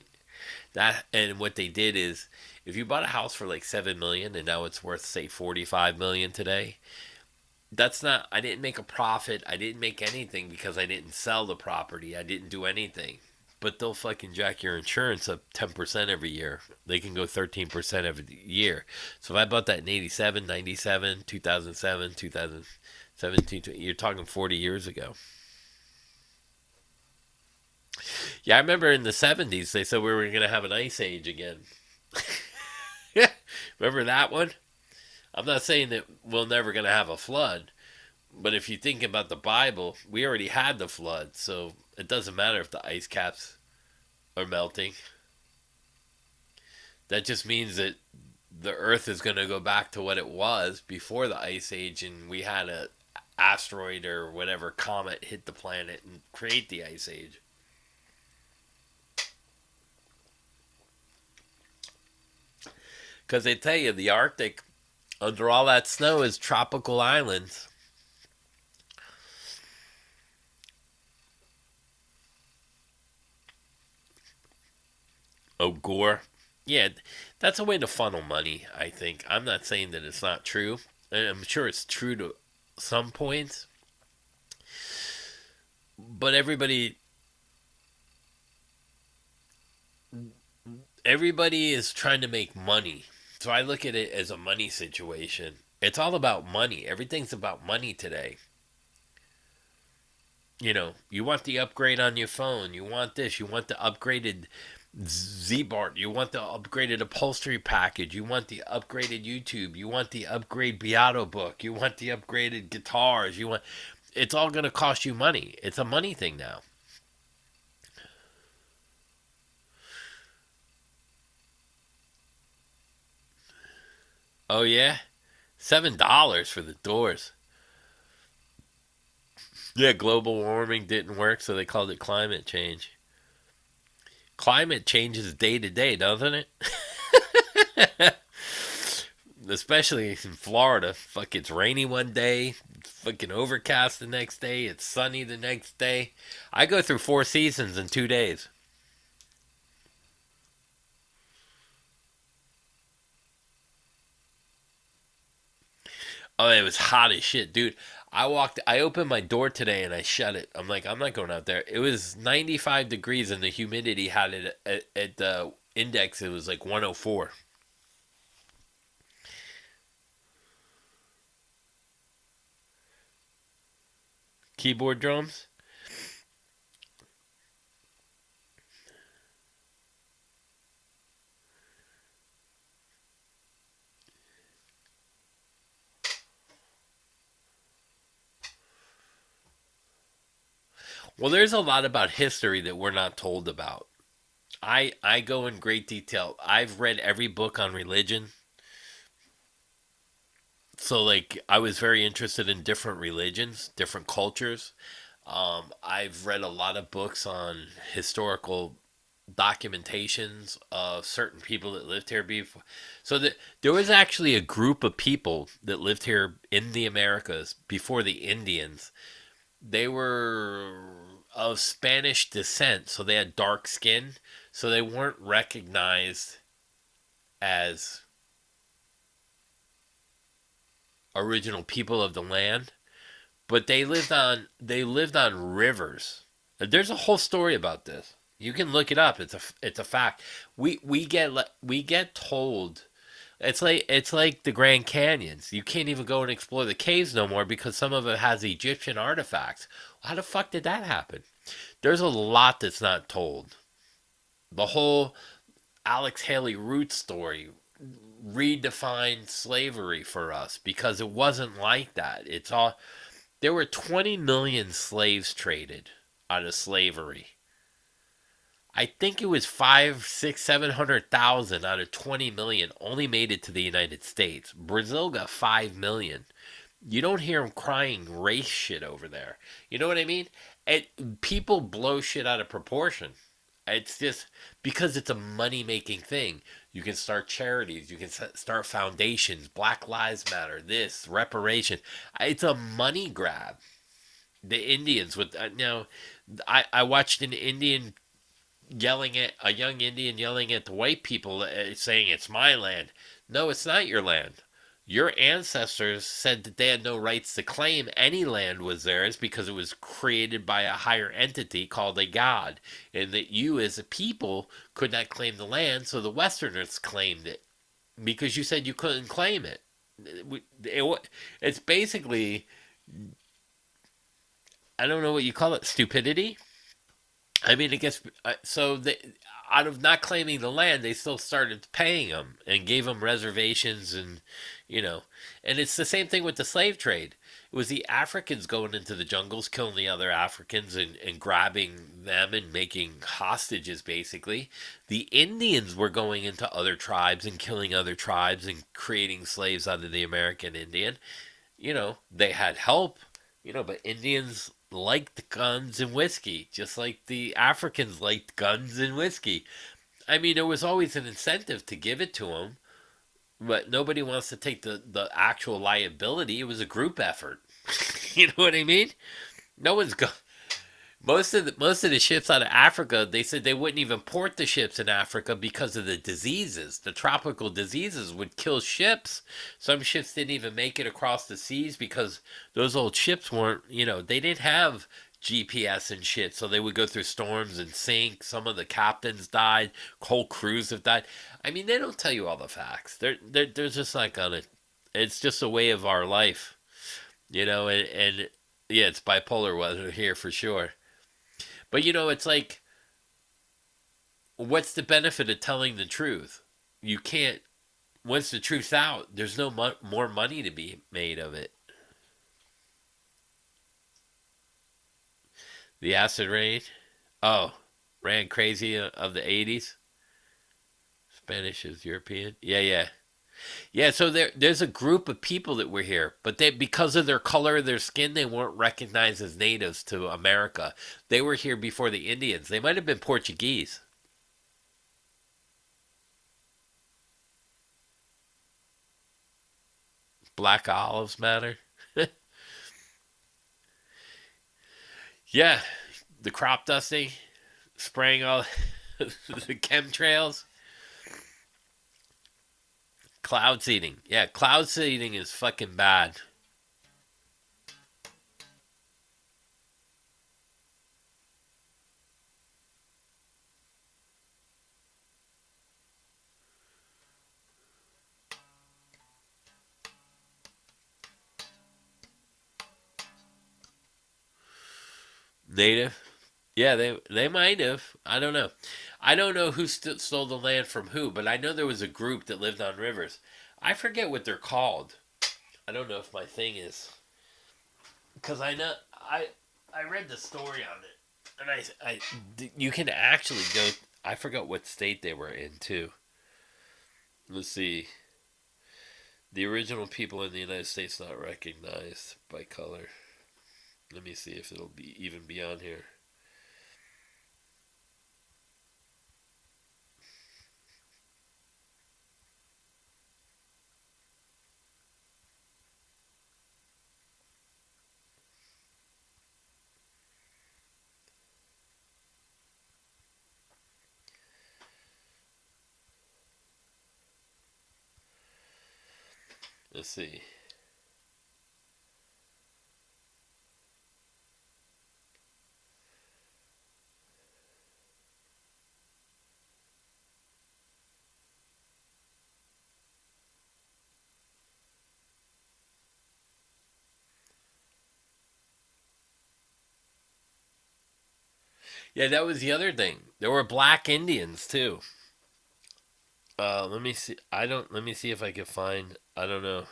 That and what they did is if you bought a house for like 7 million and now it's worth say 45 million today, that's not I didn't make a profit. I didn't make anything because I didn't sell the property. I didn't do anything. But they'll fucking jack your insurance up 10% every year. They can go 13% every year. So if I bought that in 87, 97, 2007, 2017, you're talking 40 years ago. Yeah, I remember in the 70s they said we were going to have an ice age again. Remember that one? I'm not saying that we're never going to have a flood, but if you think about the Bible, we already had the flood, so it doesn't matter if the ice caps are melting. That just means that the Earth is going to go back to what it was before the ice age, and we had a asteroid or whatever comet hit the planet and create the ice age. Because they tell you the Arctic, under all that snow, is tropical islands. Oh, Gore. Yeah, that's a way to funnel money, I think. I'm not saying that it's not true. And I'm sure it's true to some points. But everybody is trying to make money. So I look at it as a money situation. It's all about money. Everything's about money today. You want the upgrade on your phone. You want this. You want the upgraded Z-Bart. You want the upgraded upholstery package. You want the upgraded YouTube. You want the upgrade Beato book. You want the upgraded guitars. It's all going to cost you money. It's a money thing now. Oh yeah, $7 for the doors. Yeah, global warming didn't work, so they called it climate change. Climate changes day to day, doesn't it? Especially in Florida. Fuck, it's rainy one day, fucking overcast the next day, it's sunny the next day. I go through 4 seasons in 2 days. Oh, it was hot as shit, dude. I opened my door today and I shut it. I'm like, I'm not going out there. It was 95 degrees and the humidity had it at the index. It was like 104. Keyboard drums? Well, there's a lot about history that we're not told about. I go in great detail. I've read every book on religion. So like I was very interested in different religions, different cultures. I've read a lot of books on historical documentations of certain people that lived here before. So that there was actually a group of people that lived here in the Americas before the Indians. They were of Spanish descent, so they had dark skin, so they weren't recognized as original people of the land, but they lived on rivers. There's a whole story about this. You can look it up. It's a fact. We get told it's like the Grand Canyons. You can't even go and explore the caves no more because some of it has Egyptian artifacts. How the fuck did that happen? There's a lot that's not told. The whole Alex Haley Root story redefined slavery for us because it wasn't like that. It's all there were 20 million slaves traded out of slavery. I think it was five, six, 700,000 out of 20 million only made it to the United States. Brazil got 5 million. You don't hear them crying race shit over there. You know what I mean? People blow shit out of proportion. It's just because it's a money making thing. You can start charities, you can start foundations, Black Lives Matter, this, reparation. It's a money grab. The Indians with now, I watched an Indian yelling at a young Indian yelling at the white people, saying it's my land. No, it's not your land. Your ancestors said that they had no rights to claim any land was theirs because it was created by a higher entity called a god, and that you as a people could not claim the land, so the Westerners claimed it because you said you couldn't claim it. It's basically, I don't know what you call it, stupidity. I mean, I guess so. Out of not claiming the land, they still started paying them and gave them reservations, and you know, and it's the same thing with the slave trade. It was the Africans going into the jungles, killing the other Africans, and grabbing them and making hostages. Basically, the Indians were going into other tribes and killing other tribes and creating slaves out of the American Indian. They had help, but Indians liked guns and whiskey, just like the Africans liked guns and whiskey. I mean, there was always an incentive to give it to them, but nobody wants to take the actual liability. It was a group effort. You know what I mean? No one's go. Most of the ships out of Africa, they said they wouldn't even port the ships in Africa because of the diseases. The tropical diseases would kill ships. Some ships didn't even make it across the seas because those old ships weren't, they didn't have GPS and shit, so they would go through storms and sink. Some of the captains died. Whole crews have died. I mean, they don't tell you all the facts. They're just not gonna. It's just a way of our life, and yeah, it's bipolar weather here for sure. But it's like, what's the benefit of telling the truth? You can't. Once the truth's out, there's no more money to be made of it. The acid rain. Oh, ran crazy of the '80s. Spanish is European. Yeah, yeah, yeah. So there's a group of people that were here, but they because of their color of their skin, they weren't recognized as natives to America. They were here before the Indians. They might have been Portuguese. Black olives matter. Yeah, the crop dusting, spraying all the chemtrails, cloud seeding. Yeah, cloud seeding is fucking bad. Native. Yeah, they might have. I don't know. I don't know who stole the land from who, but I know there was a group that lived on rivers. I forget what they're called. I don't know if my thing is because I read the story on it, and you can actually go. I forgot what state they were in too. Let's see. The original people in the United States not recognized by color. Let me see if it'll be on here. Let's see. Yeah, that was the other thing. There were black Indians too. Let me see. I don't. Let me see if I can find. I don't know.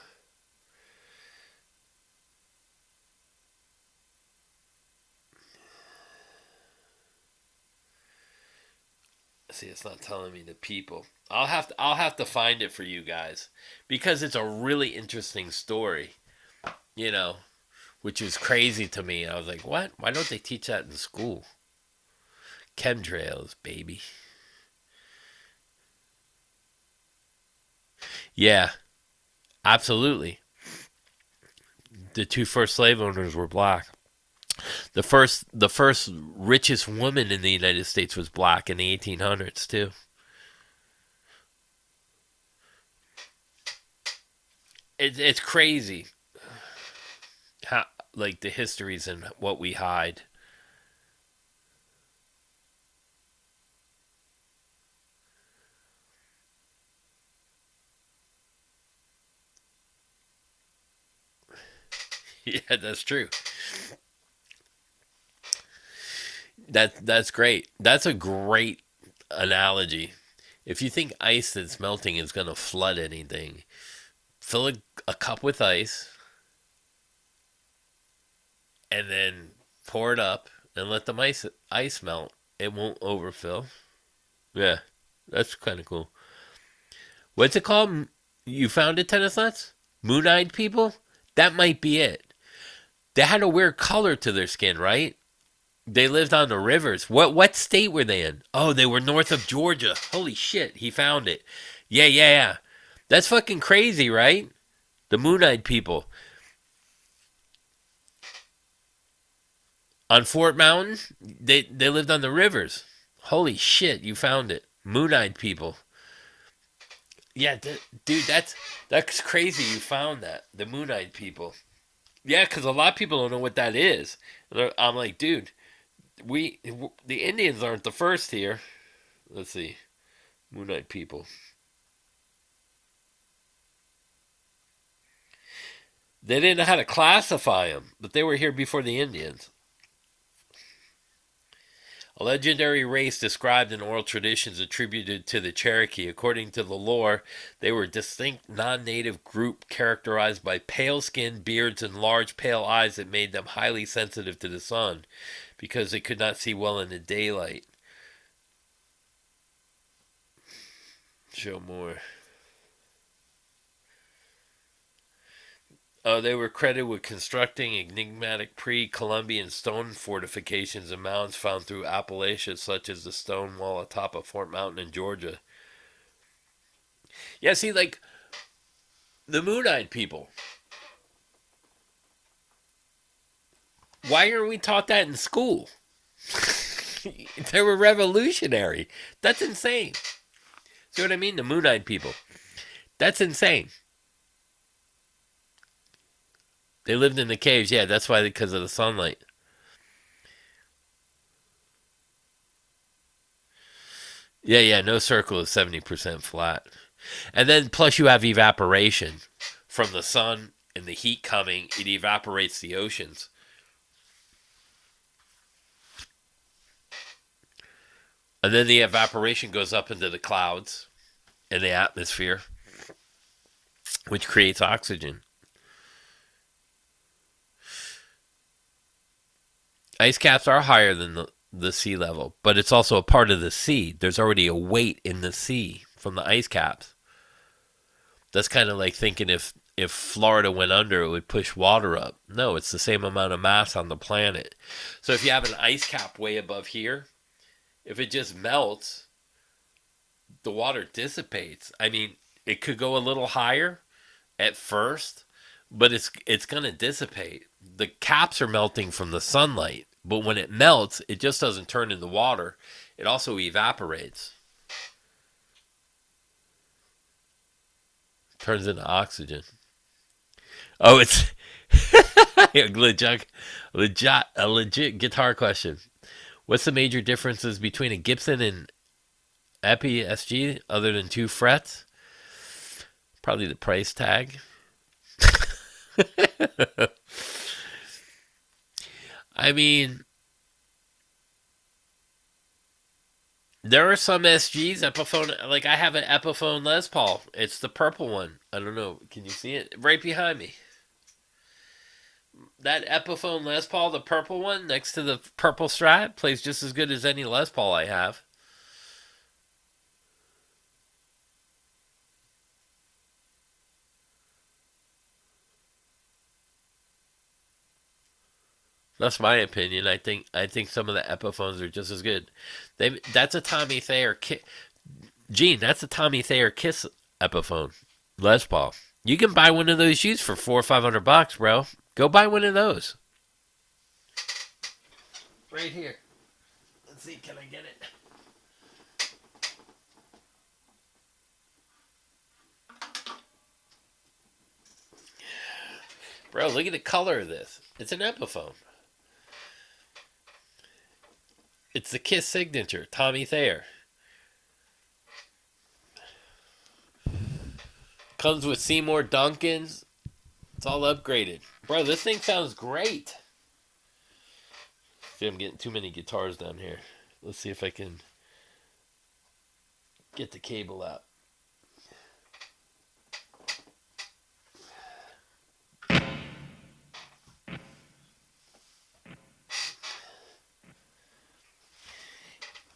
See, it's not telling me the people. I'll have to find it for you guys because it's a really interesting story. You know, which was crazy to me. I was like, what? Why don't they teach that in school? Chemtrails, baby. Yeah, absolutely. The two first slave owners were black. The first richest woman in the United States was black in the 1800s too. It's crazy how like the histories and what we hide. Yeah, that's true. That's great. That's a great analogy. If you think ice that's melting is going to flood anything, fill a cup with ice and then pour it up and let the ice melt. It won't overfill. Yeah, that's kind of cool. What's it called? You found it, tennis nuts? Moon-eyed people? That might be it. They had a weird color to their skin, right? They lived on the rivers. What state were they in? Oh, they were north of Georgia. Holy shit, he found it. Yeah, yeah, yeah. That's fucking crazy, right? The moon-eyed people on Fort Mountain. They lived on the rivers. Holy shit, you found it. Moon-eyed people. Yeah, dude, that's crazy. You found that the moon-eyed people. Yeah, because a lot of people don't know what that is. I'm like, dude, we the Indians aren't the first here. Let's see, moon-eyed people. They didn't know how to classify them, but they were here before the Indians. A legendary race described in oral traditions attributed to the Cherokee. According to the lore, they were a distinct non native group characterized by pale skin, beards, and large pale eyes that made them highly sensitive to the sun because they could not see well in the daylight. Show more. They were credited with constructing enigmatic pre-Columbian stone fortifications and mounds found through Appalachia, such as the stone wall atop of Fort Mountain in Georgia. Yeah, see, like the Moon-eyed people. Why aren't we taught that in school? They were revolutionary. That's insane. See what I mean? The Moon-eyed people. That's insane. They lived in the caves. Yeah, that's why, because of the sunlight. Yeah, yeah, no circle is 70% flat. And then plus you have evaporation from the sun and the heat coming, it evaporates the oceans. And then the evaporation goes up into the clouds and the atmosphere, which creates oxygen. Ice caps are higher than the sea level, but it's also a part of the sea. There's already a weight in the sea from the ice caps. That's kind of like thinking if Florida went under, it would push water up. No, it's the same amount of mass on the planet. So if you have an ice cap way above here, if it just melts, the water dissipates. I mean, it could go a little higher at first, but it's going to dissipate. The caps are melting from the sunlight, but when it melts, it just doesn't turn into water. It also evaporates. Turns into oxygen. Oh, it's a legit guitar question. What's the major differences between a Gibson and Epi SG other than two frets? Probably the price tag. I mean, There are some SGs, Epiphone. Like I have an Epiphone Les Paul. It's the purple one. I don't know. Can you see it? Right behind me. That Epiphone Les Paul, the purple one next to the purple Strat, plays just as good as any Les Paul I have. That's my opinion. I think some of the Epiphones are just as good. That's a Tommy Thayer Gene. That's a Tommy Thayer Kiss Epiphone Les Paul. You can buy one of those used for $400 or $500, bro. Go buy one of those. Right here. Let's see. Can I get it? Bro, look at the color of this. It's an Epiphone. It's the Kiss signature, Tommy Thayer. Comes with Seymour Duncans. It's all upgraded. Bro, this thing sounds great. See, I'm getting too many guitars down here. Let's see if I can get the cable out.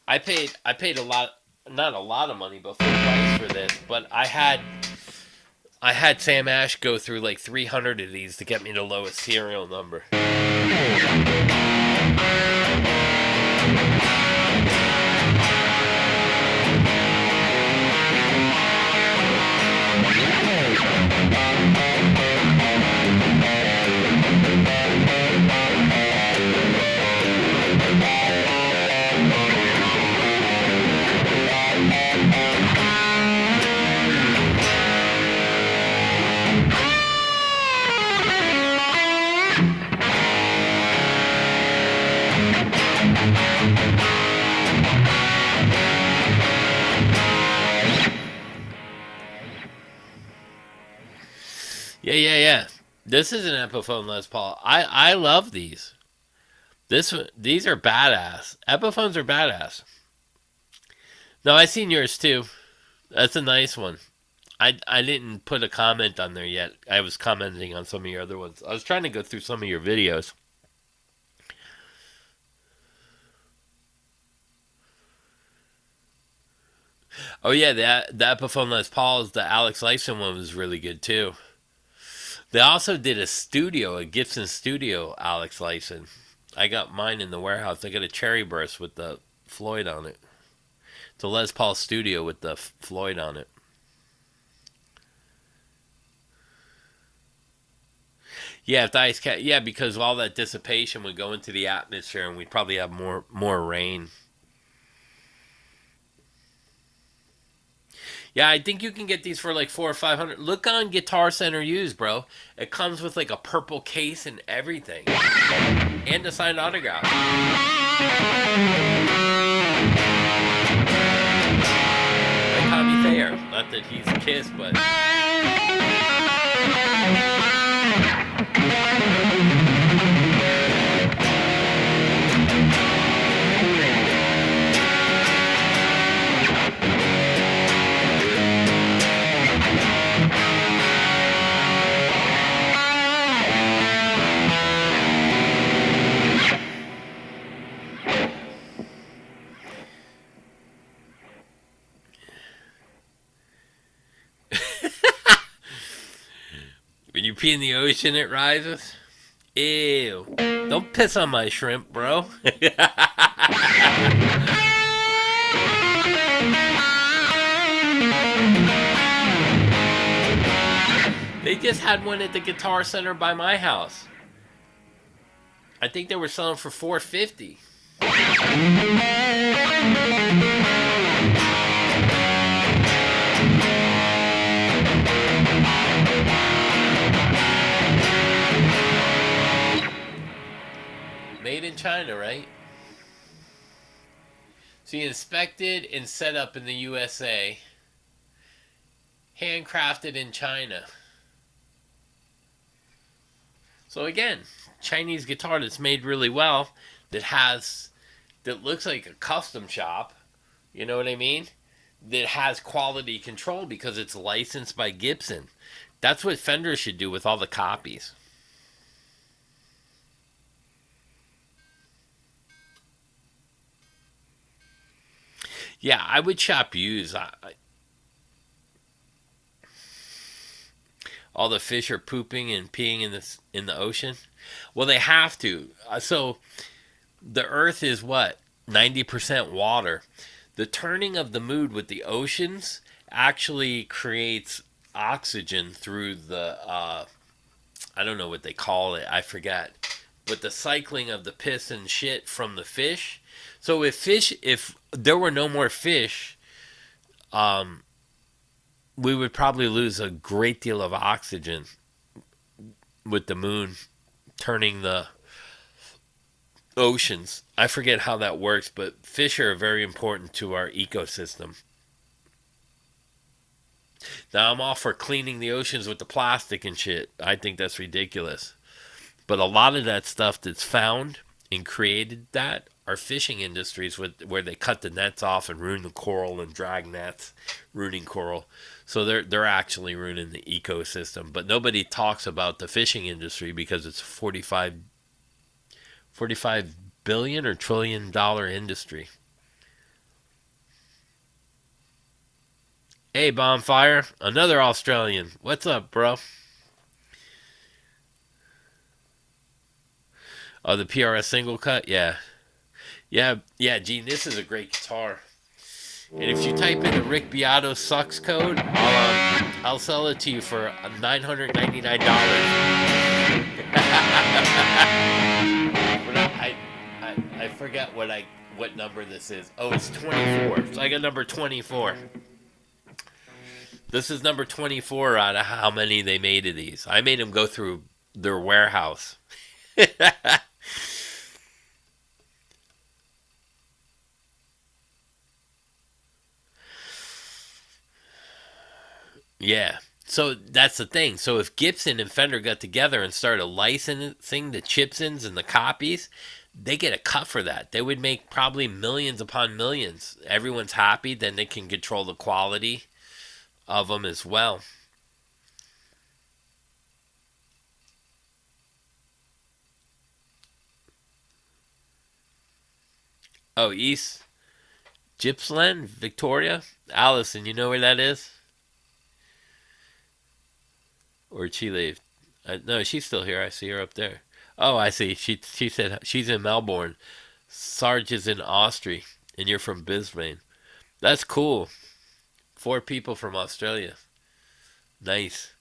I paid a lot, not a lot of money, but full price for this. But I had Sam Ash go through like 300 of these to get me the lowest serial number. Yeah. This is an Epiphone Les Paul. I love these. These are badass. Epiphones are badass. No, I seen yours too. That's a nice one. I didn't put a comment on there yet. I was commenting on some of your other ones. I was trying to go through some of your videos. Oh yeah, the Epiphone Les Pauls, the Alex Lifeson one was really good too. They also did a Gibson Studio Alex Lifeson. I got mine in the warehouse. I got a Cherry Burst with the Floyd on it. It's a Les Paul Studio with the Floyd on it. Yeah, if the ice cat. Yeah, because all that dissipation would go into the atmosphere, and we'd probably have more rain. Yeah, I think you can get these for like 400 or 500. Look on Guitar Center used, bro. It comes with like a purple case and everything, and a signed autograph. Like Tommy Thayer. Not that he's a Kiss, but. When you pee in the ocean, it rises. Ew. Don't piss on my shrimp, bro. They just had one at the Guitar Center by my house. I think they were selling for $450. Made in China, right? So you inspected and set up in the USA. Handcrafted in China. So again, Chinese guitar that's made really well, that looks like a custom shop, You know what I mean? That has quality control because it's licensed by Gibson. That's what Fender should do with all the copies. Yeah, I would shop used. All the fish are pooping and peeing in the ocean. Well, they have to. So the Earth is what 90% water. The turning of the mood with the oceans actually creates oxygen through the I don't know what they call it. I forget. But the cycling of the piss and shit from the fish. So if there were no more fish, um, we would probably lose a great deal of oxygen with the moon turning the oceans. I forget how that works, but fish are very important to our ecosystem. Now I'm all for cleaning the oceans with the plastic and shit. I think that's ridiculous. But a lot of that stuff that's found and created that are fishing industries where they cut the nets off and ruin the coral and drag nets, ruining coral. So they're actually ruining the ecosystem. But nobody talks about the fishing industry because it's a 45 billion or trillion-dollar industry. Hey, Bonfire, another Australian. What's up, bro? Oh, the PRS single cut? Yeah. Yeah, Gene, this is a great guitar. And if you type in the Rick Beato sucks code, I'll sell it to you for $999. But I forget what number this is. Oh, it's 24. So I got number 24. This is number 24 out of how many they made of these. I made them go through their warehouse. Yeah. So that's the thing. So if Gibson and Fender got together and started licensing the chipsins and the copies, they get a cut for that. They would make probably millions upon millions. Everyone's happy, then they can control the quality of them as well. Oh, East Gippsland, Victoria, Allison. You know where that is? Or she leave? No, she's still here. I see her up there. Oh, I see. She said she's in Melbourne. Sarge is in Austria, and you're from Brisbane. That's cool. 4 people from Australia. Nice.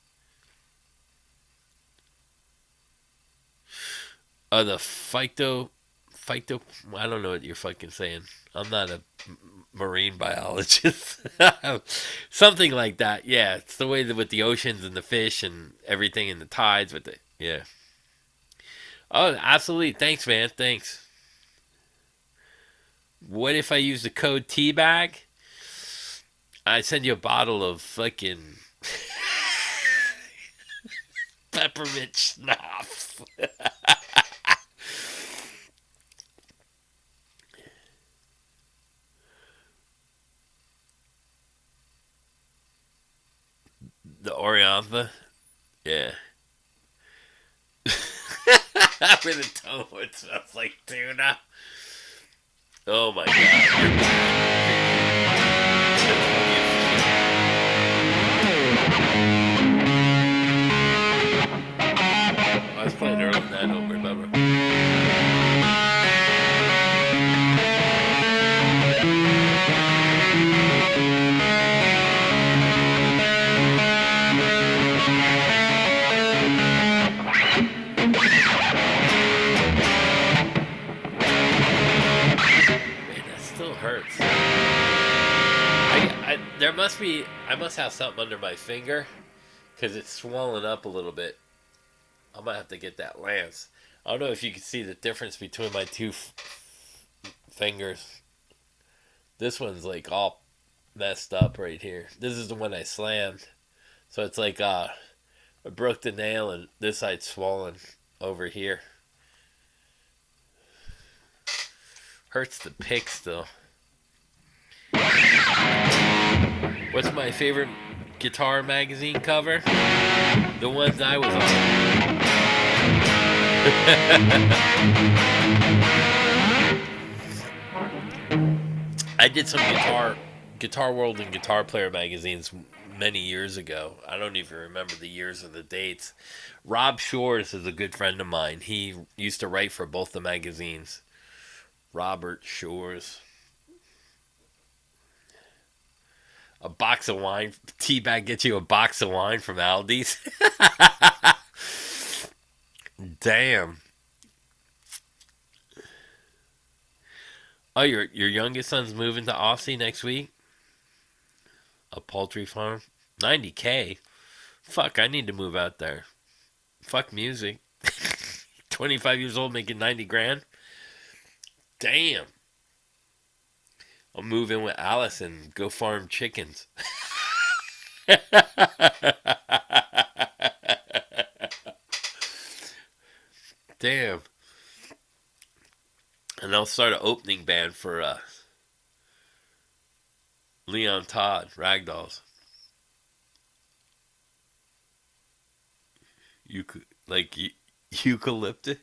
The phyto. I don't know what you're fucking saying. I'm not a marine biologist. Something like that. Yeah, it's the way that with the oceans and the fish and everything and the tides with the yeah. Oh, absolutely. Thanks, man. Thanks. What if I use the code Teabag? I send you a bottle of fucking peppermint schnapps. The Oriantha? Yeah. With a tone it smells like tuna. Oh my god. I was playing early and I don't remember. Man, that still hurts. There must be. I must have something under my finger because it's swollen up a little bit. I might have to get that lance. I don't know if you can see the difference between my two fingers. This one's like all messed up right here. This is the one I slammed. So it's like I broke the nail and this side's swollen over here. Hurts the pick still. What's my favorite guitar magazine cover? The ones I was on. I did some Guitar World and Guitar Player magazines many years ago. I don't even remember the years or the dates. Rob Shores is a good friend of mine. He used to write for both the magazines. Robert Shores. A box of wine. Teabag gets you a box of wine from Aldi's. Damn. Oh, your youngest son's moving to Aussie next week? A poultry farm? 90K? Fuck, I need to move out there. Fuck music. 25 years old making 90 grand? Damn. I'll move in with Alice and go farm chickens. Damn. And I'll start an opening band for Leon Todd, Ragdolls. Eucalyptus?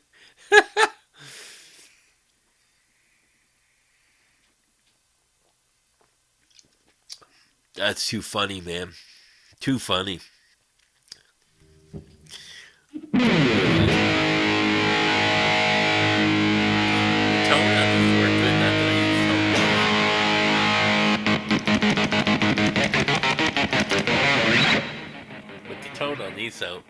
That's too funny, man. Too funny. Tone on these out.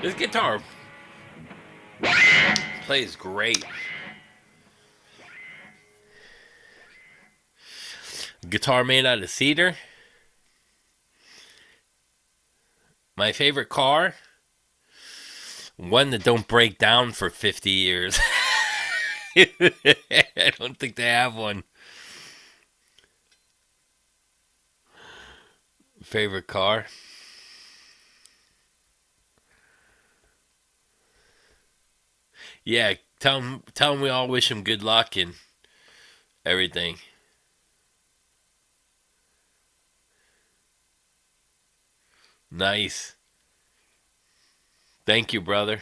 This guitar plays great. Guitar made out of cedar. My favorite car? One that don't break down for 50 years. I don't think they have one. Favorite car? Yeah, tell him we all wish him good luck and everything. Nice. Thank you, brother.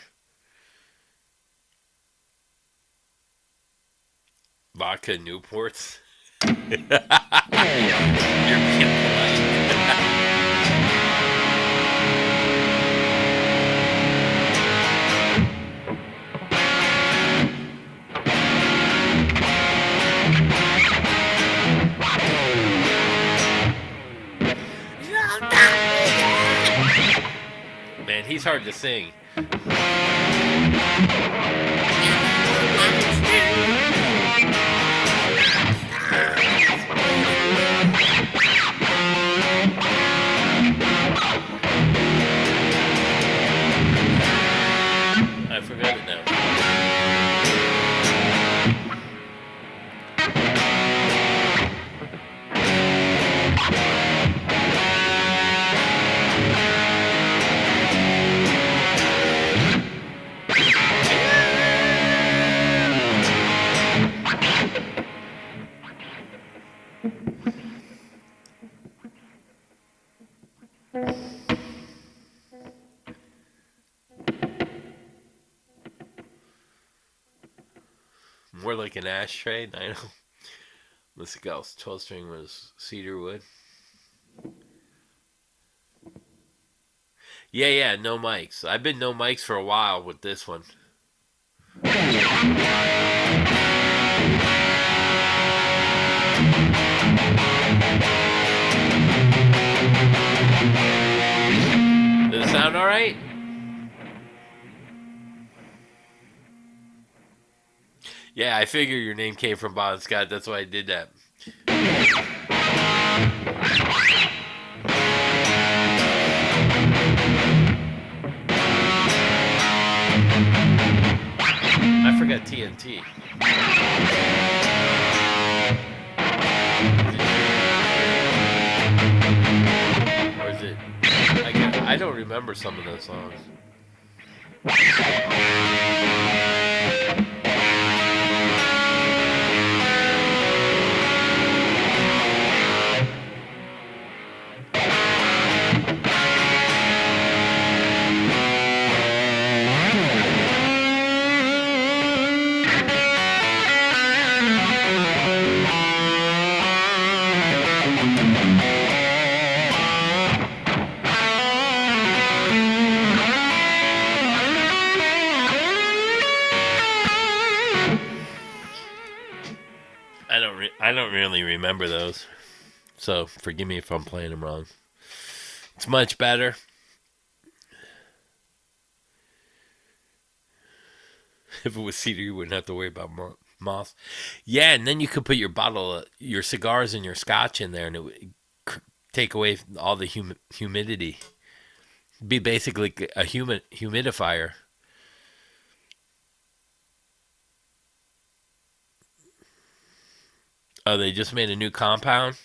Vodka Newports. You're being polite. Man, he's hard to sing. I forgot it now. More like an ashtray. I know. Let's go. 12 string was cedar wood. Yeah, no mics. I've been no mics for a while with this one. Does it sound alright? Yeah, I figure your name came from Bon Scott. That's why I did that. I forgot got TNT. Or is it? I don't remember some of those songs. I don't really remember those. So forgive me if I'm playing them wrong. It's much better. If it was cedar, you wouldn't have to worry about moss. Yeah, and then you could put your cigars and your scotch in there, and it would take away all the humidity. It'd be basically a humidifier. Oh, they just made a new compound?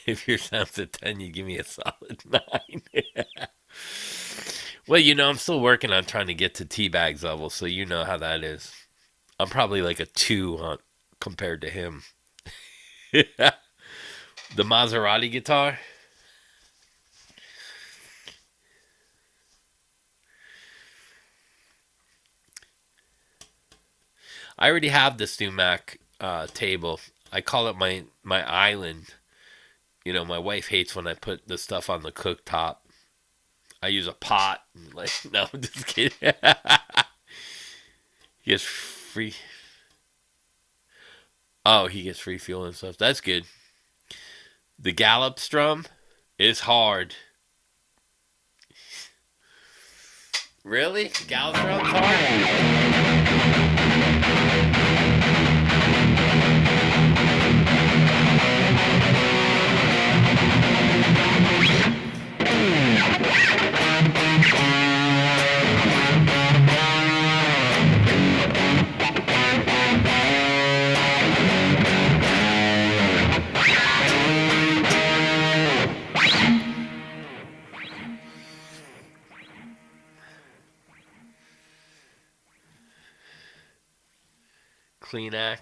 If your sound's a 10, you give me a solid 9. Well, I'm still working on trying to get to Teabag's level, so you know how that is. I'm probably like a 2 compared to him. The Maserati guitar? I already have the Stumac table. I call it my island. My wife hates when I put the stuff on the cooktop. I use a pot. No, I'm just kidding. He gets free. Oh, he gets free fuel and stuff. That's good. The Gallop strum is hard. Really? The Gallop strum's hard? Kleenex.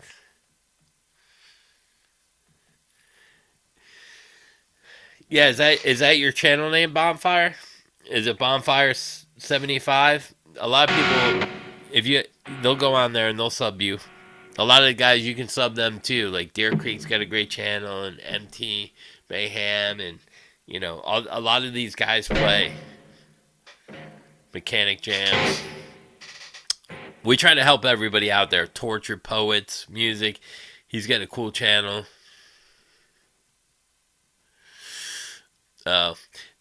Yeah, is that your channel name, Bonfire? Is it Bonfire 75? A lot of people, they'll go on there and they'll sub you. A lot of the guys you can sub them too. Like Deer Creek's got a great channel, and MT Mayhem, and a lot of these guys play Mechanic Jams. We try to help everybody out there. Tortured Poets, music. He's got a cool channel.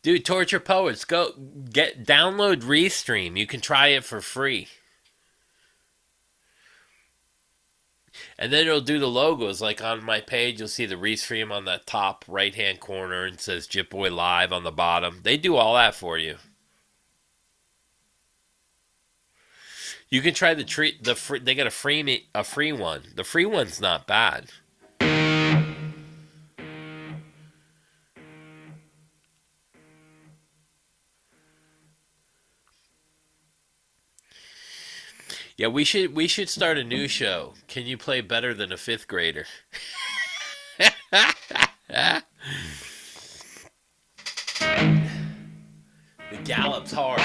Dude, Torture Poets, download Restream. You can try it for free. And then it'll do the logos. Like on my page, you'll see the Restream on the top right-hand corner, and it says Jitboy Live on the bottom. They do all that for you. You can try they got a free one. The free one's not bad. Yeah, we should start a new show. Can you play better than a fifth grader? The Gallop's hard.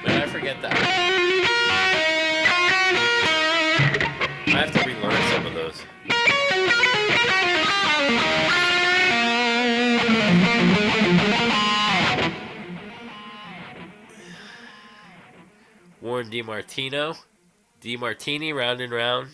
Man, I forget that. I have to relearn some of those. Warren DiMartini, round and round.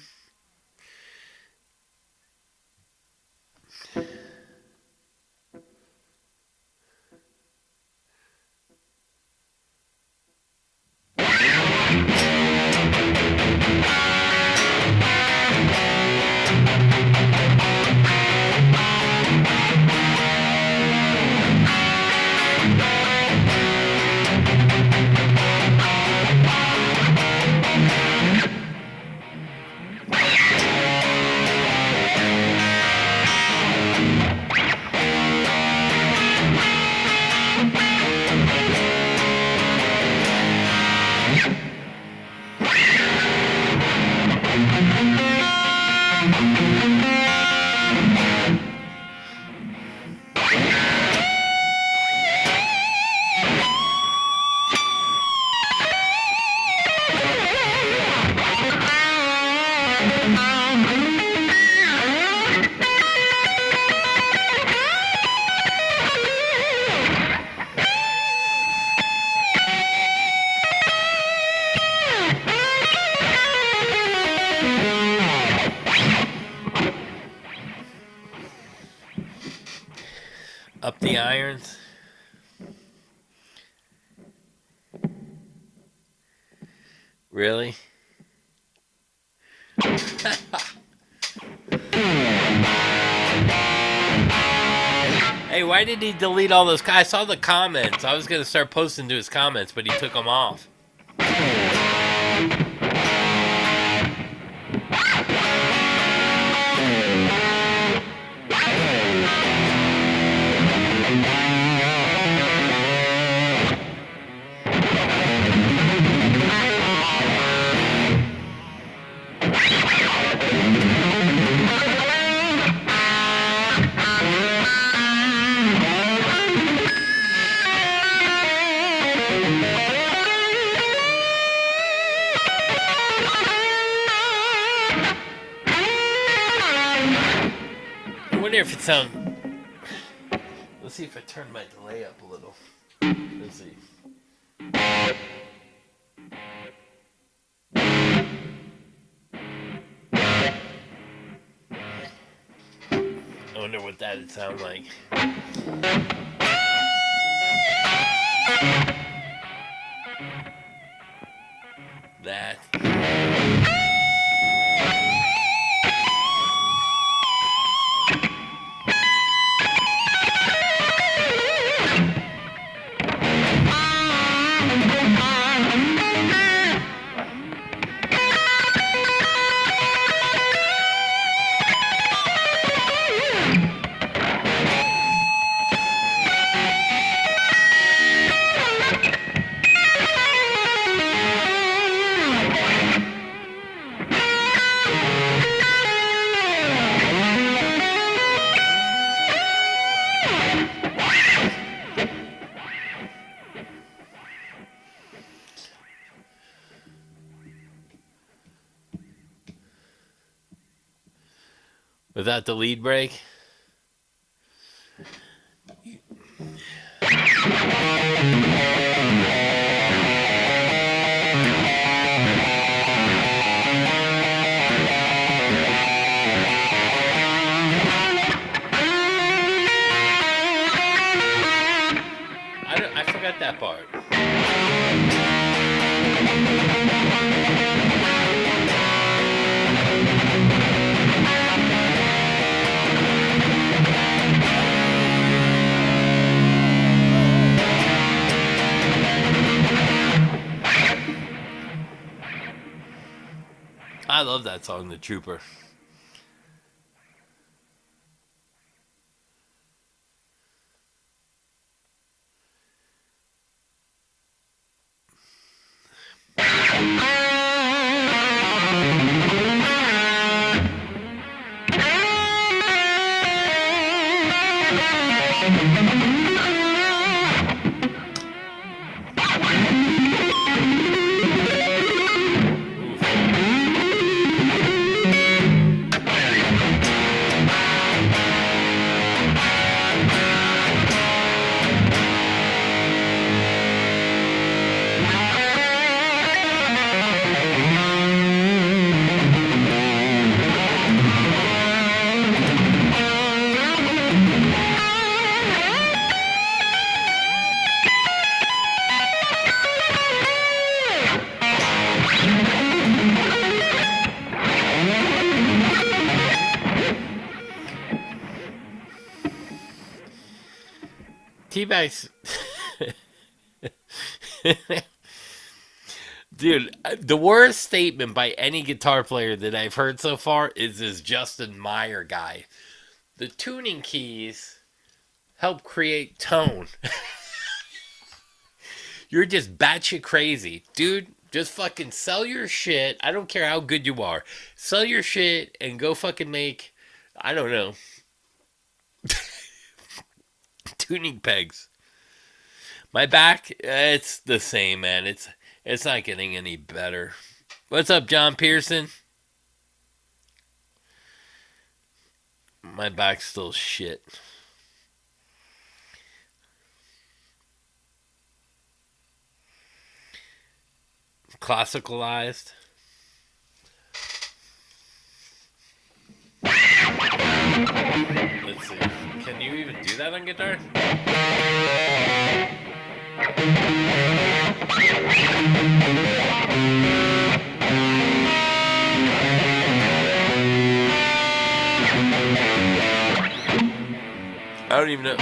Up the irons. Really? Hey, why did he delete all those? I saw the comments. I was gonna start posting to his comments, but he took them off. I wonder if it sounds. Let's see if I turn my delay up a little. Let's see. I wonder what that'd sound like. That. Was that the lead break? I forgot that part. I love that song, The Trooper. T-Bags. Dude, the worst statement by any guitar player that I've heard so far is this Justin Meyer guy. The tuning keys help create tone. You're just batshit crazy. Dude, just fucking sell your shit. I don't care how good you are. Sell your shit and go fucking make, I don't know, tuning pegs. My back, it's the same, man. It's not getting any better. What's up, John Pearson? My back's still shit. Classicalized. Let's Let's see. Can you even do that on guitar? I don't even know.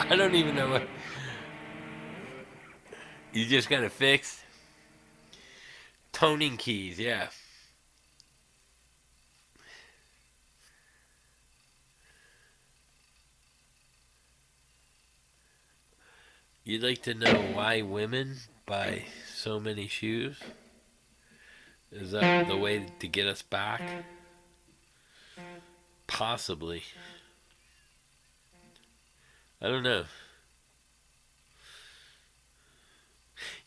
I don't even know what. You just got it fixed? Toning keys, yeah. You'd like to know why women buy so many shoes? Is that the way to get us back? Possibly. I don't know.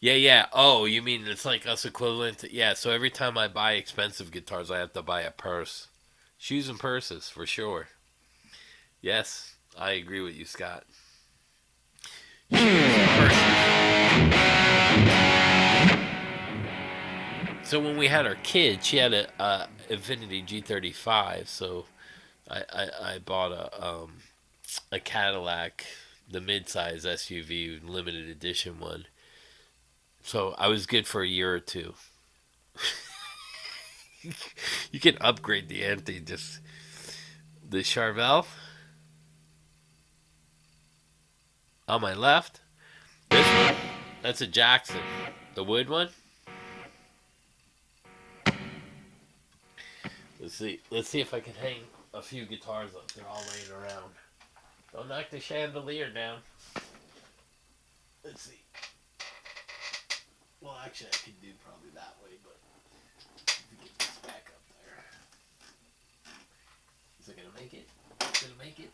Yeah, yeah. Oh, you mean it's like us equivalent to. Yeah, so every time I buy expensive guitars, I have to buy a purse. Shoes and purses, for sure. Yes, I agree with you, Scott. Shoes and purses. So when we had our kid, she had a Infinity G35, so I bought a Cadillac, the midsize SUV, limited edition one. So I was good for a year or two. You can upgrade the ante. Just the Charvel on my left. This one, that's a Jackson. The wood one. Let's see. Let's see if I can hang a few guitars up. They're all laying around. Don't knock the chandelier down. Let's see. Well, actually, I could do probably that way, but get this back up there. Is it gonna make it? Is it gonna make it?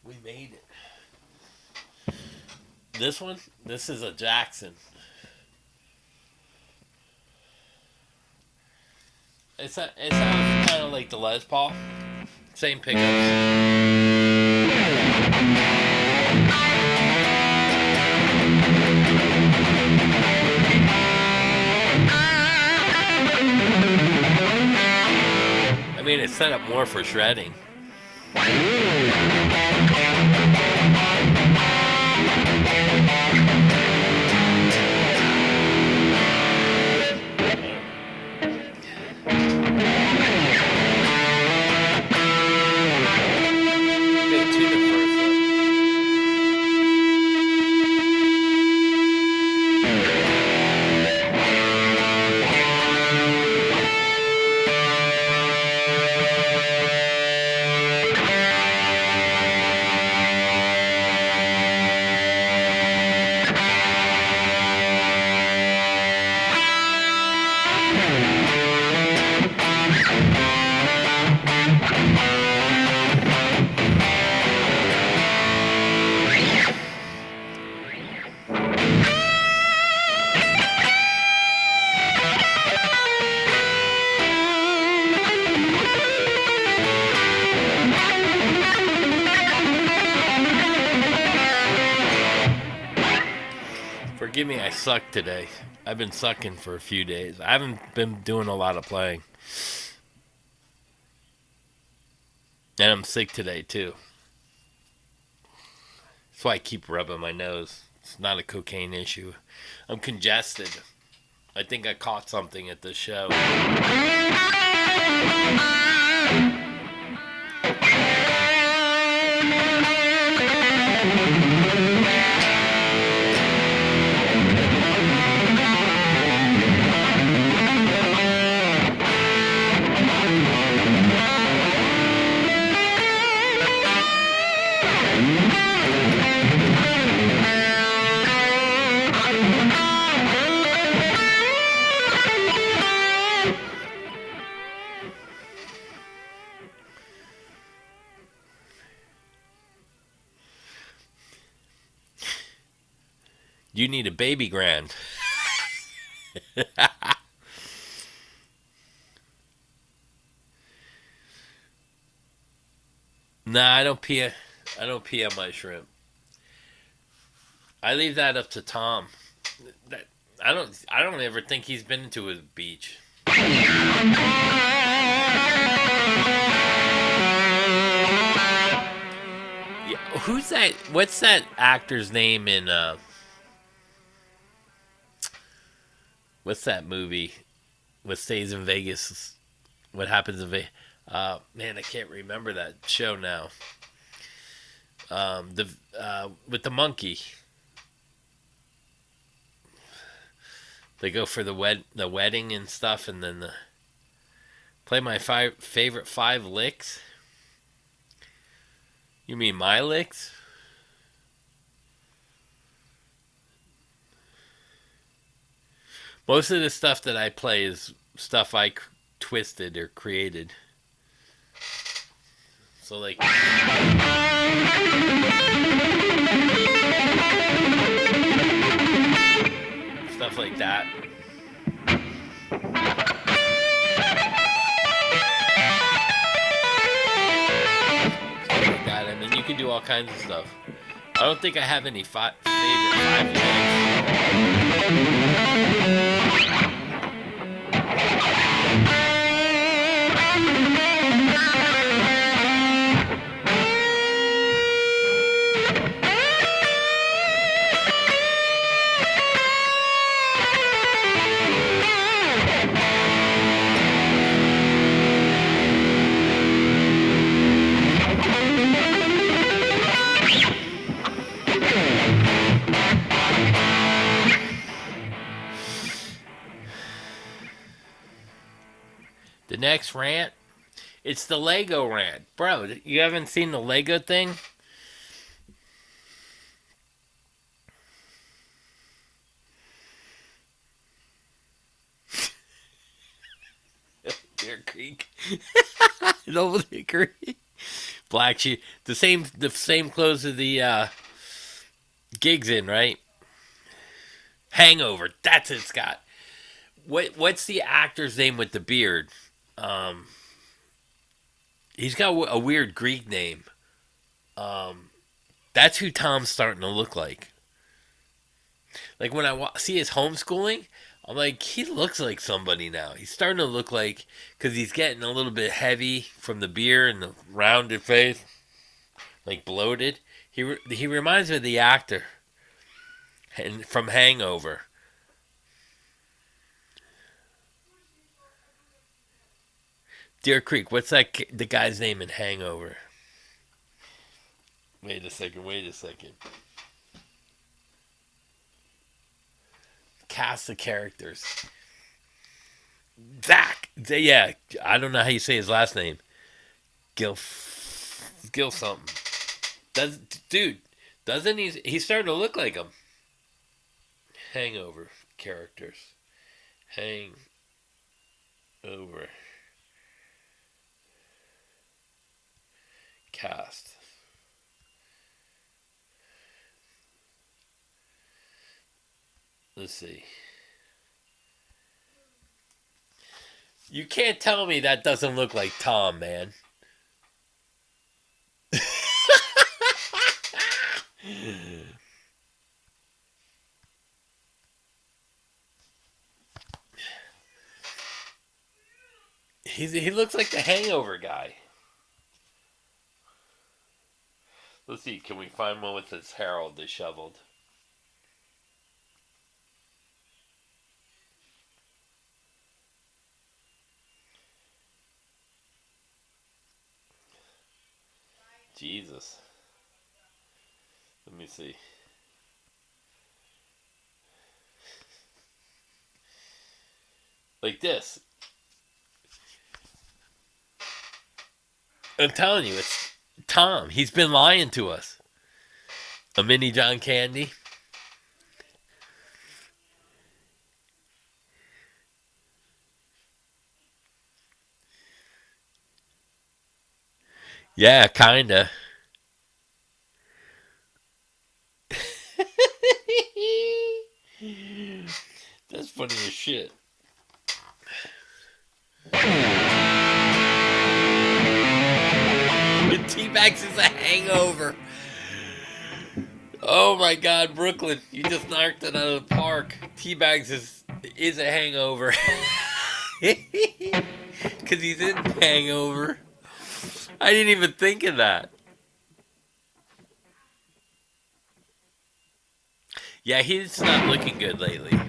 We made it. This one, this is a Jackson. It sounds kind of like the Les Paul. Same pickups. I mean, it's set up more for shredding. Forgive me, I suck today. I've been sucking for a few days. I haven't been doing a lot of playing. And I'm sick today, too. That's why I keep rubbing my nose. It's not a cocaine issue. I'm congested. I think I caught something at this show. You need a baby grand. Nah, I don't pee. I don't pee on my shrimp. I leave that up to Tom. That I don't. I don't ever think he's been to a beach. Yeah, who's that? What's that actor's name in? What's that movie? What stays in Vegas? What happens in Vegas? Man, I can't remember that show now. The with the monkey, they go for the wedding and stuff, and then play my favorite five licks. You mean my licks? Most of the stuff that I play is stuff I twisted or created. So like stuff like that. Stuff like that. I mean, you can do all kinds of stuff. I don't think I have any favorite five legs. The next rant, it's the Lego rant. Bro, you haven't seen the Lego thing? Deer Creek. Old Hickory. Black Sheep. The same clothes of the gigs in, right? Hangover. That's it, Scott. What's the actor's name with the beard? Um, he's got a weird Greek name. Um, that's who Tom's starting to look like. Like when I see his homeschooling, I'm like, he looks like somebody now. He's starting to look like, because he's getting a little bit heavy from the beer and the rounded face, like bloated. He reminds me of the actor and from Hangover. Deer Creek. What's the guy's name in Hangover? Wait a second. Wait a second. Cast the characters. Zach. Yeah, I don't know how you say his last name. Gil. Gil something. Does dude? Doesn't he? He's starting to look like him. Hangover characters. Hangover. Cast. Let's see. You can't tell me that doesn't look like Tom, man. He looks like the Hangover guy. Let's see, can we find one with his hair all disheveled? Jesus. Let me see. Like this. I'm telling you, it's Tom. He's been lying to us. A mini John Candy. Yeah, kinda. That's funny as shit. T-Bags is a hangover. Oh my God, Brooklyn, you just knocked it out of the park. T-Bags is a hangover. Because he's in Hangover. I didn't even think of that. Yeah, he's not looking good lately.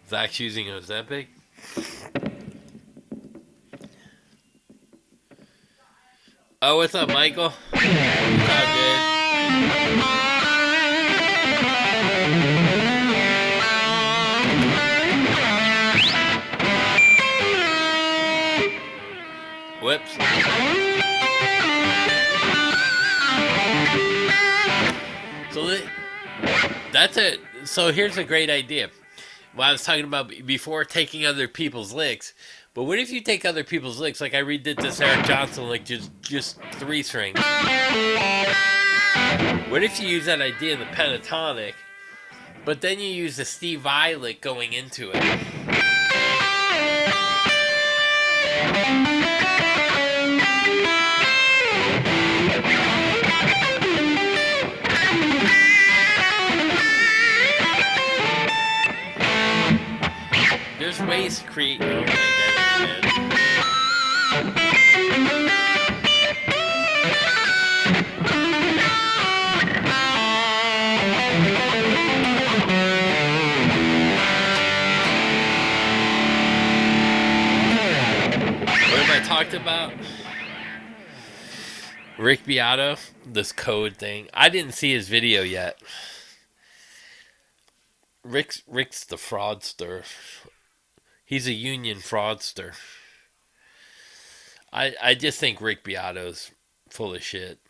Zach's using Ozempic. Oh, what's up, Michael? It's all good. Whoops. So that's it. So here's a great idea. Well, I was talking about before taking other people's licks. But what if you take other people's licks? Like I redid this Eric Johnson lick, just 3 strings. What if you use that idea in the pentatonic, but then you use the Steve Vai lick going into it? There's ways to create your own identity, man. What have I talked about? Rick Beato, this code thing. I didn't see his video yet. Rick's the fraudster. He's a union fraudster. I just think Rick Beato's full of shit.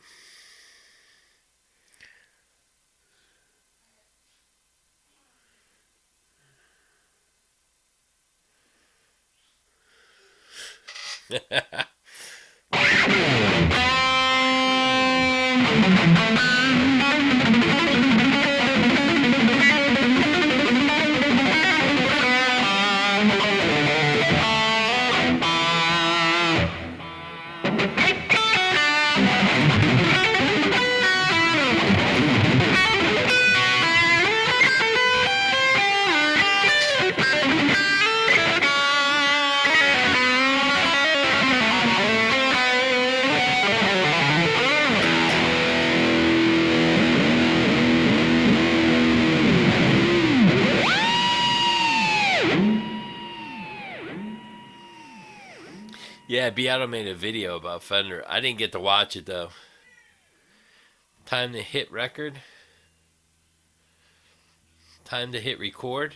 Yeah, Beato made a video about Fender. I didn't get to watch it, though. Time to hit record. Time to hit record.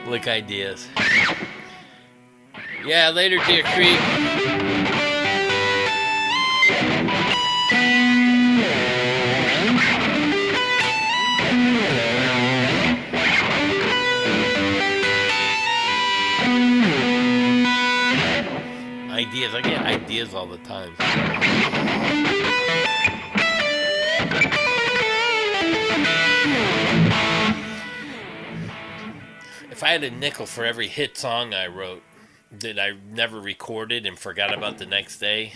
Lick ideas. Yeah, later, Deer Creek. Ideas. I get ideas all the time. If I had a nickel for every hit song I wrote, that I never recorded and forgot about the next day.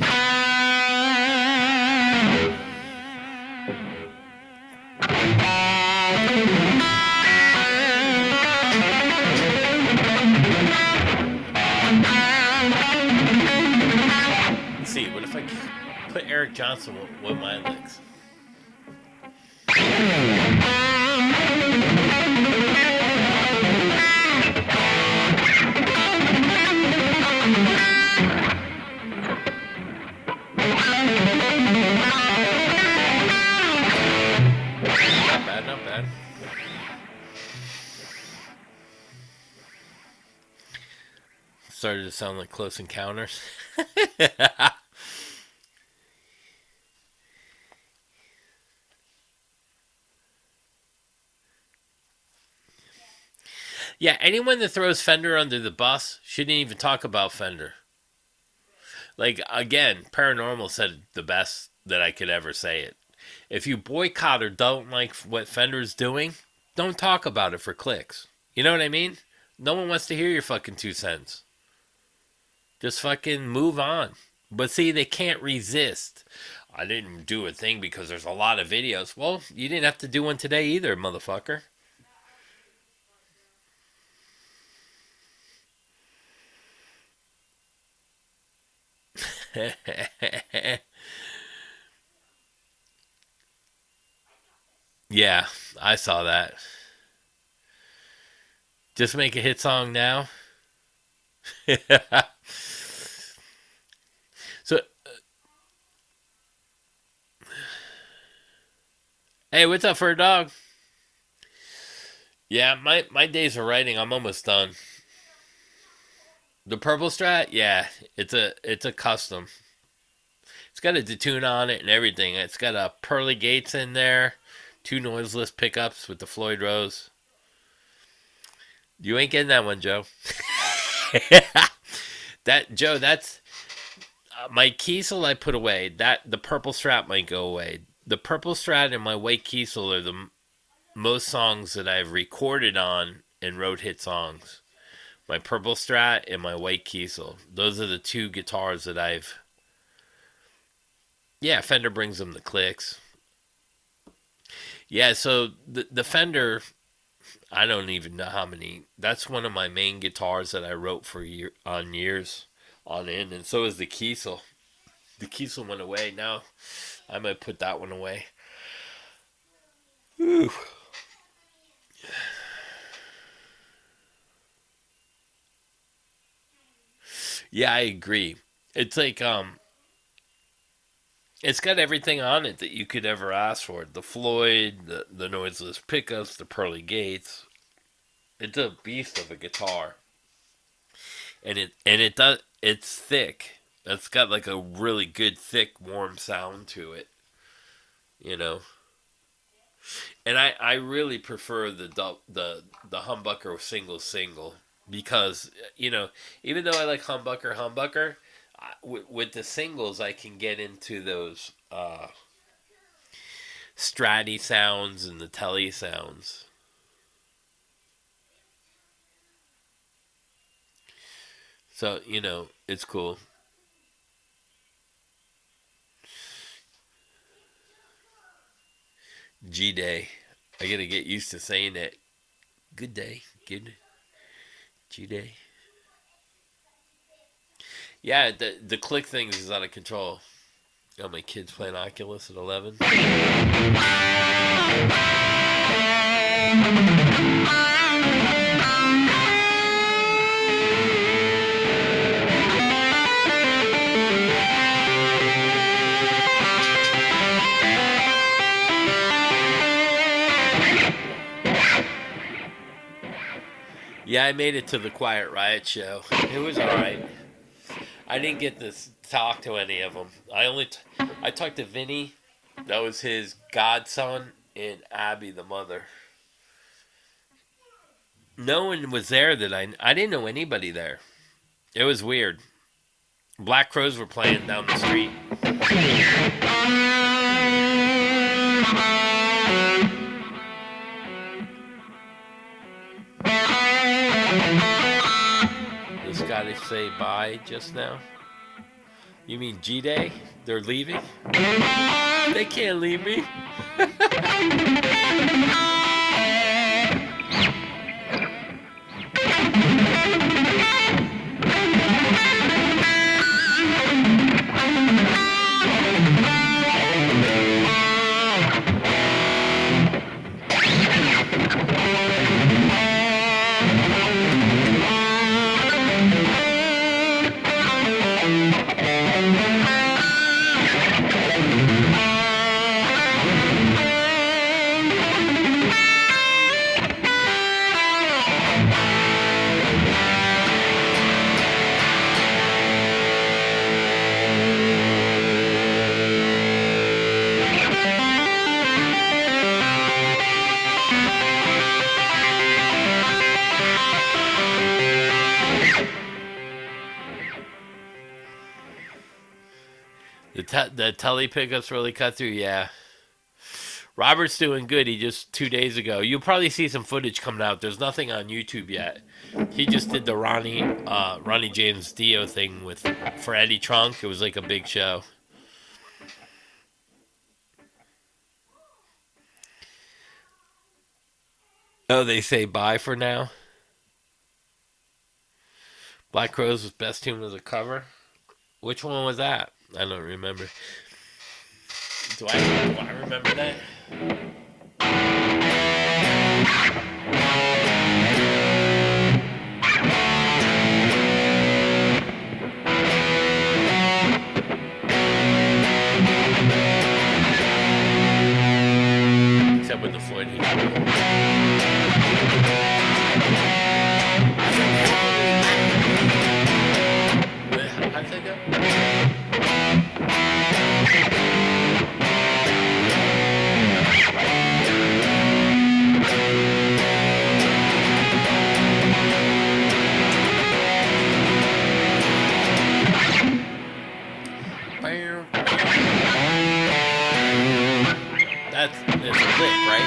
Let's see, what if I put Eric Johnson with my licks? Not bad, not bad. Started to sound like Close Encounters. Yeah, anyone that throws Fender under the bus shouldn't even talk about Fender. Like, again, Paranormal said the best that I could ever say it. If you boycott or don't like what Fender's doing, don't talk about it for clicks. You know what I mean? No one wants to hear your fucking 2 cents. Just fucking move on. But see, they can't resist. I didn't do a thing because there's a lot of videos. Well, you didn't have to do one today either, motherfucker. Yeah, I saw that. Just make a hit song now. So, hey, what's up for a dog? Yeah, my days of writing, I'm almost done. The purple strat, yeah, it's a custom. It's got a detune on it and everything. It's got a pearly gates in there, 2 noiseless pickups with the Floyd Rose. You ain't getting that one, Joe. That Joe, that's my Kiesel I put away. That the purple strat might go away. The purple strat and my white Kiesel are the most songs that I've recorded on and wrote hit songs. My purple strat and my white Kiesel. Those are the two guitars that I've. Yeah, Fender brings them the clicks. Yeah, so the Fender, I don't even know how many. That's one of my main guitars that I wrote for years on end, and so is the Kiesel. The Kiesel went away. Now I might put that one away. Ooh. Yeah, I agree. It's like it's got everything on it that you could ever ask for. The Floyd, the noiseless pickups, the pearly gates. It's a beast of a guitar. And it does it's thick. It's got like a really good thick warm sound to it, you know. And I really prefer the humbucker single because even though I like humbucker with the singles I can get into those stratty sounds and the telly sounds. So it's cool. G Day. I gotta get used to saying that. Good day. Good G Day. Yeah, the click things is out of control. Got my kids playing Oculus at 11. Yeah, I made it to the Quiet Riot show. It was alright. I didn't get to talk to any of them. I talked to Vinny. That was his godson, and Abby, the mother. No one was there that I didn't know anybody there. It was weird. Black Crows were playing down the street. This guy gotta say bye just now? You mean G-Day? They're leaving? They can't leave me. The telly pickups really cut through, yeah. Robert's doing good. He just 2 days ago. You'll probably see some footage coming out. There's nothing on YouTube yet. He just did the Ronnie James Dio thing for Eddie Trunk. It was like a big show. Oh, they say bye for now. Black Crowes' best tune was a cover. Which one was that? I don't remember. Do I remember that? Except with the Floyd Hughes. How'd that go? It's a lick, right?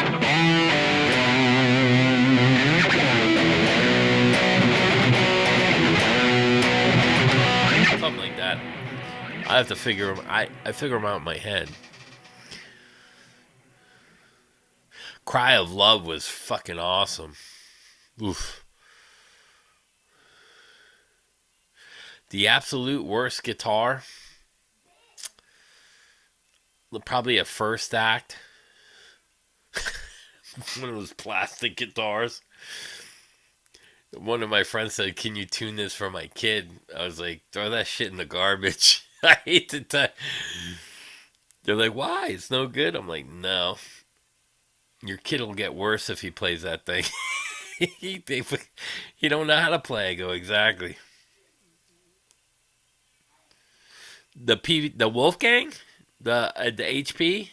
Something like that. I have to figure them. I figure them out in my head. Cry of Love was fucking awesome. Oof. The absolute worst guitar. Probably a first act. One of those plastic guitars. One of my friends said, "Can you tune this for my kid?" I was like, "Throw that shit in the garbage." I hate to tell. They're like, "Why? It's no good." I'm like, "No. Your kid will get worse if he plays that thing." You don't know how to play. I go, exactly. The Wolfgang, the HP.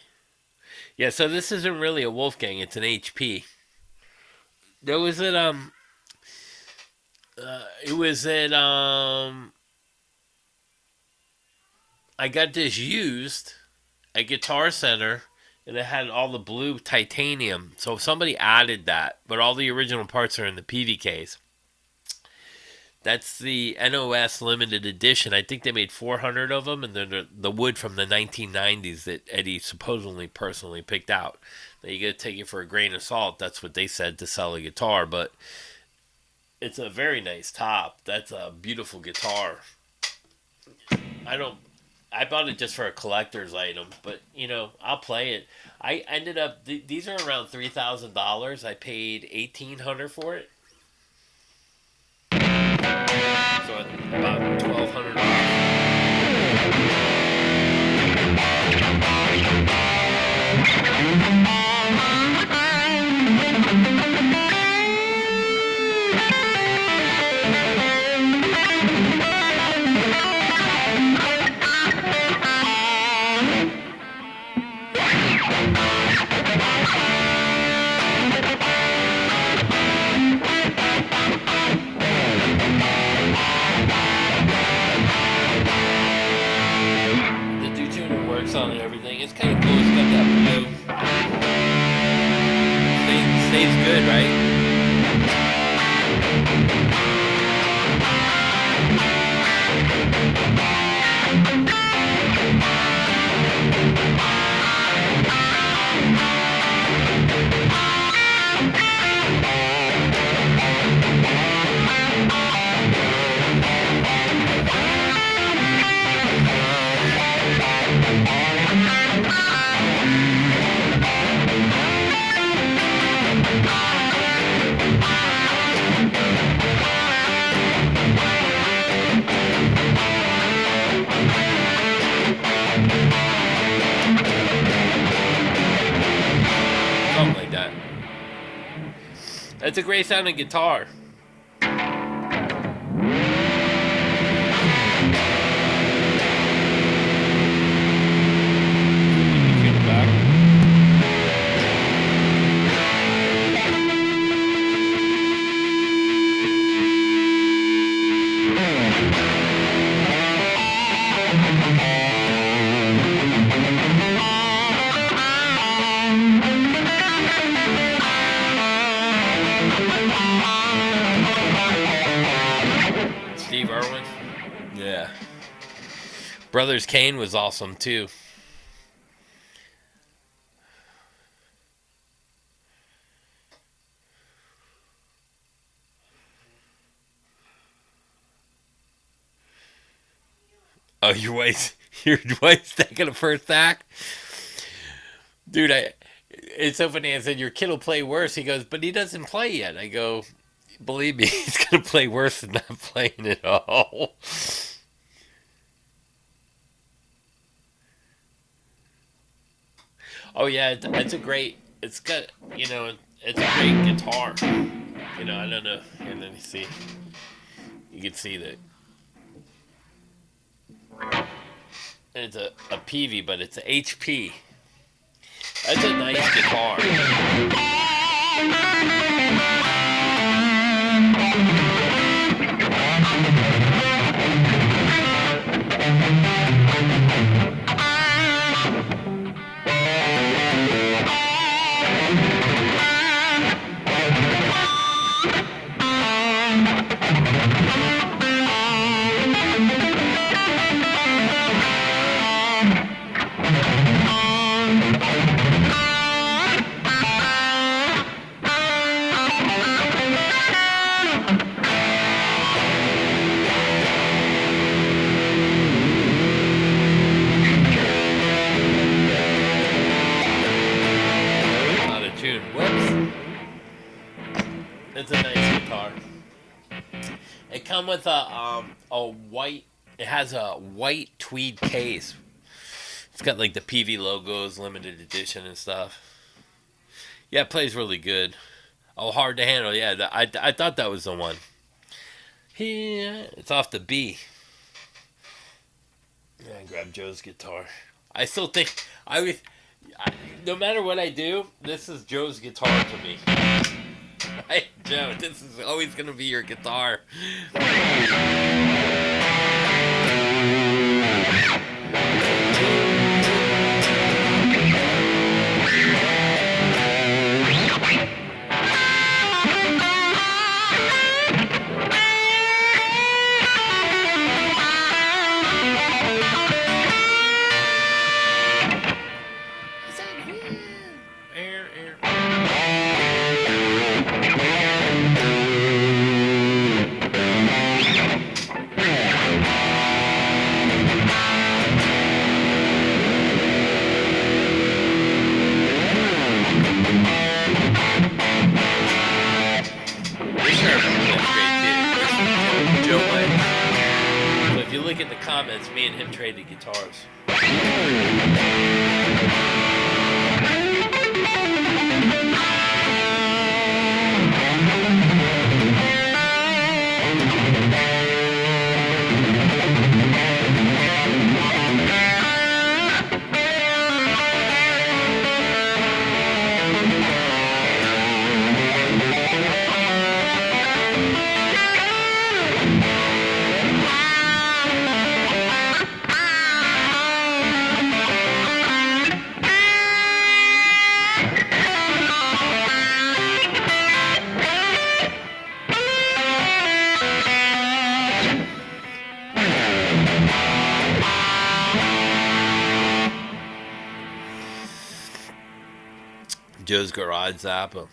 Yeah, so this isn't really a Wolfgang; it's an HP. There was it it was at I got this used at Guitar Center, and it had all the blue titanium. So somebody added that, but all the original parts are in the PVKs. That's the NOS limited edition. I think they made 400 of them, and they're the wood from the 1990s that Eddie supposedly personally picked out. Now you got to take it for a grain of salt. That's what they said to sell a guitar, but it's a very nice top. That's a beautiful guitar. I bought it just for a collector's item, but I'll play it. I ended up these are around $3,000. I paid $1,800 for it. So about $1,200. On and everything. It's kind of cool. It's got that blue. Stays good, right? Something like that. That's a great sounding guitar. Steve Irwin. Yeah. Brothers Kane was awesome too. Oh, your wife's taking a first act? Dude, it's so funny. I said, your kid will play worse. He goes, but he doesn't play yet. I go, believe me, he's going to play worse than not playing at all. Oh, yeah, it's a great, it's got, it's a great guitar. I don't know. And then you see, you can see that it's a PV, but it's a HP. That's a nice guitar. Not a tune. Whoops. It's a nice guitar. It comes with a white. It has a white tweed case. It's got like the PV logos, limited edition and stuff. Yeah, it plays really good. Oh, hard to handle. Yeah, I thought that was the one. Yeah, it's off the B. Yeah, I grabbed Joe's guitar. I still think no matter what I do, this is Joe's guitar to me. Right, Joe, this is always gonna be your guitar. If you look at the comments, me and him traded guitars. Joe's Garage Zappa.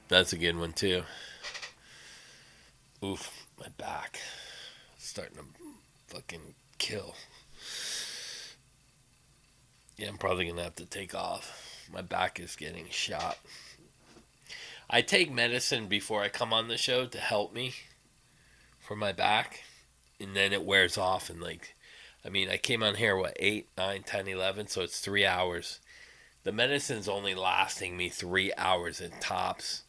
That's a good one too. Oof, my back. It's starting to fucking kill. Yeah, I'm probably going to have to take off. My back is getting shot. I take medicine before I come on the show to help me for my back. And then it wears off in like I mean, I came on here, what, 8, 9, 10, 11, so it's 3 hours. The medicine's only lasting me 3 hours at tops.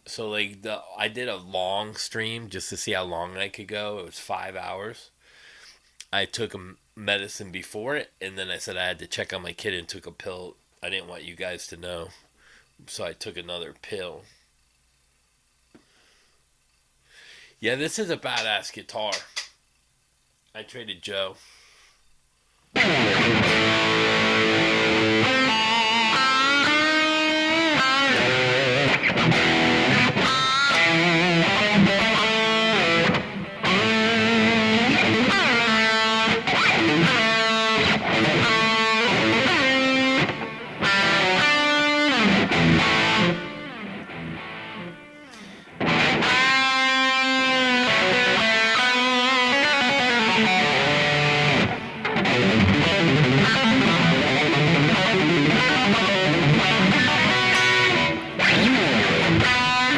So like I did a long stream just to see how long I could go. It was 5 hours. I took a medicine before it, and then I said I had to check on my kid and took a pill. I didn't want you guys to know, so I took another pill. Yeah, this is a badass guitar. I traded Joe. I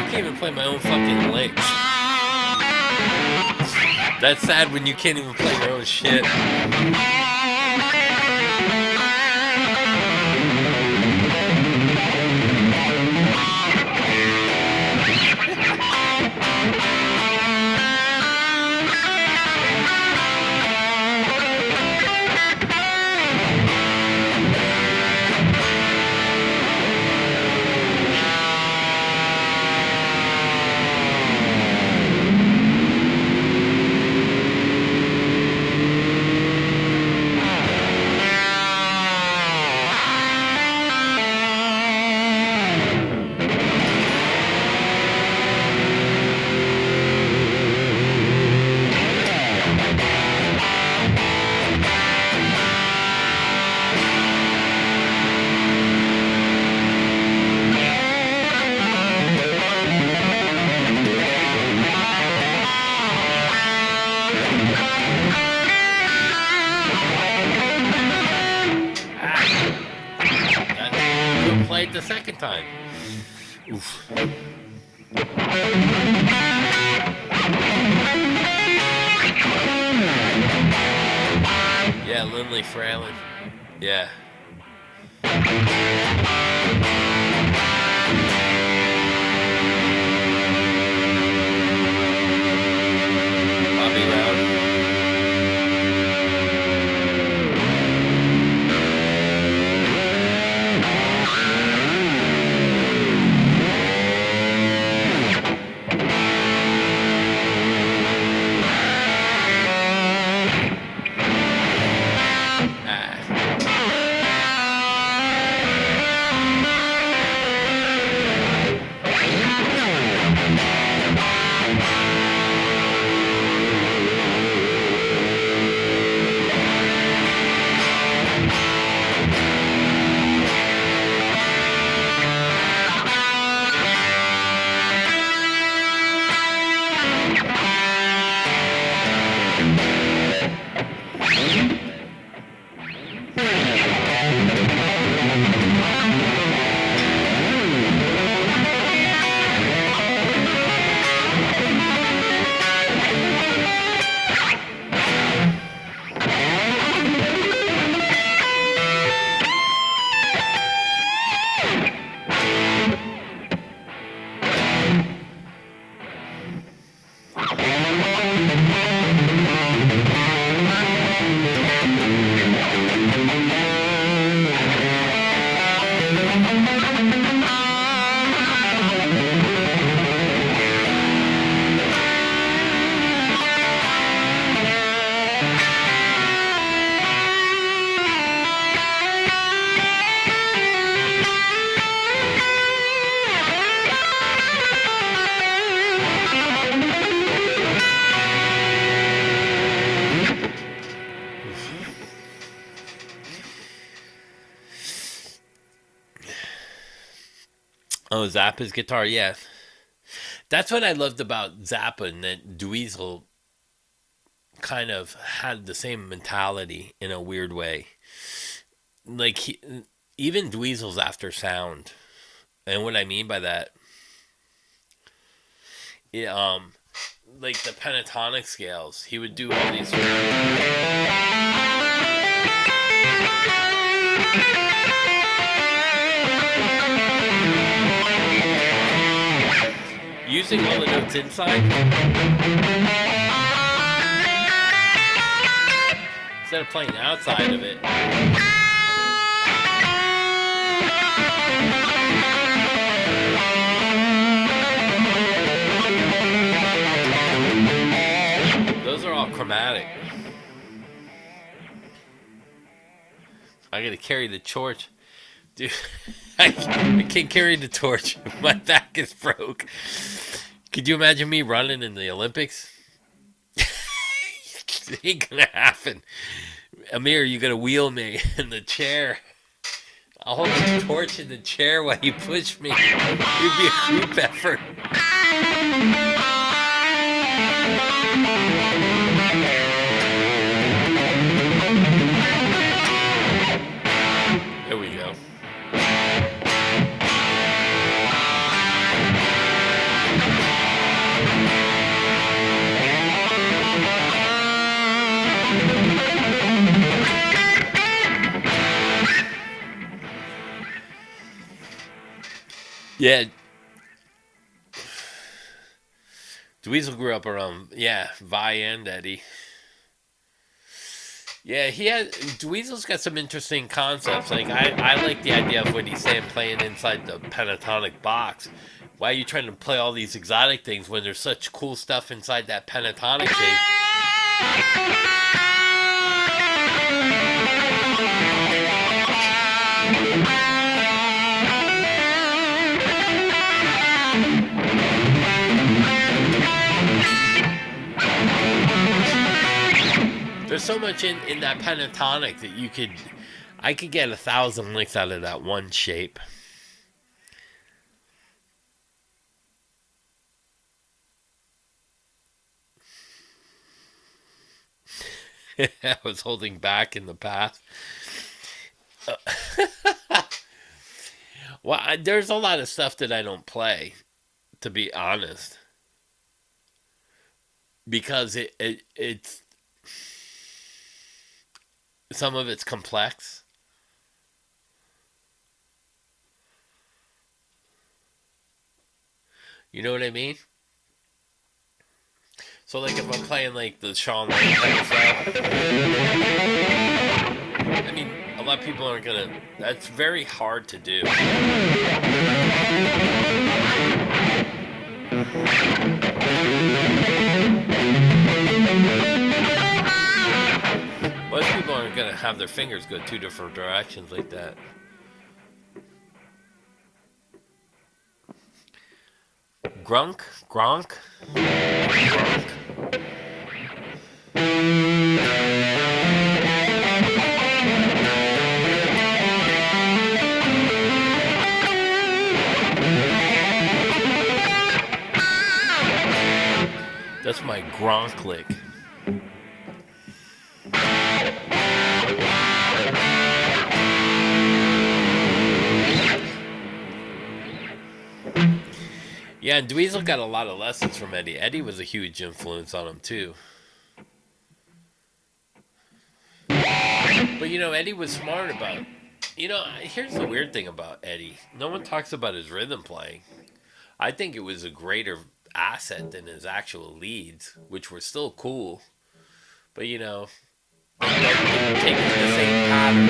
can't even play my own fucking licks. That's sad when you can't even play your own shit. Played the second time. Oof. Yeah, Lindley Fralin. Yeah. Bobby Round. Oh, Zappa's guitar, yeah. That's what I loved about Zappa, and that Dweezil kind of had the same mentality in a weird way. Like, even Dweezil's after sound. And what I mean by that, it, like the pentatonic scales, he would do all these. sing all the notes inside instead of playing outside of it. Those are all chromatic. I gotta carry the torch. Dude, I can't carry the torch. My back is broke. Could you imagine me running in the Olympics? It ain't gonna happen. Amir, you gotta wheel me in the chair. I'll hold the torch in the chair while you push me. It'd be a group effort. There we go. Yeah. Dweezil grew up around, Vi and Eddie. Yeah, Dweezil's got some interesting concepts. Like, I like the idea of when he's saying playing inside the pentatonic box. Why are you trying to play all these exotic things when there's such cool stuff inside that pentatonic shape? There's so much in that pentatonic that I could get 1,000 licks out of that one shape. I was holding back in the past. Well, there's a lot of stuff that I don't play, to be honest, because it's some of it's complex. You know what I mean? So, like, if I'm playing, like, the Sean Lane type of stuff, I mean, a lot of people aren't gonna... That's very hard to do. Most people aren't gonna have their fingers go two different directions like that. Gronk? That's my Gronk lick. Yeah, and Dweezil got a lot of lessons from Eddie. Eddie was a huge influence on him, too. But, Eddie was smart about... here's the weird thing about Eddie. No one talks about his rhythm playing. I think it was a greater asset than his actual leads, which were still cool. But, they didn't take it to the same pattern.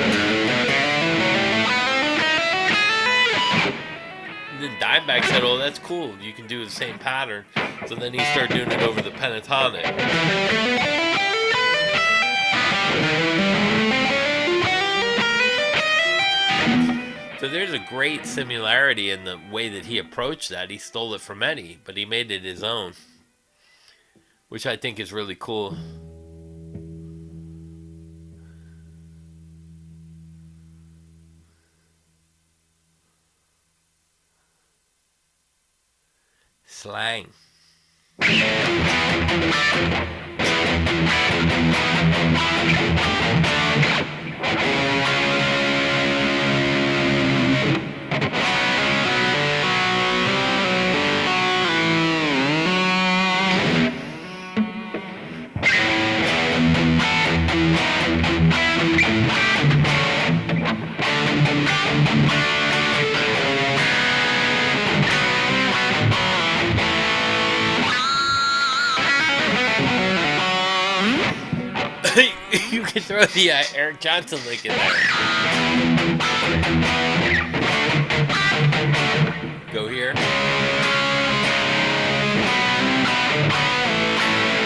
And then Dimebag said, "Oh, that's cool. You can do the same pattern." So then he started doing it over the pentatonic. So there's a great similarity in the way that he approached that. He stole it from Eddie, but he made it his own, which I think is really cool. Slang. You can throw the Eric Johnson link in there. Go here.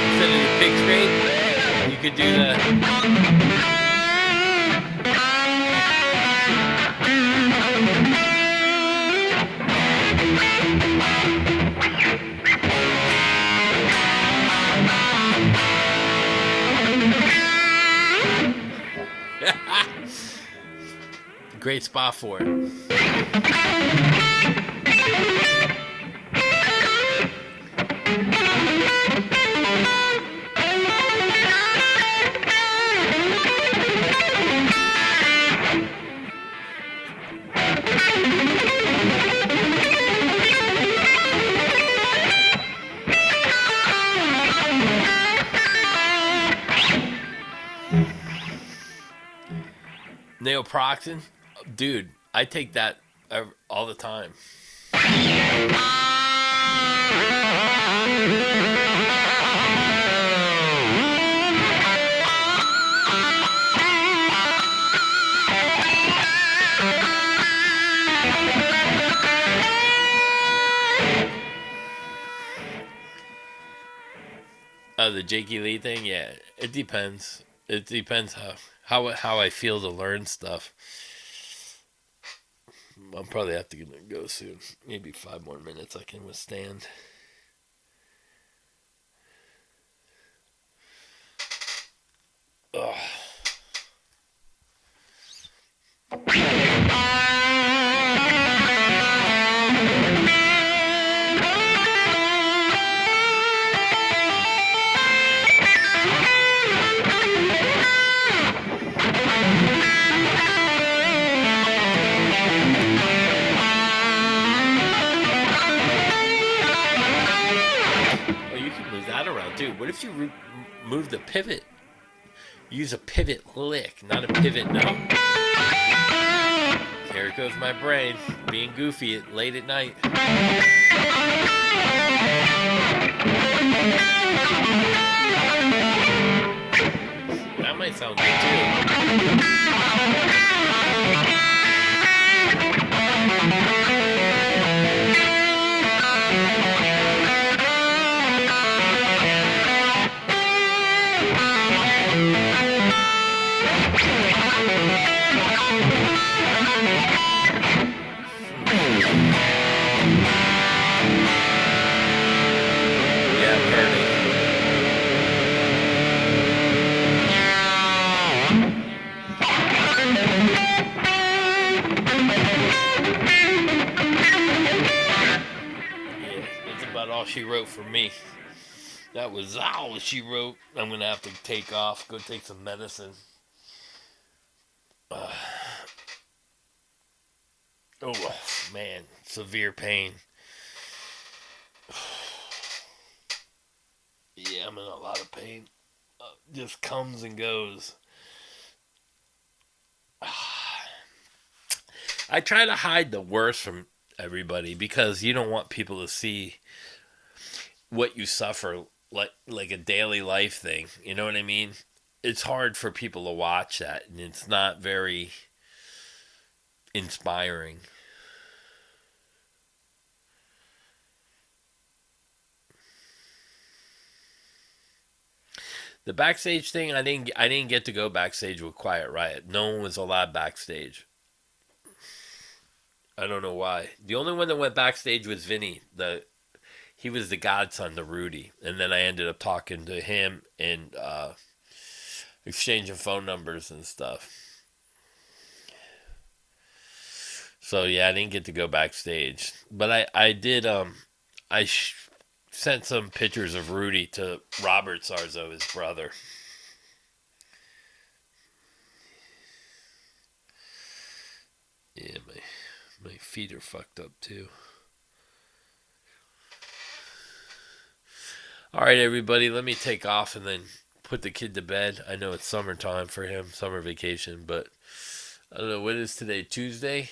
Instead of the pig scrape, you could do the. Great spot for it. Naproxen, dude, I take that all the time. The Jakey Lee thing, yeah, it depends. It depends how I feel to learn stuff. I'll probably have to go soon. Maybe 5 more minutes I can withstand. Ugh. Dude, what if you move the pivot? Use a pivot lick, not a pivot note. There goes my brain, being goofy late at night. That might sound good too. She wrote for me. That was all she wrote. I'm gonna have to take off, go take some medicine. Oh man, severe pain. Yeah, I'm in a lot of pain. Just comes and goes. I try to hide the worst from everybody because you don't want people to see what you suffer, like a daily life thing. You know what I mean? It's hard for people to watch that, and it's not very inspiring. The backstage thing, I didn't get to go backstage with Quiet Riot. No one was allowed backstage. I don't know why. The only one that went backstage was Vinny. He was the godson to Rudy, and then I ended up talking to him and exchanging phone numbers and stuff. So yeah, I didn't get to go backstage, but I did. Sent some pictures of Rudy to Robert Sarzo, his brother. Yeah, my feet are fucked up too. All right, everybody, let me take off and then put the kid to bed. I know it's summertime for him, summer vacation, but I don't know, what is today? Tuesday?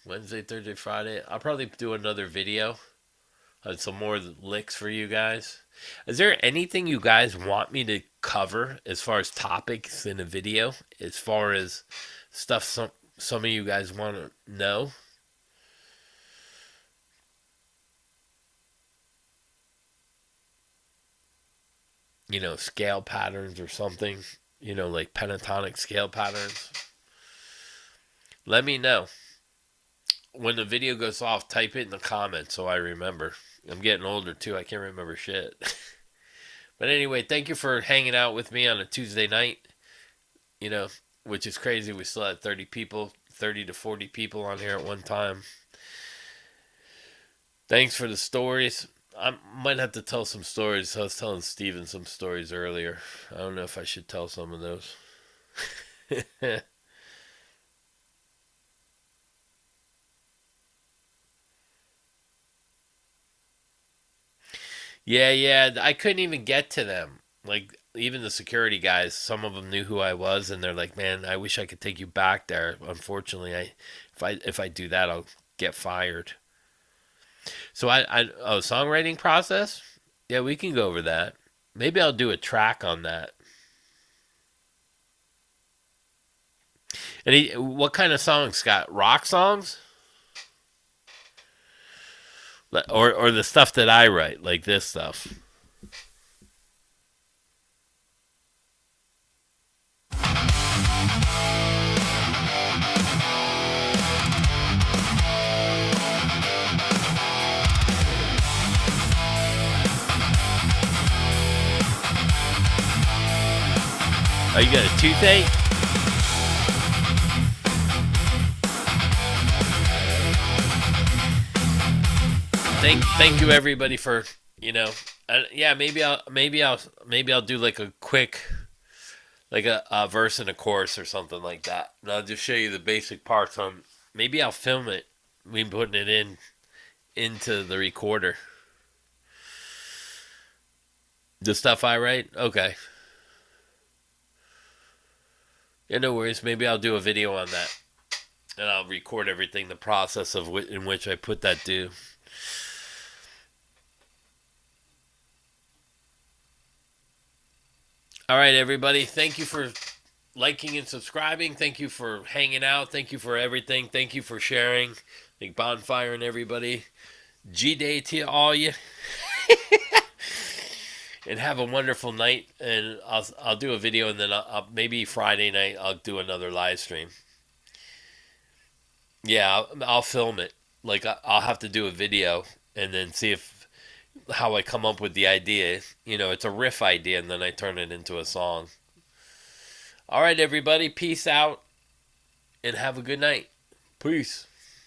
Wednesday, Thursday, Friday? I'll probably do another video some more licks for you guys. Is there anything you guys want me to cover as far as topics in a video? As far as stuff some of you guys want to know? Scale patterns or something. Like pentatonic scale patterns. Let me know. When the video goes off, type it in the comments so I remember. I'm getting older too. I can't remember shit. But anyway, thank you for hanging out with me on a Tuesday night. Which is crazy. We still had 30 people, 30 to 40 people on here at one time. Thanks for the stories. I might have to tell some stories. I was telling Steven some stories earlier. I don't know if I should tell some of those. Yeah. I couldn't even get to them. Like, even the security guys, some of them knew who I was, and they're like, "Man, I wish I could take you back there. Unfortunately, if I do that, I'll get fired." So songwriting process. Yeah, we can go over that. Maybe I'll do a track on that. What kind of songs, Scott? Rock songs, or the stuff that I write, like this stuff. Oh, you got a toothache? Thank you everybody for yeah, maybe I'll do like a quick, like a verse and a chorus or something like that, and I'll just show you the basic parts on. Maybe I'll film it. We putting it into the recorder. The stuff I write. Okay. Yeah, no worries. Maybe I'll do a video on that, and I'll record everything, the process of in which I put that do. All right, everybody. Thank you for liking and subscribing. Thank you for hanging out. Thank you for everything. Thank you for sharing. Like bonfire and everybody. G Day to all you. And have a wonderful night. And I'll do a video, and then maybe Friday night I'll do another live stream. Yeah, I'll film it. Like I'll have to do a video and then see if how I come up with the idea. It's a riff idea, and then I turn it into a song. All right, everybody. Peace out and have a good night. Peace.